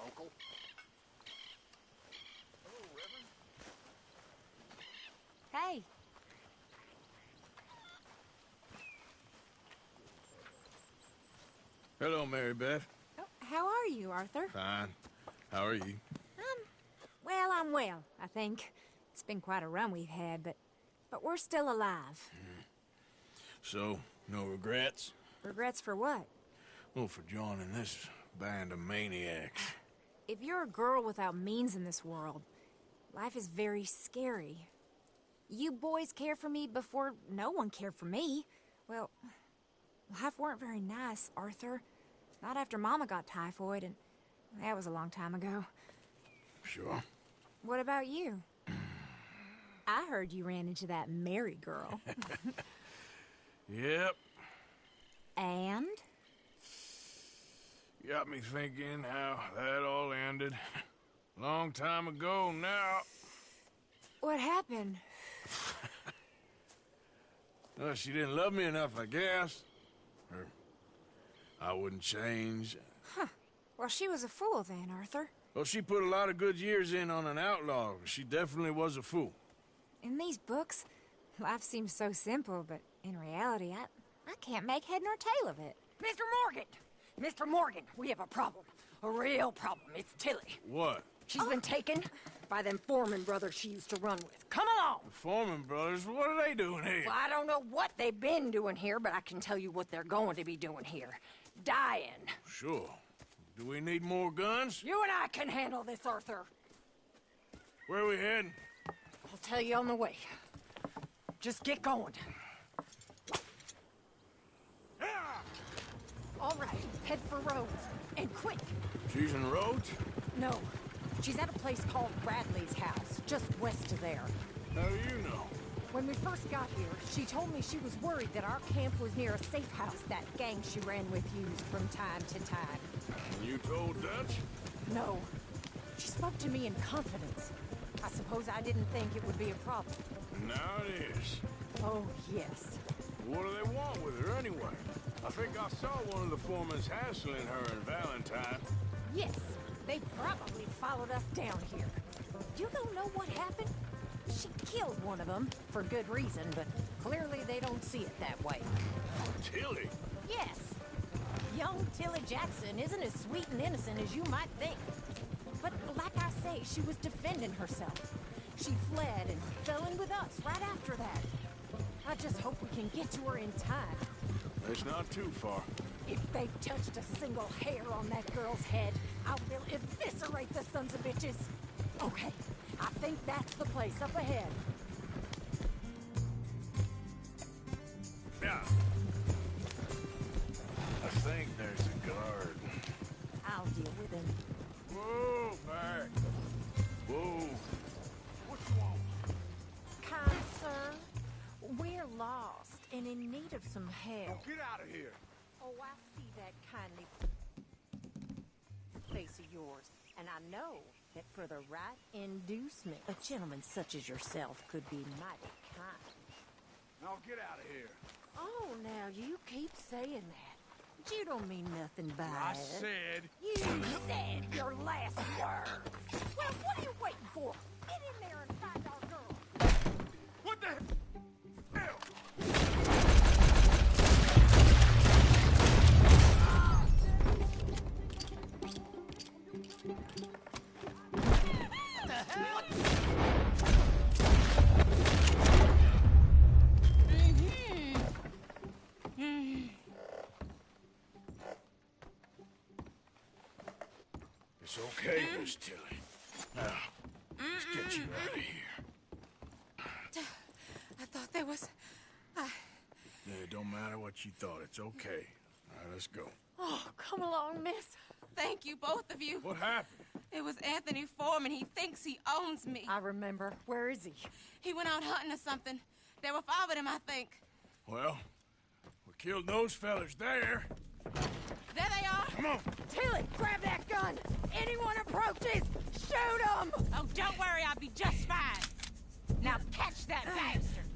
Uncle? Hey. Hello, Mary Beth. Oh, how are you, Arthur? Fine. How are you? Well, I'm well, I think. It's been quite a run we've had, but we're still alive. So, no regrets? Regrets for what? Well, for joining this band of maniacs. If you're a girl without means in this world, life is very scary. You boys cared for me before no one cared for me. Well, life weren't very nice, Arthur. Not after Mama got typhoid, and that was a long time ago. Sure. What about you? I heard you ran into that Mary girl. Yep. And? Got me thinking how that all ended. Long time ago now. What happened? Well, she didn't love me enough, I guess. Or I wouldn't change. Huh. Well, she was a fool then, Arthur. Well, she put a lot of good years in on an outlaw. She definitely was a fool. In these books, life seems so simple, but in reality, I can't make head nor tail of it. Mr. Morgan! Mr. Morgan, we have a problem. A real problem. It's Tilly. What? She's been taken by them Foreman brothers she used to run with. Come along! The Foreman brothers? What are they doing here? Well, I don't know what they've been doing here, but I can tell you what they're going to be doing here. Dying. Sure. Do we need more guns? You and I can handle this, Arthur. Where are we heading? I'll tell you on the way. Just get going. All right, head for Rhodes. And quick. She's in Rhodes? No. She's at a place called Bradley's house, just west of there. How do you know? When we first got here, she told me she was worried that our camp was near a safe house that gang she ran with used from time to time. And you told Dutch? No. She spoke to me in confidence. I suppose I didn't think it would be a problem. Now it is. Oh, yes. What do they want with her anyway? I think I saw one of the foremans hassling her and Valentine. Yes, they probably followed us down here. You don't know what happened? She killed one of them, for good reason, but clearly they don't see it that way. Tilly? Yes. Young Tilly Jackson isn't as sweet and innocent as you might think. But like I say, she was defending herself. She fled and fell in with us right after that. I just hope we can get to her in time. It's not too far. If they've touched a single hair on that girl's head, I will eviscerate the sons of bitches. Okay, I think that's the place up ahead. Yeah. I think there's a guard. I'll deal with him. Whoa, back. Whoa. What you want? Kind sir, we're lost and in need of some help. Get out of here. Oh, I see that kindly face of yours, and I know that for the right inducement, a gentleman such as yourself could be mighty kind. Now get out of here. Oh, now you keep saying that. You don't mean nothing by I it. said... You said your last word. Well, what are you waiting for? Get in there and find our girl. What the hell? It's okay, Miss Tilly. Now, let's get you out of here. I thought there was... Yeah, it don't matter what you thought. It's okay. All right, let's go. Oh, come along, miss. Thank you, both of you. What happened? It was Anthony Foreman. He thinks he owns me. I remember. Where is he? He went out hunting or something. There were 5 of them, I think. Well, we killed those fellas there. There they are. Come on. Tilly, grab that gun. Anyone approaches, shoot them. Oh, don't worry. I'll be just fine. Now catch that bastard.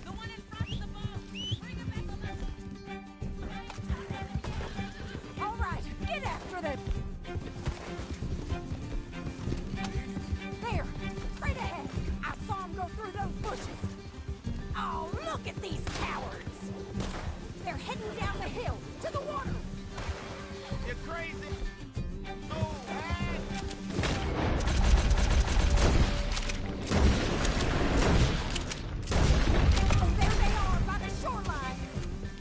The one in front of the boat. Bring him back a little. All right, get after them. There, right ahead. I saw him go through those bushes. Oh, look at these cowards. They're heading down the hill to the water. You're crazy. Oh, Oh, there they are by the shoreline.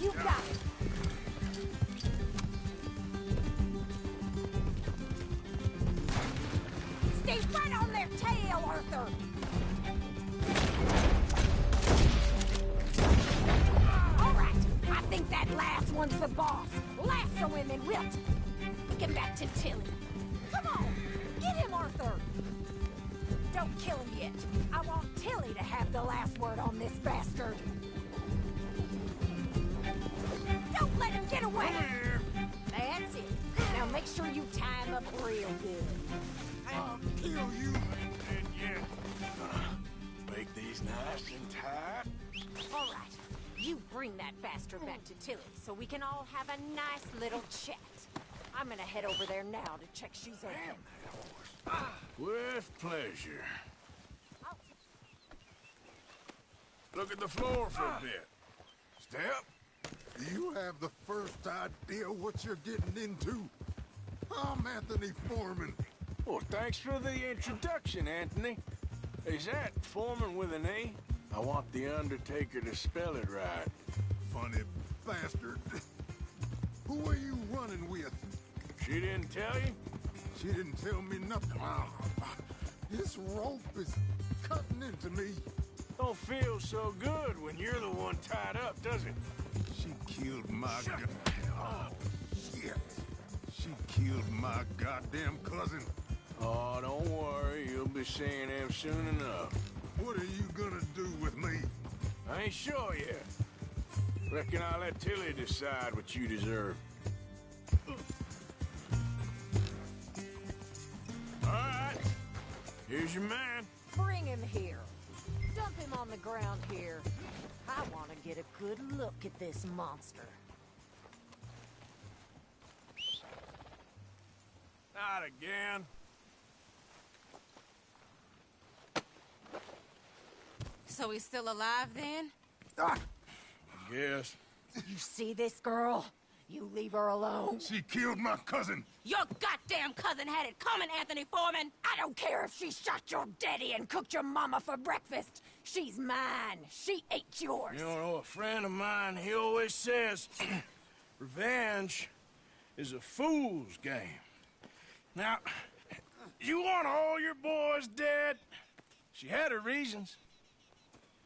You got it. Stay right on their tail, Arthur. All right, I think that last one's the boss. Lasso him and wilt. Get back to Tilly. Come on, get him, Arthur. Don't kill him yet. I want Tilly to have the last word on this bastard. Don't let him get away. That's it. Now make sure you tie him up real good. I'll kill you. And yet, make these nice and tight. All right, you bring that bastard back to Tilly so we can all have a nice little chat. I'm gonna head over there now to check she's okay. With pleasure. Look at the floor for a bit. Step, you have the first idea what you're getting into. I'm Anthony Foreman. Well, thanks for the introduction, Anthony. Is that Foreman with an A? I want the Undertaker to spell it right. Funny bastard. Who are you running with? She didn't tell you? She didn't tell me nothing. This rope is cutting into me. Don't feel so good when you're the one tied up, does it? She killed my oh, shit. She killed my goddamn cousin. Oh, don't worry. You'll be seeing him soon enough. What are you gonna do with me? I ain't sure yet. Reckon I'll let Tilly decide what you deserve. All right. Here's your man. Bring him here. Dump him on the ground here. I want to get a good look at this monster. Not again. So he's still alive then? Yes. You see this girl? You leave her alone. She killed my cousin. Your goddamn cousin had it coming, Anthony Foreman! I don't care if she shot your daddy and cooked your mama for breakfast. She's mine. She ate yours. You know, a friend of mine, he always says, revenge is a fool's game. Now, you want all your boys dead? She had her reasons.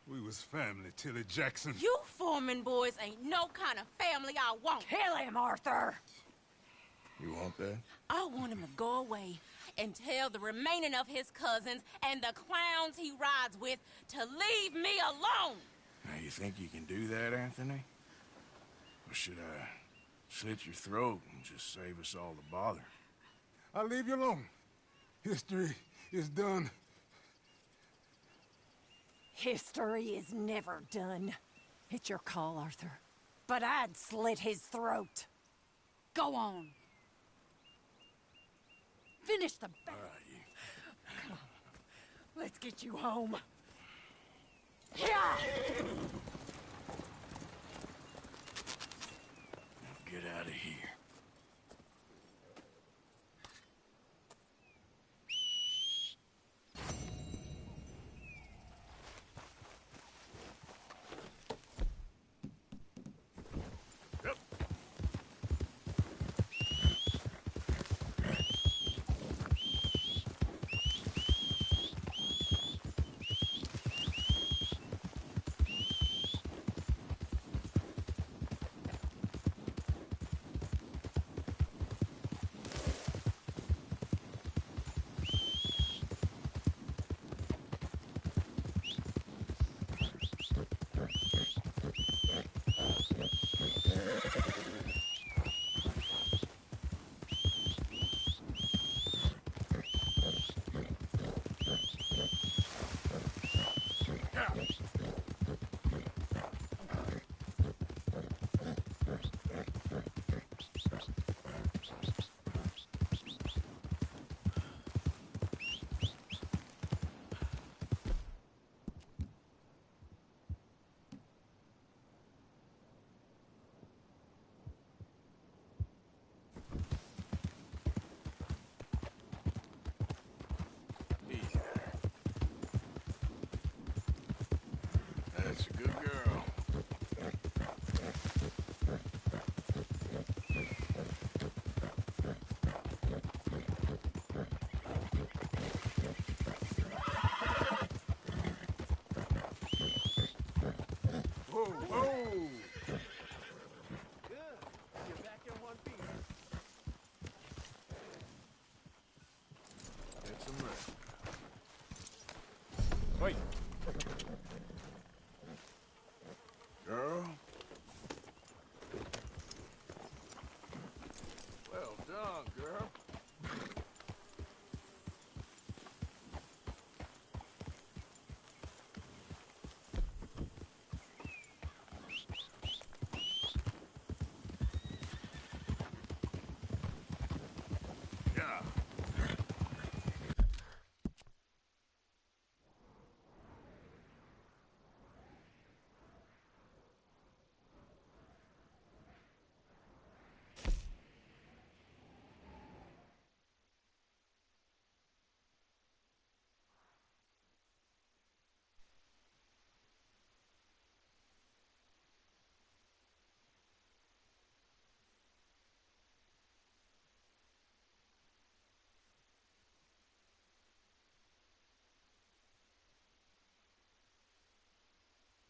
We was family, Tilly Jackson. You Foreman boys ain't no kind of family I want. Kill him, Arthur! You want that? I want him to go away and tell the remaining of his cousins and the clowns he rides with to leave me alone! Now, you think you can do that, Anthony? Or should I slit your throat and just save us all the bother? I'll leave you alone. History is done. History is never done. It's your call, Arthur. But I'd slit his throat. Go on. Finish the battle. Come on. Let's get you home. Yeah! Get out of here. That's a good